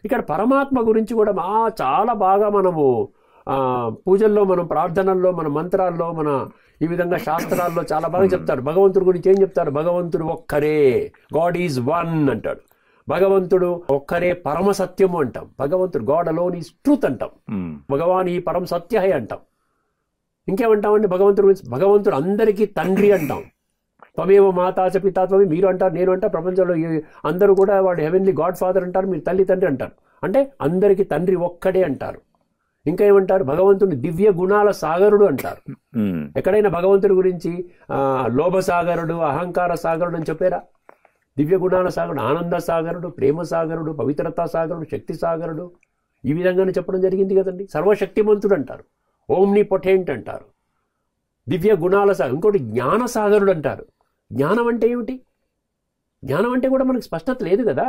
ఇక్కడ పరమాత్మ గురించి కూడా చాలా బాగా మనము పూజల్లో, మనం ప్రార్థనల్లో, మన మంత్రాల్లో, మన ఈ విధంగా శాస్త్రాల్లో చాలా బాగా చెప్తాడు. భగవంతుడి గురించి ఏం చెప్తాడు? భగవంతుడు ఒక్కరే, గాడ్ ఈజ్ వన్ అంటాడు. భగవంతుడు ఒక్కరే పరమ సత్యము అంటాం. భగవంతుడు గాడ్ అలోన్ ఈజ్ ట్రూత్ అంటాం. భగవాన్ ఈ పరమ సత్య హై అంటాం. ఇంకేమంటామండి భగవంతుడు గురించి? భగవంతుడు అందరికీ తండ్రి అంటాం. త్వమేవ మాతా చ పితా త్వమే, మీరు అంటారు, నేను అంటారు, ప్రపంచంలో అందరూ కూడా వాడు హెవెన్లీ గాడ్ ఫాదర్ అంటారు, మీరు తల్లి తండ్రి అంటారు. అంటే అందరికీ తండ్రి ఒక్కడే అంటారు. ఇంకా ఏమంటారు? భగవంతుడిని దివ్య గుణాల సాగరుడు అంటారు. ఎక్కడైనా భగవంతుడి గురించి లోభ సాగరుడు, అహంకార సాగరుడు అని చెప్పారా? దివ్య గుణాల సాగరుడు, ఆనంద సాగరుడు, ప్రేమ సాగరుడు, పవిత్రతా సాగరుడు, శక్తి సాగరుడు, ఈ విధంగానే చెప్పడం జరిగింది కదండి. సర్వశక్తిమంతుడు అంటారు, ఓమ్ని పొటెంట్ అంటారు, దివ్య గుణాల సాగర్. ఇంకోటి జ్ఞాన సాగరుడు అంటారు. జ్ఞానం అంటే ఏమిటి? జ్ఞానం అంటే కూడా మనకు స్పష్టత లేదు కదా.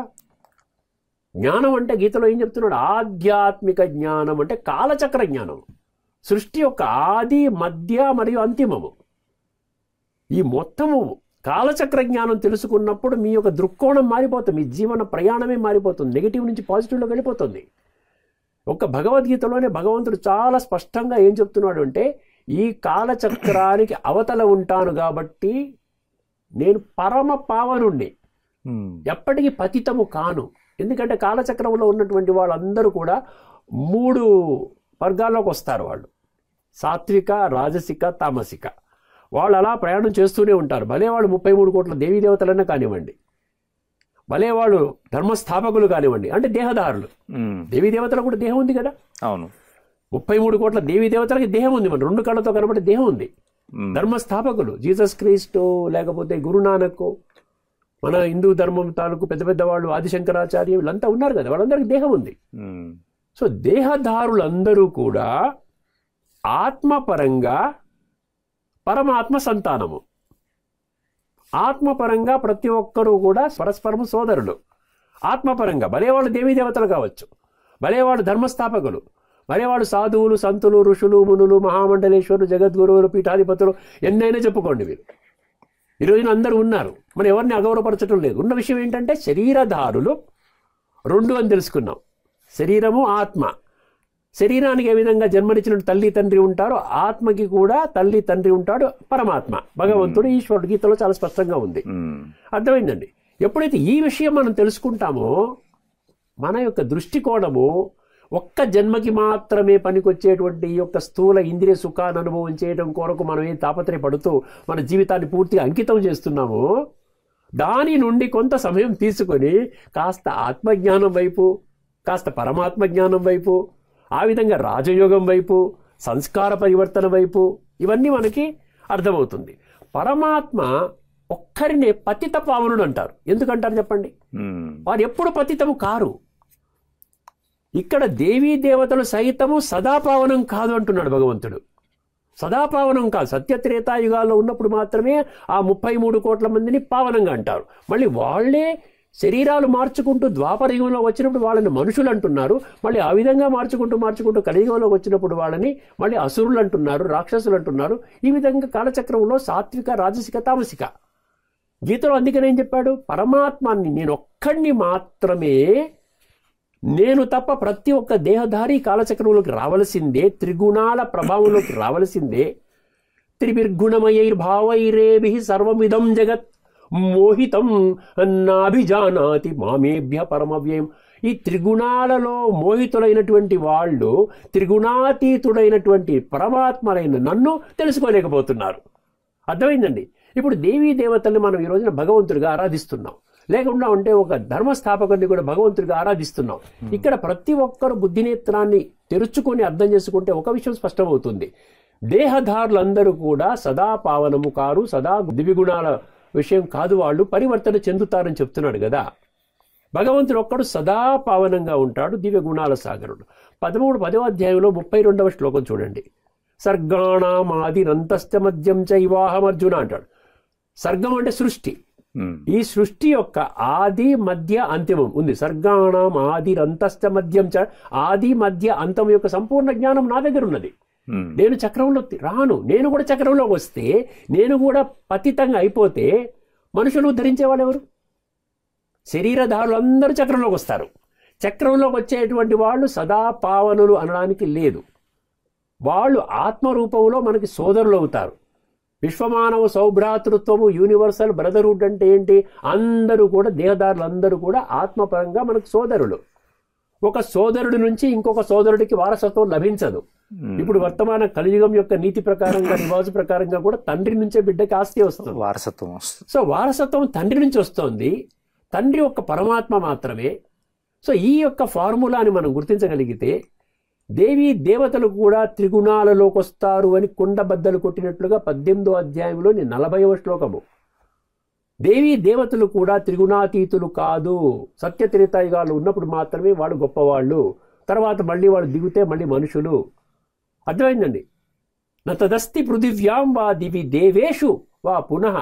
జ్ఞానం అంటే గీతలో ఏం చెప్తున్నాడు? ఆధ్యాత్మిక జ్ఞానం అంటే కాలచక్ర జ్ఞానం, సృష్టి యొక్క ఆది, మధ్య మరియు అంతిమము. ఈ మొత్తము కాలచక్ర జ్ఞానం తెలుసుకున్నప్పుడు మీ యొక్క దృక్కోణం మారిపోతుంది, మీ జీవన ప్రయాణమే మారిపోతుంది, నెగిటివ్ నుంచి పాజిటివ్లోకి వెళ్ళిపోతుంది. ఒక భగవద్గీతలోనే భగవంతుడు చాలా స్పష్టంగా ఏం చెప్తున్నాడు అంటే, ఈ కాలచక్రానికి అవతల ఉంటాను కాబట్టి నేను పరమ పావనుణ్ణి, ఎప్పటికీ పతితము కాను. ఎందుకంటే కాలచక్రంలో ఉన్నటువంటి వాళ్ళందరూ కూడా 3 వర్గాల్లోకి వస్తారు. వాళ్ళు సాత్విక, రాజసిక, తామసిక. వాళ్ళు అలా ప్రయాణం చేస్తూనే ఉంటారు. భలే వాళ్ళు 33 కోట్ల దేవీ దేవతలన్నా కానివ్వండి, భలే వాళ్ళు ధర్మస్థాపకులు కానివ్వండి, అంటే దేహదారులు. దేవీ దేవతలకు కూడా దేహం ఉంది కదా. అవును, 33 కోట్ల దేవీ దేవతలకి దేహం ఉంది. మన 2 కళ్ళతో కనబడే దేహం ఉంది. ధర్మస్థాపకులు జీసస్ క్రీస్తు, లేకపోతే గురునానక్, మన హిందూ ధర్మం తాలూకు పెద్ద పెద్ద వాళ్ళు, ఆదిశంకరాచార్య, వీళ్ళంతా ఉన్నారు కదా, వాళ్ళందరికీ దేహం ఉంది. సో దేహదారులందరూ కూడా ఆత్మపరంగా పరమాత్మ సంతానము. ఆత్మపరంగా ప్రతి ఒక్కరూ కూడా పరస్పరము సోదరులు. ఆత్మపరంగా భలేవాళ్ళు దేవీ దేవతలు కావచ్చు, భలేవాళ్ళు ధర్మస్థాపకులు, భలేవాళ్ళు సాధువులు, సంతులు, ఋషులు, మునులు, మహామండలేశ్వరులు, జగద్గురువులు, పీఠాధిపతులు, ఎన్నైనా చెప్పుకోండి. మీరు ఈ రోజున అందరూ ఉన్నారు, మనం ఎవరిని అగౌరవపరచడం లేదు. ఉన్న విషయం ఏంటంటే శరీరధారులు 2 అని తెలుసుకున్నాం. శరీరము, ఆత్మ. శరీరానికి ఏ విధంగా జన్మనిచ్చిన తల్లి తండ్రి ఉంటారో, ఆత్మకి కూడా తల్లి తండ్రి ఉంటాడు, పరమాత్మ, భగవంతుడు, ఈశ్వరుడు. గీతలో చాలా స్పష్టంగా ఉంది. అర్థమైందండి. ఎప్పుడైతే ఈ విషయం మనం తెలుసుకుంటామో, మన యొక్క దృష్టికోణము ఒక్క జన్మకి మాత్రమే పనికొచ్చేటువంటి ఈ యొక్క స్థూల ఇంద్రియ సుఖాన్ని అనుభవం చేయడం కొరకు మనం ఏం తాపత్రయపడుతూ మన జీవితాన్ని పూర్తిగా అంకితం చేస్తున్నామో, దాని నుండి కొంత సమయం తీసుకొని కాస్త ఆత్మజ్ఞానం వైపు, కాస్త పరమాత్మ జ్ఞానం వైపు, ఆ విధంగా రాజయోగం వైపు, సంస్కార పరివర్తన వైపు, ఇవన్నీ మనకి అర్థమవుతుంది. పరమాత్మ ఒక్కరినే పతిత పావనుడు అంటారు. ఎందుకంటారు చెప్పండి? వారు ఎప్పుడు పతితము కారు. ఇక్కడ దేవీ దేవతలు సైతము సదాపావనం కాదు అంటున్నాడు భగవంతుడు. సదాపావనం కాదు. సత్యత్రేతాయుగాల్లో ఉన్నప్పుడు మాత్రమే ఆ 33 కోట్ల మందిని పావనంగా అంటారు. మళ్ళీ వాళ్లే శరీరాలు మార్చుకుంటూ ద్వాపరయుగంలో వచ్చినప్పుడు వాళ్ళని మనుషులు అంటున్నారు. మళ్ళీ ఆ విధంగా మార్చుకుంటూ కలియుగంలోకి వచ్చినప్పుడు వాళ్ళని మళ్ళీ అసురులు అంటున్నారు, రాక్షసులు అంటున్నారు. ఈ విధంగా కాలచక్రంలో సాత్విక, రాజసిక, తామసిక. గీతలో అందుకని ఏం చెప్పాడు? పరమాత్మాన్ని నేనొక్కడిని మాత్రమే, నేను తప్ప ప్రతి ఒక్క దేహధారి కాలచక్రంలోకి రావలసిందే, త్రిగుణాల ప్రభావంలోకి రావలసిందే. త్రిభిర్గుణమయైర్భావైరేభి సర్వమిదం జగత్ మోహితం నాభిజానాతి మామేభ్య పరమవ్యయం. ఈ త్రిగుణాలలో మోహితులైనటువంటి వాళ్ళు త్రిగుణాతీతుడైనటువంటి పరమాత్మలైన నన్ను తెలుసుకోలేకపోతున్నారు. అర్థమైందండి? ఇప్పుడు దేవీ దేవతల్ని మనం ఈ రోజున భగవంతుడిగా ఆరాధిస్తున్నాం. లేకుండా ఉంటే ఒక ధర్మస్థాపకుడిని కూడా భగవంతుడిగా ఆరాధిస్తున్నాం. ఇక్కడ ప్రతి ఒక్కరు బుద్ధినేత్రాన్ని తెరుచుకొని అర్థం చేసుకుంటే ఒక విషయం స్పష్టమవుతుంది. దేహధారులందరూ కూడా సదా పావనము కారు, సదా దివ్యగుణాల విషయం కాదు, వాళ్ళు పరివర్తన చెందుతారని చెప్తున్నాడు కదా. భగవంతుడు ఒక్కడు సదా పావనంగా ఉంటాడు, దివ్య గుణాల సాగరుడు. 10వ అధ్యాయంలో 32వ శ్లోకం చూడండి. సర్గాణామాదిరంతశ్చ మధ్యం చైవాహమర్జున అంటాడు. సర్గం అంటే సృష్టి, ఈ సృష్టి యొక్క ఆది మధ్య అంతిమం ఉంది. సర్గాణం ఆదిరంతశ్చ మధ్యం చ, ఆది మధ్య అంతం యొక్క సంపూర్ణ జ్ఞానం నా దగ్గర ఉన్నది. నేను చక్రంలో రాను. నేను కూడా చక్రంలోకి వస్తే, నేను కూడా పతితంగా అయిపోతే మనుషులు ధరించేవాళ్ళు ఎవరు? శరీరధారులు అందరూ చక్రంలోకి వస్తారు. చక్రంలోకి వచ్చేటువంటి వాళ్ళు సదా పావనులు అనడానికి లేదు. వాళ్ళు ఆత్మరూపంలో మనకి సోదరులు అవుతారు. విశ్వమానవ సౌభ్రాతృత్వము, యూనివర్సల్ బ్రదర్హుడ్ అంటే ఏంటి? అందరూ కూడా, దేహదారులు అందరూ కూడా ఆత్మపరంగా మనకు సోదరులు. ఒక సోదరుడి నుంచి ఇంకొక సోదరుడికి వారసత్వం లభించదు. ఇప్పుడు వర్తమాన కలియుగం యొక్క నీతి ప్రకారంగా, రివాజు ప్రకారంగా కూడా తండ్రి నుంచే బిడ్డకి ఆస్తి వస్తుంది, వారసత్వం వస్తుంది. సో వారసత్వం తండ్రి నుంచి వస్తుంది. తండ్రి ఒక్క పరమాత్మ మాత్రమే. సో ఈ యొక్క ఫార్ములాని మనం గుర్తించగలిగితే దేవీ దేవతలు కూడా త్రిగుణాలలోకి వస్తారు అని కుండబద్దలు కొట్టినట్లుగా 18వ అధ్యాయంలోని 40వ శ్లోకము. దేవీ దేవతలు కూడా త్రిగుణాతీతులు కాదు. సత్యత్రేతాయుగాలు ఉన్నప్పుడు మాత్రమే వాళ్ళు గొప్పవాళ్ళు. తర్వాత మళ్ళీ వాళ్ళు దిగితే మళ్ళీ మనుషులు. అర్థమైందండి? నతదస్తి పృథివ్యాం వా దివి దేవేషు వా పునః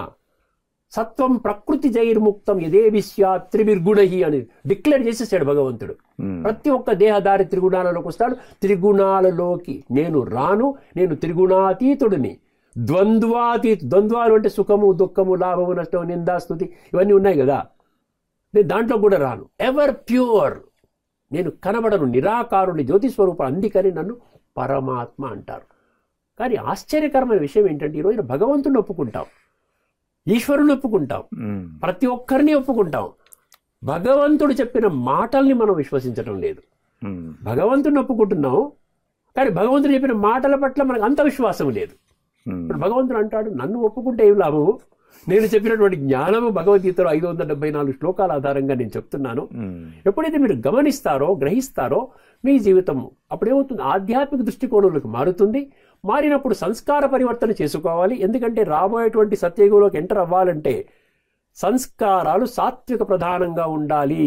సత్వం ప్రకృతి జైర్ముక్తం యదేవి స్యాత్ త్రివిర్గుణహి అని డిక్లేర్ చేసేసాడు భగవంతుడు. ప్రతి ఒక్క దేహదారి త్రిగుణాలలోకి వస్తాడు. త్రిగుణాలలోకి నేను రాను. నేను త్రిగుణాతీతుడిని. ద్వంద్వాలు అంటే సుఖము, దుఃఖము, లాభము, నష్టము, నిందాస్తుతి ఇవన్నీ ఉన్నాయి కదా. నేను దాంట్లో కూడా రాను. Ever pure. నేను కనబడను, నిరాకారుని, జ్యోతిస్వరూపం. అందుకని నన్ను పరమాత్మ అంటారు. కానీ ఆశ్చర్యకరమైన విషయం ఏంటంటే, ఈ రోజున భగవంతుడిని ఒప్పుకుంటాం, ఈశ్వరుని ఒప్పుకుంటాం, ప్రతి ఒక్కరిని ఒప్పుకుంటాం. భగవంతుడు చెప్పిన మాటల్ని మనం విశ్వసించడం లేదు. భగవంతుడిని ఒప్పుకుంటున్నాం, కానీ భగవంతుడు చెప్పిన మాటల పట్ల మనకు అంత విశ్వాసం లేదు. ఇప్పుడు భగవంతుడు అంటాడు, నన్ను ఒప్పుకుంటే ఏం లాభము? నేను చెప్పినటువంటి జ్ఞానము భగవద్గీతలో 574 శ్లోకాల ఆధారంగా నేను చెప్తున్నాను. ఎప్పుడైతే మీరు గమనిస్తారో, గ్రహిస్తారో, మీ జీవితం అప్పుడేమవుతుంది? ఆధ్యాత్మిక దృష్టికోణంలోకి మారుతుంది. మారినప్పుడు సంస్కార పరివర్తన చేసుకోవాలి. ఎందుకంటే రాబోయేటువంటి సత్యయుగంలోకి ఎంటర్ అవ్వాలంటే సంస్కారాలు సాత్విక ప్రధానంగా ఉండాలి.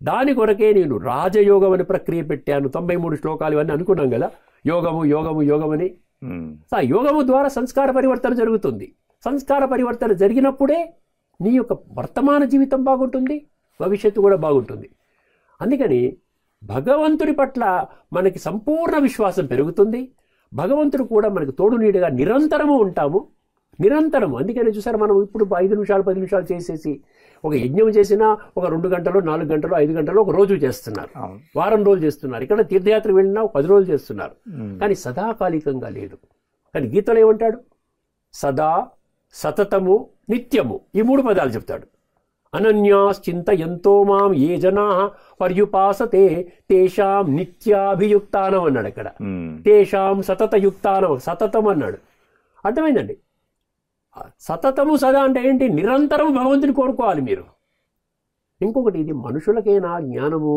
దాని కొరకే నేను రాజయోగం అని ప్రక్రియ పెట్టాను. 93 శ్లోకాలు ఇవన్నీ అనుకున్నాం కదా, యోగము యోగము యోగమని. ఆ యోగము ద్వారా సంస్కార పరివర్తన జరుగుతుంది. సంస్కార పరివర్తన జరిగినప్పుడే నీ యొక్క వర్తమాన జీవితం బాగుంటుంది, భవిష్యత్తు కూడా బాగుంటుంది. అందుకని భగవంతుడి పట్ల మనకి సంపూర్ణ విశ్వాసం పెరుగుతుంది. భగవంతుడు కూడా మనకు తోడు నీడగా నిరంతరము ఉంటాము. నిరంతరము. అందుకని చూసారు, మనం ఇప్పుడు 5 నిమిషాలు 10 నిమిషాలు చేసేసి ఒక యజ్ఞం చేసినా ఒక 2 గంటలు 4 గంటలు 5 గంటలు ఒక రోజు చేస్తున్నారు, వారం రోజులు చేస్తున్నారు. ఇక్కడ తీర్థయాత్ర వెళ్ళినా 10 రోజులు చేస్తున్నారు. కానీ సదాకాలికంగా లేదు. కానీ గీతలో ఏమంటాడు? సదా, సతతము, నిత్యము. ఈ 3 పదాలు చెప్తాడు. అనన్యాశ్చింతయంతో మాం ఏ జనా పర్యుపాసతే తేషాం నిత్యాభియుక్తానం అన్నాడు. అక్కడ తేషాం సతతయుక్తానం, సతతం అన్నాడు. అర్థమైందండి? సతతము సదా అంటే ఏంటి? నిరంతరం భగవంతుని కోరుకోవాలి మీరు. ఇంకొకటి, ఇది మనుషులకైనా జ్ఞానము.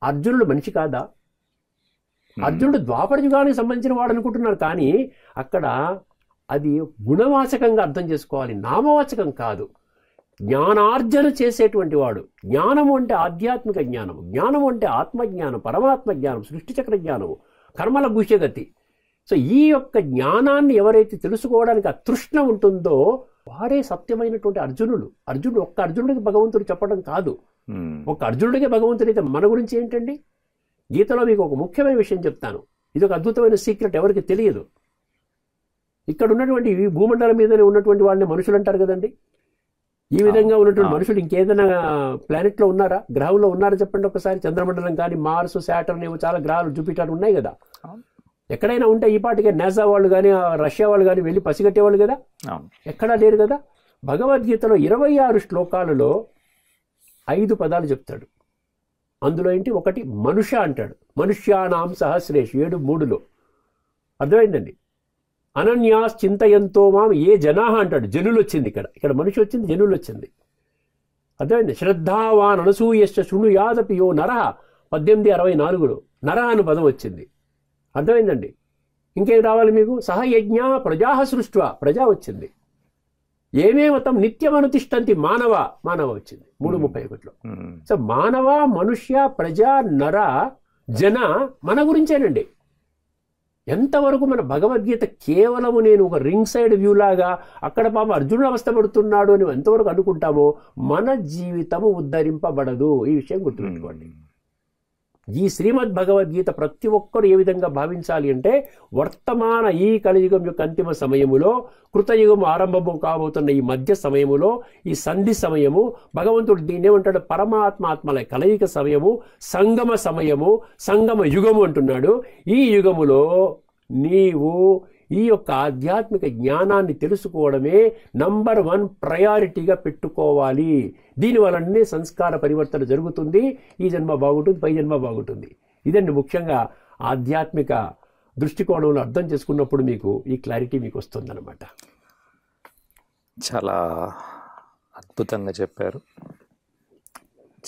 అర్జునుడు మనిషి కాదా? అర్జునుడు ద్వాపర యుగానికి సంబంధించిన వాడు అనుకుంటున్నారు, కానీ అక్కడ అది గుణవాచకంగా అర్థం చేసుకోవాలి, నామవాచకం కాదు. జ్ఞానార్జన చేసేటువంటి వాడు. జ్ఞానము అంటే ఆధ్యాత్మిక జ్ఞానము, జ్ఞానము అంటే ఆత్మజ్ఞానం, పరమాత్మ జ్ఞానం, సృష్టిచక్ర జ్ఞానము, కర్మల గుష్యగతి. సో ఈ యొక్క జ్ఞానాన్ని ఎవరైతే తెలుసుకోవడానికి అతృష్ణ ఉంటుందో వారే సత్యమైనటువంటి అర్జునుడు. ఒక్క అర్జునుడికి భగవంతుడు చెప్పడం కాదు. ఒక అర్జునుడికే భగవంతుడు అయితే మన గురించి ఏంటండి? గీతలో మీకు ఒక ముఖ్యమైన విషయం చెప్తాను. ఇది ఒక అద్భుతమైన సీక్రెట్, ఎవరికి తెలియదు. ఇక్కడ ఉన్నటువంటి ఈ భూమండలం మీదనే ఉన్నటువంటి వాళ్ళని మనుషులు అంటారు కదండి. ఈ విధంగా ఉన్నటువంటి మనుషులు ఇంకేదైనా ప్లానెట్లో ఉన్నారా, గ్రహంలో ఉన్నారా చెప్పండి ఒకసారి. చంద్రమండలం కానీ, మార్స్, శాటర్న్, ఏవో చాలా గ్రహాలు, జూపిటర్ ఉన్నాయి కదా. ఎక్కడైనా ఉంటే ఈ పాటికే నాసా వాళ్ళు కానీ, రష్యా వాళ్ళు కానీ వెళ్ళి పసిగట్టేవాళ్ళు కదా. ఎక్కడా లేరు కదా. భగవద్గీతలో 26 శ్లోకాలలో 5 పదాలు చెప్తాడు. అందులో ఏంటి? ఒకటి మనుష్య అంటాడు. మనుష్యానాం సహస్రేషు 7:3లో. అర్థమైందండి? అనన్యాస్ చింతయంతో మాం ఏ జనా అంటాడు. జనులు వచ్చింది ఇక్కడ మనిషి వచ్చింది, జనులు వచ్చింది. అర్థమైంది? శ్రద్ధావాన్ అనసూయశ్చ శృణుయాదపి యో నరః 1864లో నర అను పదం వచ్చింది. అర్థమైందండి? ఇంకేం రావాలి మీకు? సహయజ్ఞ ప్రజా సృష్ట్వా, ప్రజా వచ్చింది. ఏమేమతం నిత్యమనుతిష్టంతి మానవ వచ్చింది 3:31లో. సో మానవ, మనుష్య, ప్రజ, నర, జన మన గురించేనండి. ఎంతవరకు మన భగవద్గీత కేవలము నేను ఒక రింగ్ సైడ్ వ్యూ లాగా అక్కడ పాపం అర్జునుడు అవస్థపడుతున్నాడు అని ఎంతవరకు అనుకుంటామో మన జీవితము ఉద్ధరింపబడదు. ఈ విషయం గుర్తుపెట్టుకోండి. ఈ శ్రీమద్ భగవద్గీత ప్రతి ఒక్కరు ఏ విధంగా భావించాలి అంటే, వర్తమాన ఈ కలియుగం యొక్క అంతిమ సమయములో, కృతయుగం ఆరంభము కాబోతున్న ఈ మధ్య సమయములో, ఈ సంధి సమయము, భగవంతుడు దీన్ని ఏమంటాడు, పరమాత్మాత్మల కలయిక సమయము, సంగమ సమయము, సంగమ యుగము అంటున్నాడు. ఈ యుగములో నీవు ఈ యొక్క ఆధ్యాత్మిక జ్ఞానాన్ని తెలుసుకోవడమే నంబర్ 1 ప్రయారిటీగా పెట్టుకోవాలి. దీనివల్లనే సంస్కార పరివర్తన జరుగుతుంది. ఈ జన్మ బాగుంటుంది, పై జన్మ బాగుంటుంది. ఇదండి ముఖ్యంగా ఆధ్యాత్మిక దృష్టికోణంలో అర్థం చేసుకున్నప్పుడు మీకు ఈ క్లారిటీ మీకు వస్తుందన్నమాట. చాలా అద్భుతంగా చెప్పారు.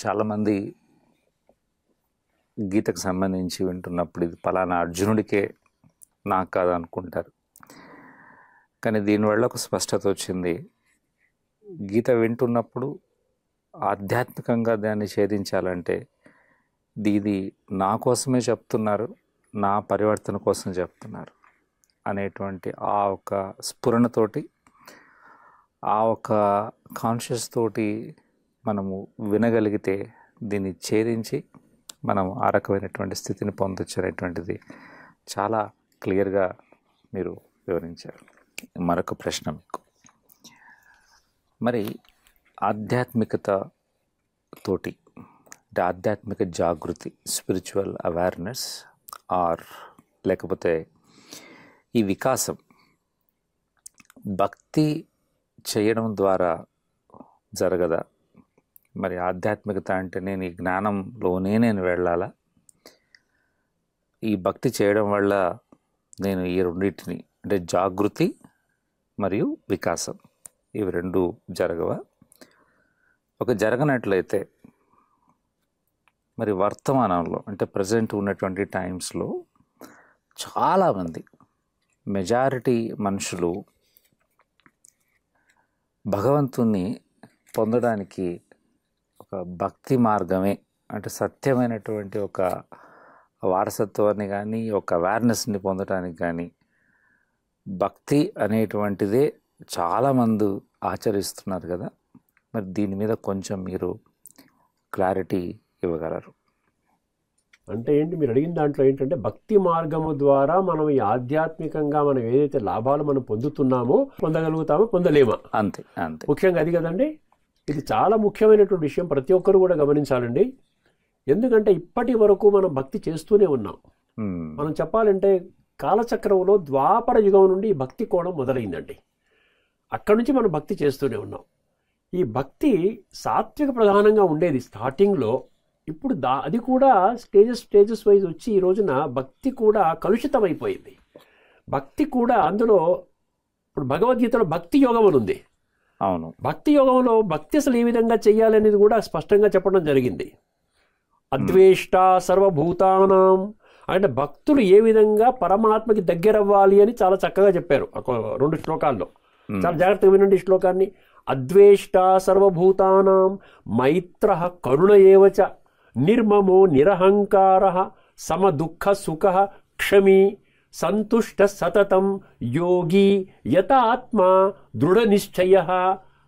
చాలామంది గీతకు సంబంధించి వింటున్నప్పుడు ఇది పలానా అర్జునుడికే నాకు కాదు అనుకుంటారు. కానీ దీనివల్ల ఒక స్పష్టత వచ్చింది. గీత వింటున్నప్పుడు ఆధ్యాత్మికంగా దాన్ని ఛేదించాలంటే ఇది నా కోసమే చెప్తున్నారు, నా పరివర్తన కోసం చెప్తున్నారు అనేటువంటి ఆ ఒక స్ఫురణతోటి, ఆ ఒక కాన్షియస్ తోటి మనము వినగలిగితే దీన్ని ఛేదించి మనం ఆ రకమైనటువంటి స్థితిని పొందొచ్చు అనేటువంటిది చాలా క్లియర్గా మీరు వివరించారు. మరొక ప్రశ్న మీకు, మరి ఆధ్యాత్మికత తోటి అంటే ఆధ్యాత్మిక జాగృతి, స్పిరిచువల్ అవేర్నెస్ ఆర్ లేకపోతే ఈ వికాసం భక్తి చేయడం ద్వారా జరగదా? మరి ఆధ్యాత్మికత అంటే నేను ఈ జ్ఞానంలోనే నేను వెళ్ళాలా? ఈ భక్తి చేయడం వల్ల నేను ఈ రెండింటిని అంటే జాగృతి మరియు వికాసం ఇవి రెండు జరగవా? ఒక జరగనట్లయితే మరి వర్తమానంలో అంటే ప్రజెంట్ ఉన్నటువంటి టైమ్స్లో చాలామంది మెజారిటీ మనుషులు భగవంతుణ్ణి పొందడానికి ఒక భక్తి మార్గమే అంటే సత్యమైనటువంటి ఒక వారసత్వాన్ని కానీ ఒక అవేర్నెస్ని పొందడానికి కానీ భక్తి అనేటువంటిదే చాలామంది ఆచరిస్తున్నారు కదా. మరి దీని మీద కొంచెం మీరు క్లారిటీ ఇవ్వగలరు? అంటే ఏంటి మీరు అడిగిన దాంట్లో ఏంటంటే, భక్తి మార్గము ద్వారా మనం ఈ ఆధ్యాత్మికంగా మనం ఏదైతే లాభాలు మనం పొందుతున్నామో పొందగలుగుతామో పొందలేమా? అంతే అంతే, ముఖ్యంగా అది కదండి. ఇది చాలా ముఖ్యమైనటువంటి విషయం, ప్రతి ఒక్కరు కూడా గమనించాలండి. ఎందుకంటే ఇప్పటి వరకు మనం భక్తి చేస్తూనే ఉన్నాం. మనం చెప్పాలంటే కాలచక్రంలో ద్వాపర యుగం నుండి ఈ భక్తి కోణం మొదలైందండి. అక్కడి నుంచి మనం భక్తి చేస్తూనే ఉన్నాం. ఈ భక్తి సాత్విక ప్రధానంగా ఉండేది స్టార్టింగ్లో. ఇప్పుడు అది కూడా స్టేజెస్ వైజ్ వచ్చి ఈ రోజున భక్తి కూడా కలుషితమైపోయింది. భక్తి కూడా అందులో ఇప్పుడు భగవద్గీతలో భక్తి యోగం అని ఉంది. అవును, భక్తి యోగంలో భక్తి అసలు ఏ విధంగా చెయ్యాలనేది కూడా స్పష్టంగా చెప్పడం జరిగింది. అద్వేష్ట సర్వభూతానాం అంటే భక్తులు ఏ విధంగా పరమాత్మకి దగ్గరవ్వాలి అని చాలా చక్కగా చెప్పారు 2 శ్లోకాల్లో. చాలా జాగ్రత్తగా వినండి ఈ శ్లోకాన్ని. అద్వేష్ట సర్వభూతానాం మైత్ర కరుణ ఏవచ నిర్మమో నిరహంకార సమదుఃఖ సుఖ క్షమీ సంతుష్ట సతతం యోగి యత ఆత్మా దృఢ నిశ్చయ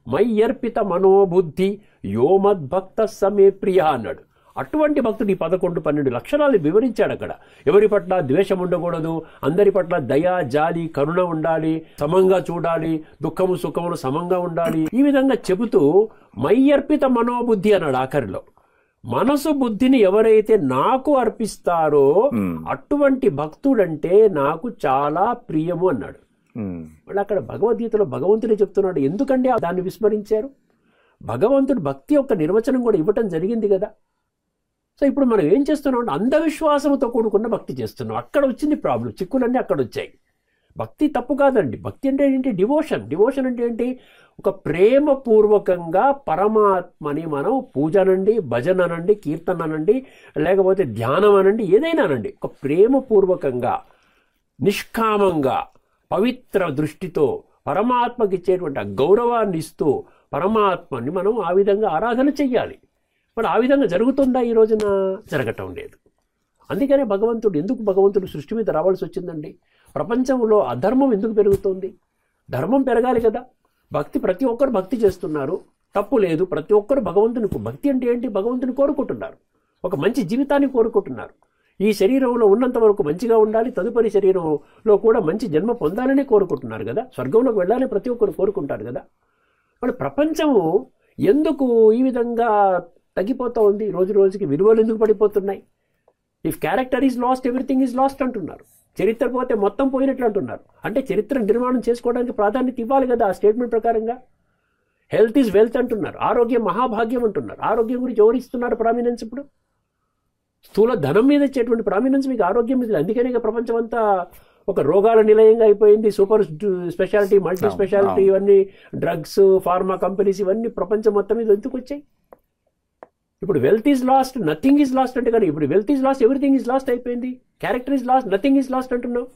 మయ్యర్పిత మనోబుద్ధి యో మద్భక్త సమే ప్రియ అన్నాడు. అటువంటి భక్తుడు ఈ 11-12 లక్షణాలు వివరించాడు అక్కడ. ఎవరి పట్ల ద్వేషం ఉండకూడదు, అందరి పట్ల దయ జాలి కరుణ ఉండాలి, సమంగా చూడాలి, దుఃఖము సుఖములు సమంగా ఉండాలి. ఈ విధంగా చెబుతూ మయ్యర్పిత మనోబుద్ధి అన్నాడు ఆఖరిలో. మనసు బుద్ధిని ఎవరైతే నాకు అర్పిస్తారో అటువంటి భక్తుడంటే నాకు చాలా ప్రియము అన్నాడు. మళ్ళీ అక్కడ భగవద్గీతలో భగవంతుడే చెప్తున్నాడు. ఎందుకంటే దాన్ని విస్మరించారు? భగవంతుడు భక్తి యొక్క నిర్వచనం కూడా ఇవ్వటం జరిగింది కదా. సో ఇప్పుడు మనం ఏం చేస్తున్నాం అంటే అంధవిశ్వాసంతో కూడుకున్న భక్తి చేస్తున్నాం. అక్కడ వచ్చింది ప్రాబ్లం, చిక్కులన్నీ అక్కడ వచ్చాయి. భక్తి తప్పు కాదండి. భక్తి అంటే ఏంటి? డివోషన్ అంటే ఏంటి? ఒక ప్రేమపూర్వకంగా పరమాత్మని మనం పూజ అనండి, భజన అనండి, కీర్తన అనండి, లేకపోతే ధ్యానం అనండి, ఏదైనా అనండి, ఒక ప్రేమపూర్వకంగా నిష్కామంగా పవిత్ర దృష్టితో పరమాత్మకి ఇచ్చేటువంటి ఆ గౌరవాన్ని ఇస్తూ పరమాత్మని మనం ఆ విధంగా ఆరాధన చెయ్యాలి. మరి ఆ విధంగా జరుగుతుందా? ఈ రోజున జరగటం లేదు. అందుకనే ఎందుకు భగవంతుడు సృష్టి మీద రావాల్సి వచ్చిందండి? ప్రపంచంలో అధర్మం ఎందుకు పెరుగుతోంది? ధర్మం పెరగాలి కదా. భక్తి, ప్రతి ఒక్కరు భక్తి చేస్తున్నారు, తప్పు లేదు. ప్రతి ఒక్కరు భగవంతుని, భక్తి అంటే ఏంటి? భగవంతుని కోరుకుంటున్నారు, ఒక మంచి జీవితాన్ని కోరుకుంటున్నారు. ఈ శరీరంలో ఉన్నంత వరకు మంచిగా ఉండాలి, తదుపరి శరీరంలో కూడా మంచి జన్మ పొందాలని కోరుకుంటున్నారు కదా. స్వర్గంలోకి వెళ్ళాలని ప్రతి ఒక్కరు కోరుకుంటారు కదా. మరి ప్రపంచము ఎందుకు ఈ విధంగా తగ్గిపోతూ ఉంది? రోజు రోజుకి విలువలు ఎందుకు పడిపోతున్నాయి? If character is lost, everything is last అంటున్నారు. చరిత్ర పోతే మొత్తం పోయినట్లు అంటున్నారు. అంటే చరిత్ర నిర్మాణం చేసుకోవడానికి ప్రాధాన్యత ఇవ్వాలి కదా. ఆ స్టేట్మెంట్ ప్రకారంగా హెల్త్ ఈజ్ వెల్త్ అంటున్నారు, ఆరోగ్యం మహాభాగ్యం అంటున్నారు. ఆరోగ్యం గురించి ఎవరు ఇస్తున్నారు ప్రామినెన్స్? ఇప్పుడు స్థూల ధనం మీద ఇచ్చేటువంటి ప్రామినెన్స్ మీకు ఆరోగ్యం మీద. అందుకనే ప్రపంచం అంతా ఒక రోగాల నిలయంగా అయిపోయింది. సూపర్ స్పెషాలిటీ, మల్టీ స్పెషాలిటీ, ఇవన్నీ డ్రగ్స్, ఫార్మా కంపెనీస్, ఇవన్నీ ప్రపంచం మొత్తం మీద ఎందుకు వచ్చాయి? ఇప్పుడు wealth is lost, nothing is lost అంటే కానీ ఇప్పుడు wealth is lost, everything is lost అయిపోయింది. Character is lost, nothing is lost అంటున్నాం.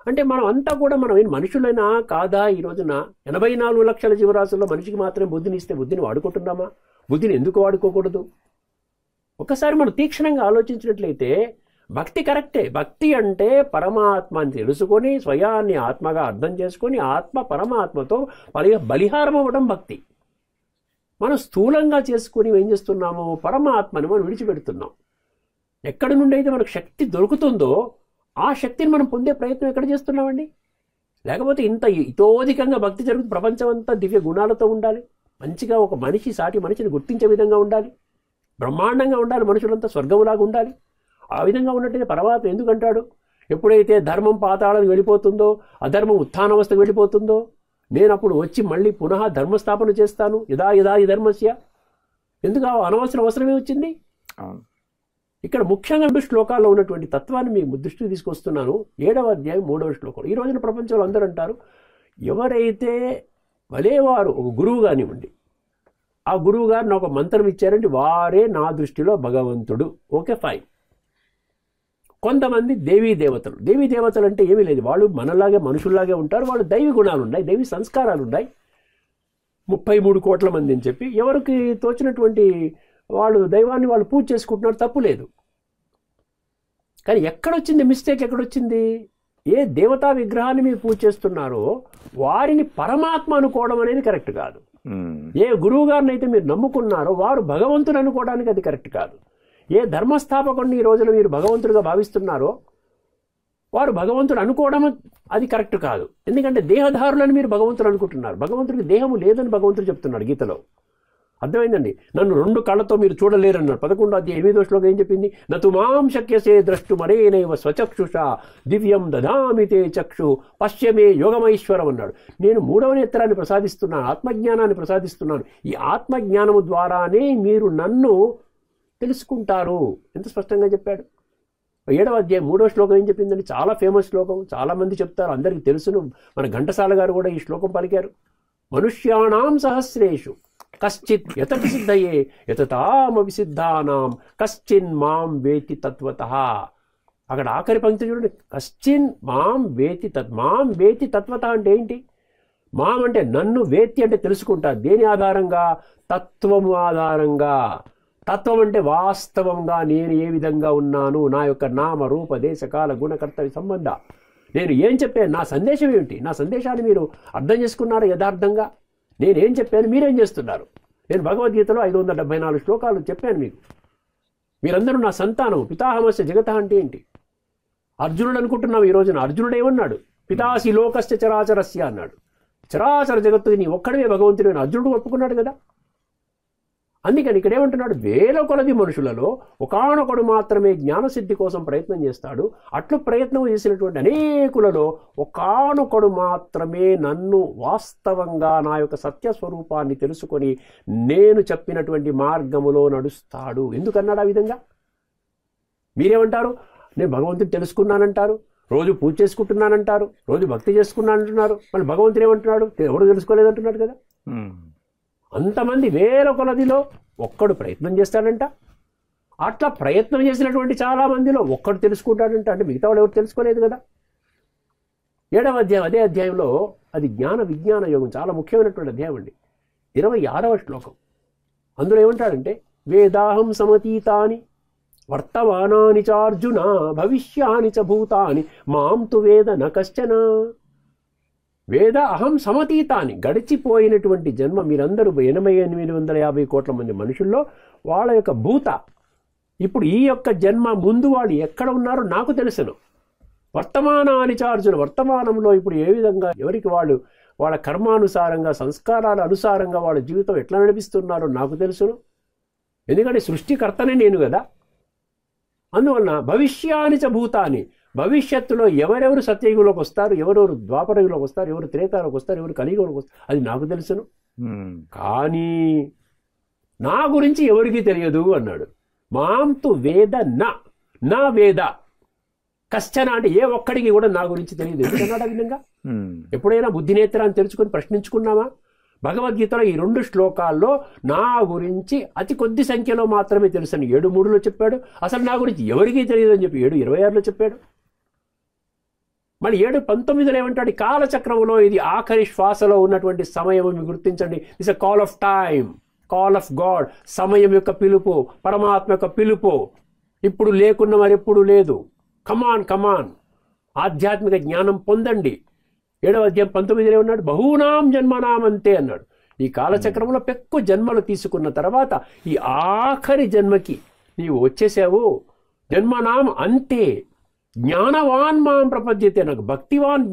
అంటే మనం అంతా కూడా మనం ఏం మనుషులైనా కాదా? ఈ రోజున 84 లక్షల జీవరాశుల్లో మనిషికి మాత్రమే బుద్ధిని ఇస్తే బుద్ధిని వాడుకుంటున్నామా? బుద్ధిని ఎందుకు వాడుకోకూడదు? ఒకసారి మనం తీక్షణంగా ఆలోచించినట్లయితే భక్తి కరెక్టే. భక్తి అంటే పరమాత్మని తెలుసుకొని స్వయాన్ని ఆత్మగా అర్థం చేసుకొని ఆత్మ పరమాత్మతో బలిహారం అవ్వడం భక్తి. మనం స్థూలంగా చేసుకుని ఏం చేస్తున్నాము? పరమాత్మని మనం విడిచిపెడుతున్నాం. ఎక్కడి నుండి అయితే మనకు శక్తి దొరుకుతుందో ఆ శక్తిని మనం పొందే ప్రయత్నం ఎక్కడ చేస్తున్నామండి? లేకపోతే ఇతోధికంగా భక్తి జరుగుతుంది. ప్రపంచం అంతా దివ్య గుణాలతో ఉండాలి, మంచిగా ఒక మనిషి సాటి మనిషిని గుర్తించే విధంగా ఉండాలి, బ్రహ్మాండంగా ఉండాలి, మనుషులంతా స్వర్గంలాగా ఉండాలి. ఆ విధంగా ఉన్నట్టయితే పరమాత్మ ఎందుకంటాడు? ఎప్పుడైతే ధర్మం పాతాళానికి వెళ్ళిపోతుందో, అధర్మం ఉత్థానవస్థకు వెళ్ళిపోతుందో, నేను అప్పుడు వచ్చి మళ్ళీ పునః ధర్మస్థాపన చేస్తాను. యదా యదా ఈ ధర్మస్య. ఎందుకు అనవసరం అవసరమే వచ్చింది? ఇక్కడ ముఖ్యంగా 2 శ్లోకాల్లో ఉన్నటువంటి తత్వాన్ని మీకు దృష్టికి తీసుకొస్తున్నాను. 7వ అధ్యాయం 3వ శ్లోకం. ఈ రోజున ప్రపంచంలో అందరూ అంటారు, ఎవరైతే వలేవారు ఒక గురువు కానివ్వండి, ఆ గురువు గారు నాకు ఒక మంత్రం ఇచ్చారంటే వారే నా దృష్టిలో భగవంతుడు. Okay, fine. కొంతమంది దేవీ దేవతలు అంటే ఏమీ లేదు, వాళ్ళు మనలాగే మనుషుల్లాగే ఉంటారు. వాళ్ళు దైవీ గుణాలు ఉన్నాయి, దైవీ సంస్కారాలు ఉన్నాయి. 33 కోట్ల మంది అని చెప్పి ఎవరికి తోచినటువంటి వాళ్ళు దైవాన్ని వాళ్ళు పూజ చేసుకుంటున్నారు, తప్పు లేదు. కానీ ఎక్కడొచ్చింది మిస్టేక్? ఎక్కడొచ్చింది? ఏ దేవతా విగ్రహాన్ని మీరు పూజ చేస్తున్నారో వారిని పరమాత్మ అనుకోవడం అనేది కరెక్ట్ కాదు. ఏ గురువు గారిని అయితే మీరు నమ్ముకున్నారో వారు భగవంతుడు అనుకోవడానికి అది కరెక్ట్ కాదు. ఏ ధర్మస్థాపకుడిని ఈ రోజున మీరు భగవంతుడిగా భావిస్తున్నారో వారు భగవంతుడు అనుకోవడం అది కరెక్ట్ కాదు. ఎందుకంటే దేహధారులను మీరు భగవంతుడు అనుకుంటున్నారు. భగవంతుడికి దేహము లేదని భగవంతుడు చెప్తున్నాడు గీతలో. అర్థమైందండి? నన్ను 2 కళ్ళతో మీరు చూడలేరన్నాడు. 11వ అధ్యాయం 8వ శ్లోకం ఏం చెప్పింది? నతు మాం శక్యసే ద్రష్టుమరేనైవ స్వచక్షుష దివ్యం దదామి తే చక్షు పశ్యమే యోగమైశ్వరం అన్నాడు. నేను 3వ నేత్రాన్ని ప్రసాదిస్తున్నాను, ఆత్మజ్ఞానాన్ని ప్రసాదిస్తున్నాను. ఈ ఆత్మజ్ఞానము ద్వారానే మీరు నన్ను తెలుసుకుంటారు. ఎంత స్పష్టంగా చెప్పాడు. 7వ అధ్యాయం 3వ శ్లోకం ఏం చెప్పిందండి? చాలా ఫేమస్ శ్లోకం, చాలా మంది చెప్తారు, అందరికీ తెలుసును. మన ఘంటసాల గారు కూడా ఈ శ్లోకం పలికారు. మనుష్యాణాం సహస్రేషు కశ్చిత్ యతతి సిద్ధయే యతతామపి సిద్ధానాం కశ్చిన్ మాం వేతి తత్వతః. అక్కడ ఆఖరి పంక్తి చూడండి, కశ్చిన్ మాం వేతి మాం వేతి తత్వతః అంటే ఏంటి? మాం అంటే నన్ను, వేతి అంటే తెలుసుకుంటా. దేని ఆధారంగా? తత్వము ఆధారంగా. తత్వం అంటే వాస్తవంగా నేను ఏ విధంగా ఉన్నాను, నా యొక్క నామ రూప దేశ కాల గుణకర్తవ్య సంబంధ, నేను ఏం చెప్పాను, నా సందేశం ఏమిటి, నా సందేశాన్ని మీరు అర్థం చేసుకున్నారు యథార్థంగా? నేనేం చెప్పాను, మీరేం చేస్తున్నారు? నేను భగవద్గీతలో 574 శ్లోకాలు చెప్పాను మీకు. మీరందరూ నా సంతానం. పితాహమస్య జగత అంటే ఏంటి? అర్జునుడు అనుకుంటున్నాం ఈ రోజున. అర్జునుడు ఏమన్నాడు? పితాసి లోకస్య చరాచరస్య అన్నాడు. చరాచర జగత్తు నీ ఒక్కడవే భగవంతుడు అని అర్జునుడు ఒప్పుకున్నాడు కదా. అందుకని ఇక్కడ ఏమంటున్నాడు? వేల కొలది మనుషులలో ఒకానొకడు మాత్రమే జ్ఞానసిద్ధి కోసం ప్రయత్నం చేస్తాడు. అట్లు ప్రయత్నం చేసినటువంటి అనేకులలో ఒకానొకడు మాత్రమే నన్ను వాస్తవంగా నా యొక్క సత్యస్వరూపాన్ని తెలుసుకొని నేను చెప్పినటువంటి మార్గములో నడుస్తాడు. ఎందుకన్నాడు ఆ విధంగా? మీరేమంటారు? నేను భగవంతుని తెలుసుకున్నానంటారు, రోజు పూజ చేసుకుంటున్నానంటారు, రోజు భక్తి చేసుకున్నానంటున్నారు. మళ్ళీ భగవంతుడు ఏమంటున్నాడు? ఎవరు తెలుసుకోలేదంటున్నాడు కదా. అంతమంది వేల కొలదిలో ఒక్కడు ప్రయత్నం చేస్తాడంట. అట్లా ప్రయత్నం చేసినటువంటి చాలా మందిలో ఒక్కడు తెలుసుకుంటాడంట. అంటే మిగతా వాళ్ళు ఎవరు తెలుసుకోలేదు కదా. 7వ అధ్యాయం, అదే అధ్యాయంలో అది జ్ఞాన విజ్ఞాన యోగం, చాలా ముఖ్యమైనటువంటి అధ్యాయం అండి. 26వ శ్లోకం. అందులో ఏమంటాడంటే వేదాహం సమతీతాని వర్తమానాని చార్జున భవిష్యాని చ భూతాని మాం తు వేద న కశ్చన. వేద అహం సమతీతాని. గడిచిపోయినటువంటి జన్మ మీరందరూ 8850 కోట్ల మంది మనుషుల్లో వాళ్ళ యొక్క భూత, ఇప్పుడు ఈ యొక్క జన్మ ముందు వాళ్ళు ఎక్కడ ఉన్నారో నాకు తెలుసును. వర్తమానాని చార్జున. వర్తమానంలో ఇప్పుడు ఏ విధంగా ఎవరికి వాళ్ళు వాళ్ళ కర్మానుసారంగా సంస్కారాల అనుసారంగా వాళ్ళ జీవితం ఎట్లా నడిపిస్తున్నారో నాకు తెలుసును. ఎందుకంటే సృష్టికర్తనే నేను కదా. అందువలన భవిష్యాని చ భూతాని. భవిష్యత్తులో ఎవరెవరు సత్యయుగంలోకి వస్తారు, ఎవరెవరు ద్వాపరయుగంలోకి వస్తారు, ఎవరు త్రేతాలోకి వస్తారు, ఎవరు కలియుగంలోకి వస్తారు, అది నాకు తెలుసును. కానీ నా గురించి ఎవరికి తెలియదు అన్నాడు. మాం తు వేద నా వేద కశ్చన. అంటే ఏ ఒక్కడికి కూడా నా గురించి తెలియదు. ఎందుకన్నాడు ఆ విధంగా? ఎప్పుడైనా బుద్ధినేత్రాన్ని తెలుసుకొని ప్రశ్నించుకున్నామా? భగవద్గీతలో ఈ 2 శ్లోకాల్లో నా గురించి అతి కొద్ది సంఖ్యలో మాత్రమే తెలుసని 7:3లో చెప్పాడు. అసలు నా గురించి ఎవరికీ తెలియదు అని చెప్పి 7:26లో చెప్పాడు. మళ్ళీ 7:19లో ఏమంటాడు? కాలచక్రంలో ఇది ఆఖరి శ్వాసలో ఉన్నటువంటి సమయం మీరు గుర్తించండి. It's a call of time, call of God. సమయం యొక్క పిలుపు, పరమాత్మ యొక్క పిలుపు. ఇప్పుడు లేకున్న మరి ఎప్పుడు లేదు. కమాన్ ఆధ్యాత్మిక జ్ఞానం పొందండి. 7వ అధ్యాయం 19లో ఉన్నాడు, బహూనాం జన్మనాం అంతే అన్నాడు. ఈ కాలచక్రంలో పెక్కు జన్మలు తీసుకున్న తర్వాత ఈ ఆఖరి జన్మకి నీవు వచ్చేసావు. జన్మనాం అంతే. జ్ఞానవాన్ మాం ప్రపద్యతే. నాకు భక్తివాన్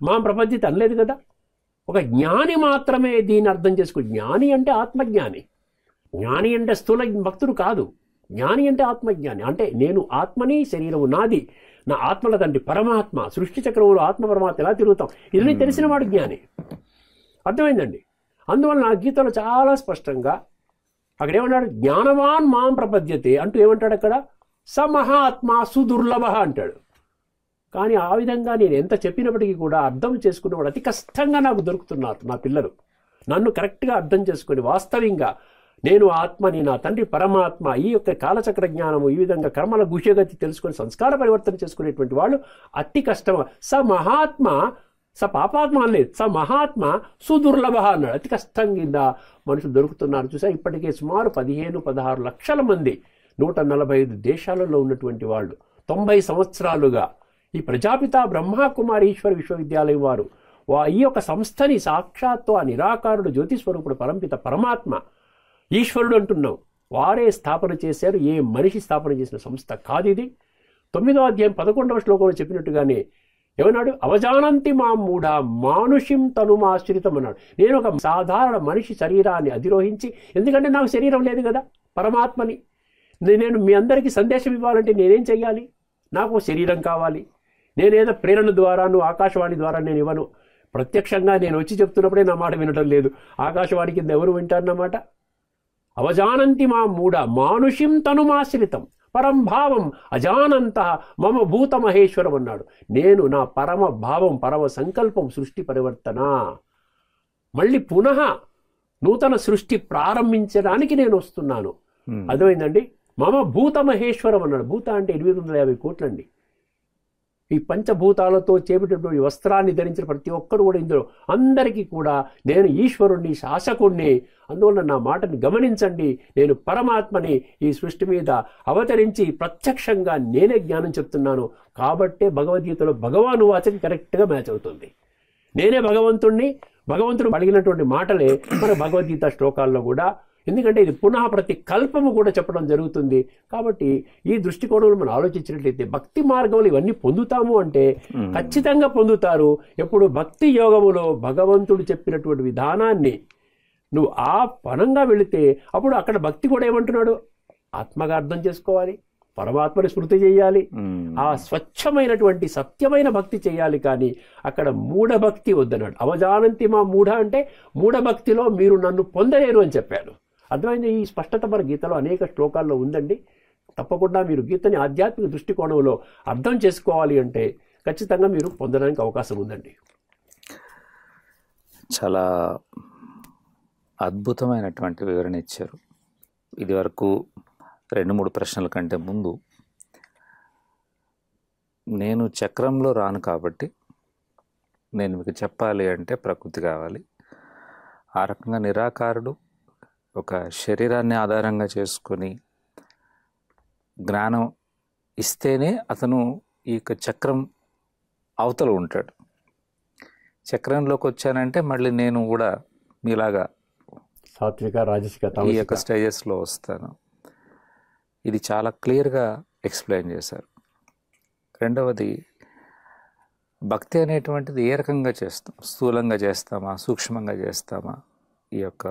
మాం ప్రపద్యతే అనలేదు కదా. ఒక జ్ఞాని మాత్రమే దీన్ని అర్థం చేసుకో. జ్ఞాని అంటే ఆత్మజ్ఞాని. జ్ఞాని అంటే స్థూల భక్తుడు కాదు. జ్ఞాని అంటే ఆత్మజ్ఞాని. అంటే నేను ఆత్మని, శరీరము నాది, నా ఆత్మల తండ్రి పరమాత్మ, సృష్టి చక్రంలో ఆత్మ పరమాత్మ ఎలా తిరుగుతాం, ఇదని తెలిసిన వాడు జ్ఞాని. అర్థమైందండి. అందువల్ల నా గీతలో చాలా స్పష్టంగా అక్కడ ఏమన్నాడు? జ్ఞానవాన్ మాం ప్రపద్యతే అంటూ ఏమంటాడు అక్కడ? స మహాత్మ సుదుర్లభ అంటాడు. కానీ ఆ విధంగా నేను ఎంత చెప్పినప్పటికీ కూడా అర్థం చేసుకున్నవాడు అతి కష్టంగా నాకు దొరుకుతున్నారు నా పిల్లలు. నన్ను కరెక్ట్గా అర్థం చేసుకొని వాస్తవంగా నేను ఆత్మని, నా తండ్రి పరమాత్మ, ఈ యొక్క కాలచక్ర జ్ఞానము, ఈ విధంగా కర్మల గుషగతి తెలుసుకొని సంస్కార పరివర్తన చేసుకునేటువంటి వాళ్ళు అతి కష్టం. స మహాత్మ, స పాపాత్మ అనలేదు, స మహాత్మ సుదుర్లభ అన్నాడు. అతి కష్టం కింద మనుషులు దొరుకుతున్నారు. చూసా, ఇప్పటికే సుమారు 15-16 లక్షల మంది 145 దేశాలలో ఉన్నటువంటి వాళ్ళు 90 సంవత్సరాలుగా ఈ ప్రజాపిత బ్రహ్మకుమారి ఈశ్వర విశ్వవిద్యాలయం వారు ఈ యొక్క సంస్థని సాక్షాత్తు ఆ నిరాకారుడు జ్యోతిస్వరూపుడు పరంపిత పరమాత్మ ఈశ్వరుడు అంటున్నాం, వారే స్థాపన చేశారు. ఏ మనిషి స్థాపన చేసిన సంస్థ కాదు ఇది. 9వ అధ్యాయం 11వ శ్లోకంలో చెప్పినట్టుగానే ఏమన్నాడు? అవజానంతి మా మూఢ మానుషిం తనుమాశ్రితం అన్నాడు. నేను ఒక సాధారణ మనిషి శరీరాన్ని అధిరోహించి, ఎందుకంటే నాకు శరీరం లేదు కదా, పరమాత్మని నేను మీ అందరికీ సందేశం ఇవ్వాలంటే నేనేం చెయ్యాలి? నాకు శరీరం కావాలి. నేనేదో ప్రేరణ ద్వారా, నువ్వు ఆకాశవాణి ద్వారా నేను ఇవ్వను. ప్రత్యక్షంగా నేను వచ్చి చెప్తున్నప్పుడే నా మాట వినటం లేదు. ఆకాశవాణి కింద ఎవరు వింటారన్నమాట? అవజానంతి మా మూఢ మానుషిం తనుమాశ్రితం పరంభావం అజానంత మమ భూత మహేశ్వరం అన్నాడు. నేను నా పరమ భావం, పరమ సంకల్పం సృష్టి పరివర్తన, మళ్ళీ పునః నూతన సృష్టి ప్రారంభించడానికి నేను వస్తున్నాను. అర్థమైందండి? మమ భూత మహేశ్వరం అన్నాడు. భూత అంటే 850 కోట్లండి. ఈ పంచభూతాలతో చేపట్టినటువంటి వస్త్రాన్ని ధరించిన ప్రతి ఒక్కరు కూడా ఇందులో అందరికీ కూడా నేను ఈశ్వరుణ్ణి, శాసకుణ్ణి. అందువల్ల నా మాటని గమనించండి. నేను పరమాత్మని ఈ సృష్టి మీద అవతరించి ప్రత్యక్షంగా నేనే జ్ఞానం చెప్తున్నాను. కాబట్టే భగవద్గీతలో భగవాను వాచకి కరెక్ట్గా మ్యాచ్ అవుతుంది. నేనే భగవంతుణ్ణి, భగవంతుడు అడిగినటువంటి మాటలే మన భగవద్గీత శ్లోకాల్లో కూడా. ఎందుకంటే ఇది పునః ప్రతి కల్పము కూడా చెప్పడం జరుగుతుంది. కాబట్టి ఈ దృష్టికోణంలో మనం ఆలోచించినట్లయితే భక్తి మార్గంలో ఇవన్నీ పొందుతాము అంటే ఖచ్చితంగా పొందుతారు. ఎప్పుడు భక్తి యోగములో భగవంతుడు చెప్పినటువంటి విధానాన్ని నువ్వు ఆ పనంగా వెళితే అప్పుడు అక్కడ భక్తి కూడా ఏమంటున్నాడు? ఆత్మగా అర్థం చేసుకోవాలి, పరమాత్మని స్మృతి చేయాలి, ఆ స్వచ్ఛమైనటువంటి సత్యమైన భక్తి చేయాలి. కానీ అక్కడ మూఢభక్తి వద్దన్నాడు. అవజానంతి మా మూఢ అంటే మూఢభక్తిలో మీరు నన్ను పొందలేరు అని చెప్పాడు. అర్థమైంది? ఈ స్పష్టత మన గీతలో అనేక శ్లోకాల్లో ఉందండి. తప్పకుండా మీరు గీతని ఆధ్యాత్మిక దృష్టికోణంలో అర్థం చేసుకోవాలి అంటే ఖచ్చితంగా మీరు పొందడానికి అవకాశం ఉందండి. చాలా అద్భుతమైనటువంటి వివరణ ఇచ్చారు. ఇది వరకు 2-3 ప్రశ్నల కంటే ముందు నేను చక్రంలో రాను కాబట్టి నేను మీకు చెప్పాలి అంటే ప్రకృతి కావాలి. ఆ రకంగా నిరాకారుడు ఒక శరీరాన్ని ఆధారంగా చేసుకొని జ్ఞానం ఇస్తేనే అతను ఈ యొక్క చక్రం అవతల ఉంటాడు. చక్రంలోకి వచ్చానంటే మళ్ళీ నేను కూడా మీలాగా సాత్విక, రాజసిక, ఈ యొక్క స్టేజెస్లో వస్తాను. ఇది చాలా క్లియర్గా ఎక్స్ప్లెయిన్ చేశారు. రెండవది, భక్తి అనేటువంటిది ఏ రకంగా చేస్తాం, స్థూలంగా చేస్తామా, సూక్ష్మంగా చేస్తామా, ఈ యొక్క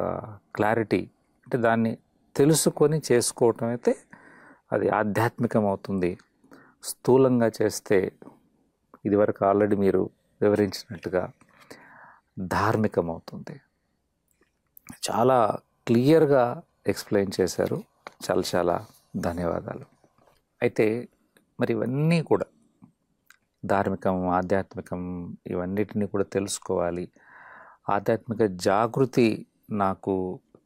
క్లారిటీ అంటే దాన్ని తెలుసుకొని చేసుకోవటం అయితే అది ఆధ్యాత్మికం అవుతుంది. స్థూలంగా చేస్తే ఇదివరకు ఆల్రెడీ మీరు వివరించినట్టుగా ధార్మికం అవుతుంది. చాలా క్లియర్గా ఎక్స్ప్లెయిన్ చేశారు. చాలా చాలా ధన్యవాదాలు. అయితే మరి ఇవన్నీ కూడా ధార్మికం, ఆధ్యాత్మికం, ఇవన్నిటిని కూడా తెలుసుకోవాలి, ఆధ్యాత్మిక జాగృతి నాకు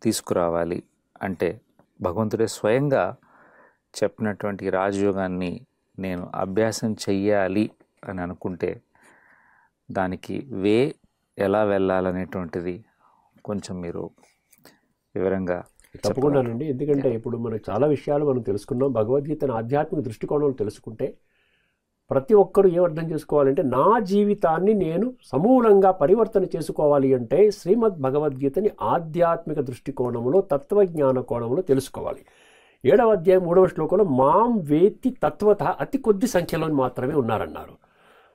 తీసుకురావాలి అంటే భగవంతుడే స్వయంగా చెప్పినటువంటి రాజయోగాన్ని నేను అభ్యాసం చెయ్యాలి అని అనుకుంటే దానికి ఎలా వెళ్ళాలనేటువంటిది కొంచెం మీరు వివరంగా తప్పకుండానండి. ఎందుకంటే ఇప్పుడు మనకు చాలా విషయాలు మనం తెలుసుకున్నాం. భగవద్గీతను ఆధ్యాత్మిక దృష్టికోణంలో తెలుసుకుంటే ప్రతి ఒక్కరూ ఏం అర్థం చేసుకోవాలంటే, నా జీవితాన్ని నేను సమూలంగా పరివర్తన చేసుకోవాలి అంటే శ్రీమద్ భగవద్గీతని ఆధ్యాత్మిక దృష్టికోణంలో, తత్వజ్ఞాన కోణంలో తెలుసుకోవాలి. 7వ అధ్యాయం 3వ శ్లోకంలో మాం వేత్తి తత్వత అతి కొద్ది సంఖ్యలో మాత్రమే ఉన్నారన్నారు.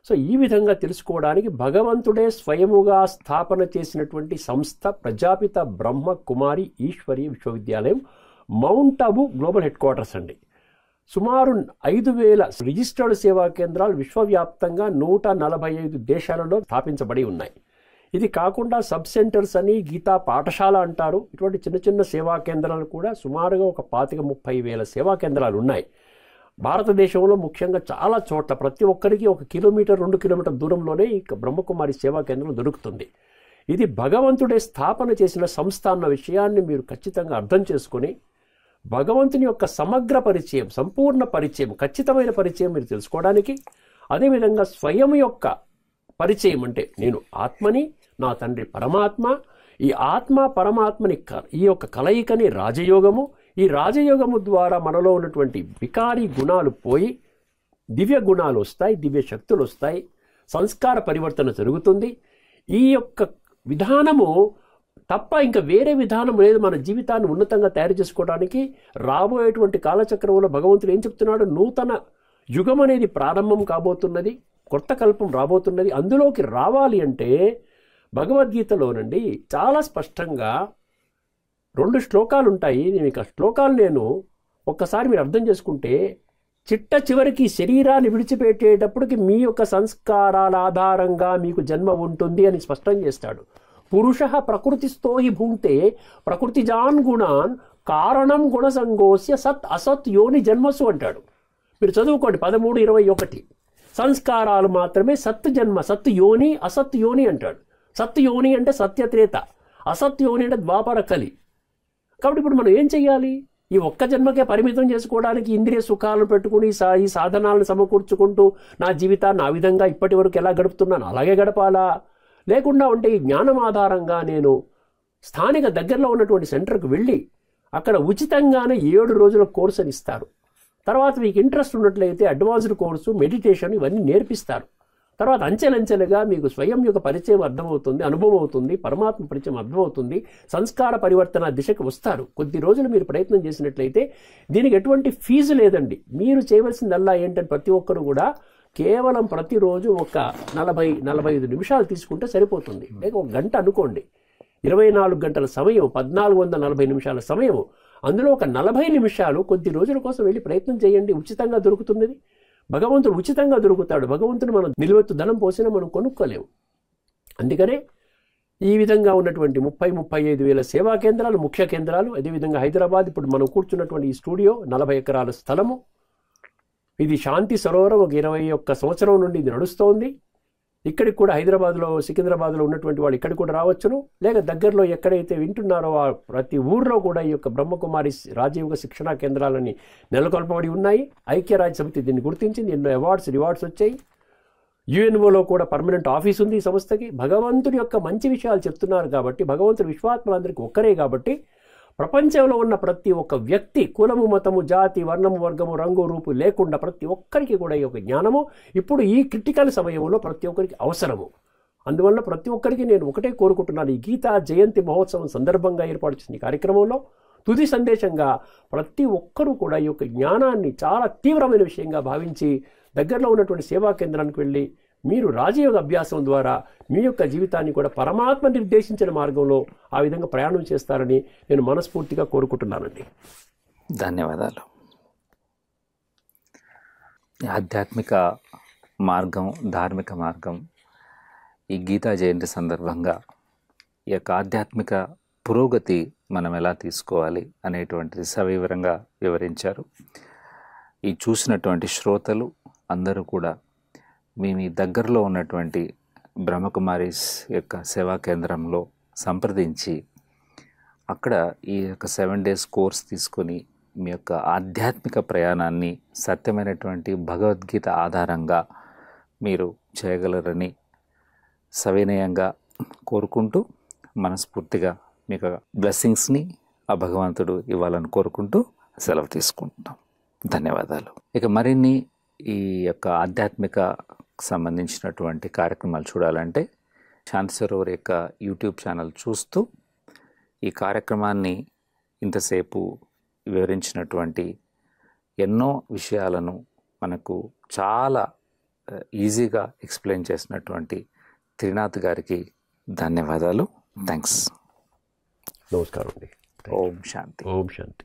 సో ఈ విధంగా తెలుసుకోవడానికి భగవంతుడే స్వయముగా స్థాపన చేసినటువంటి సంస్థ ప్రజాపిత బ్రహ్మ కుమారి ఈశ్వరి విశ్వవిద్యాలయం, mount Abu global head quarters అండి. సుమారు 5,000 రిజిస్టర్డ్ సేవా కేంద్రాలు విశ్వవ్యాప్తంగా 145 దేశాలలో స్థాపించబడి ఉన్నాయి. ఇది కాకుండా సబ్ సెంటర్స్ అని, గీతా పాఠశాల అంటారు, ఇటువంటి చిన్న చిన్న సేవా కేంద్రాలు కూడా సుమారుగా ఒక 25,000 సేవా కేంద్రాలు ఉన్నాయి. భారతదేశంలో ముఖ్యంగా చాలా చోట్ల ప్రతి ఒక్కరికి 1 కిలోమీటర్ 2 కిలోమీటర్ దూరంలోనే ఈ బ్రహ్మకుమారి సేవా కేంద్రం దొరుకుతుంది. ఇది భగవంతుడే స్థాపన చేసిన సంస్థ అన్న విషయాన్ని మీరు ఖచ్చితంగా అర్థం చేసుకొని భగవంతుని యొక్క సమగ్ర పరిచయం, సంపూర్ణ పరిచయం, ఖచ్చితమైన పరిచయం మీరు తెలుసుకోవడానికి, అదేవిధంగా స్వయం యొక్క పరిచయం అంటే నేను ఆత్మని, నా తండ్రి పరమాత్మ, ఈ ఆత్మ పరమాత్మని ఈ యొక్క కలయికని రాజయోగము, ఈ రాజయోగము ద్వారా మనలో ఉన్నటువంటి వికారి గుణాలు పోయి దివ్య గుణాలు వస్తాయి, దివ్య శక్తులు వస్తాయి, సంస్కార పరివర్తన జరుగుతుంది. ఈ యొక్క విధానము తప్ప ఇంకా వేరే విధానం లేదు మన జీవితాన్ని ఉన్నతంగా తయారు చేసుకోవడానికి. రాబోయేటువంటి కాలచక్రంలో భగవంతుడు ఏం చెప్తున్నాడు, నూతన యుగం అనేది ప్రారంభం కాబోతున్నది, కొత్త కల్పం రాబోతున్నది. అందులోకి రావాలి అంటే భగవద్గీతలోనండి చాలా స్పష్టంగా 2 శ్లోకాలు ఉంటాయి. మీకు ఆ శ్లోకాలు నేను ఒక్కసారి మీరు అర్థం చేసుకుంటే, చిట్ట చివరికి శరీరాన్ని విడిచిపెట్టేటప్పటికి మీ యొక్క సంస్కారాల ఆధారంగా మీకు జన్మ ఉంటుంది అని స్పష్టం చేస్తాడు. పురుష ప్రకృతిస్థో హి భుంక్తే ప్రకృతిజాన్ గుణాన్ కారణం గుణసంగోస్య సత్ అసత్ యోని జన్మసు అంటాడు. మీరు చదువుకోండి 13:21. సంస్కారాలు మాత్రమే సత్ జన్మ, సత్ యోని అసత్ యోని అంటాడు. సత్ యోని అంటే సత్యత్రేత, అసత్ యోని అంటే ద్వాపర కలి. కాబట్టి ఇప్పుడు మనం ఏం చెయ్యాలి, ఈ ఒక్క జన్మకే పరిమితం చేసుకోవడానికి ఇంద్రియ సుఖాలను పెట్టుకుని ఈ సాధనాలను సమకూర్చుకుంటూ నా జీవితాన్ని ఆ విధంగా ఇప్పటి వరకు ఎలా గడుపుతున్నాను అలాగే గడపాలా, లేకుండా ఉంటే ఈ జ్ఞానం ఆధారంగా నేను స్థానిక దగ్గరలో ఉన్నటువంటి సెంటర్కి వెళ్ళి అక్కడ ఉచితంగానే 7 రోజుల కోర్సు అని ఇస్తారు. తర్వాత మీకు ఇంట్రెస్ట్ ఉన్నట్లయితే అడ్వాన్స్డ్ కోర్సు, మెడిటేషన్ ఇవన్నీ నేర్పిస్తారు. తర్వాత అంచెలంచెలుగా మీకు స్వయం యొక్క పరిచయం అర్థమవుతుంది, అనుభవం అవుతుంది, పరమాత్మ పరిచయం అర్థమవుతుంది, సంస్కార పరివర్తన దిశకు వస్తారు. కొద్ది రోజులు మీరు ప్రయత్నం చేసినట్లయితే దీనికి ఎటువంటి ఫీజు లేదండి. మీరు చేయవలసిందల్లా ఏంటంటే ప్రతి ఒక్కరు కూడా కేవలం ప్రతిరోజు ఒక 40-45 నిమిషాలు తీసుకుంటే సరిపోతుంది. లేక 1 గంట అనుకోండి, 24 గంటల సమయం, 1440 నిమిషాల సమయం, అందులో ఒక 40 నిమిషాలు కొద్ది రోజుల కోసం వెళ్ళి ప్రయత్నం చేయండి. ఉచితంగా దొరుకుతున్నది, భగవంతుడు ఉచితంగా దొరుకుతాడు. భగవంతుడు మనం నిలువెత్తు ధనం పోసినా మనం కొనుక్కోలేము. అందుకనే ఈ విధంగా ఉన్నటువంటి 30-35 వేల సేవా కేంద్రాలు, ముఖ్య కేంద్రాలు, అదేవిధంగా హైదరాబాద్ ఇప్పుడు మనం కూర్చున్నటువంటి ఈ స్టూడియో 40 ఎకరాల స్థలము, ఇది శాంతి సరోవరం, ఒక 21 సంవత్సరం నుండి ఇది నడుస్తోంది. ఇక్కడికి కూడా హైదరాబాద్లో, సికింద్రాబాద్లో ఉన్నటువంటి వాళ్ళు ఇక్కడికి కూడా రావచ్చును, లేక దగ్గరలో ఎక్కడైతే వింటున్నారో ప్రతి ఊర్లో కూడా ఈ యొక్క బ్రహ్మకుమారి రాజయోగ శిక్షణా కేంద్రాలని నెలకొల్పబడి ఉన్నాయి. ఐక్యరాజ్య సమితి దీన్ని గుర్తించింది, ఎన్నో రివార్డ్స్ వచ్చాయి. యుఎన్ఓలో కూడా పర్మనెంట్ ఆఫీస్ ఉంది ఈ సంస్థకి. భగవంతుడి యొక్క మంచి విషయాలు చెప్తున్నారు కాబట్టి, భగవంతుడు విశ్వాత్మలందరికీ ఒక్కరే కాబట్టి ప్రపంచంలో ఉన్న ప్రతి ఒక్క వ్యక్తి కులము, మతము, జాతి, వర్ణము, వర్గము, రంగు, రూపు లేకుండా ప్రతి ఒక్కరికి కూడా ఈ యొక్క జ్ఞానము ఇప్పుడు ఈ క్రిటికల్ సమయంలో ప్రతి ఒక్కరికి అవసరము. అందువల్ల ప్రతి ఒక్కరికి నేను ఒకటే కోరుకుంటున్నాను, ఈ గీతా జయంతి మహోత్సవం సందర్భంగా ఏర్పాటు చేసిన ఈ కార్యక్రమంలో తుది సందేశంగా ప్రతి ఒక్కరూ కూడా ఈ యొక్క జ్ఞానాన్ని చాలా తీవ్రమైన విషయంగా భావించి దగ్గరలో ఉన్నటువంటి సేవా కేంద్రానికి వెళ్ళి మీరు రాజయోగ అభ్యాసం ద్వారా మీ యొక్క జీవితాన్ని కూడా పరమాత్మ నిర్దేశించిన మార్గంలో ఆ విధంగా ప్రయాణం చేస్తారని నేను మనస్ఫూర్తిగా కోరుకుంటున్నానండి. ధన్యవాదాలు. ఆధ్యాత్మిక మార్గం, ధార్మిక మార్గం, ఈ గీతా జయంతి సందర్భంగా ఈ యొక్క ఆధ్యాత్మిక పురోగతి మనం ఎలా తీసుకోవాలి అనేటువంటిది సవివరంగా వివరించారు. ఈ చూసినటువంటి శ్రోతలు అందరూ కూడా మీ దగ్గరలో ఉన్నటువంటి బ్రహ్మకుమారీస్ యొక్క సేవా కేంద్రంలో సంప్రదించి అక్కడ ఈ యొక్క 7 days కోర్స్ తీసుకొని మీ యొక్క ఆధ్యాత్మిక ప్రయాణాన్ని సత్యమైనటువంటి భగవద్గీత ఆధారంగా మీరు చేయగలరని సవినయంగా కోరుకుంటూ మనస్ఫూర్తిగా మీకు బ్లెస్సింగ్స్ని ఆ భగవంతుడు ఇవ్వాలని కోరుకుంటూ సెలవు తీసుకుంటున్నాం. ధన్యవాదాలు. ఇక మరిన్ని ఈ యొక్క ఆధ్యాత్మిక సంబంధించినటువంటి కార్యక్రమాలు చూడాలంటే శాంతి సరోవర్ యొక్క యూట్యూబ్ ఛానల్ చూస్తూ ఈ కార్యక్రమాన్ని ఇంతసేపు వివరించినటువంటి ఎన్నో విషయాలను మనకు చాలా ఈజీగా ఎక్స్ప్లెయిన్ చేసినటువంటి త్రినాథ్ గారికి ధన్యవాదాలు. థ్యాంక్స్. నమస్కారం అండి. ఓం శాంతి. ఓం శాంతి.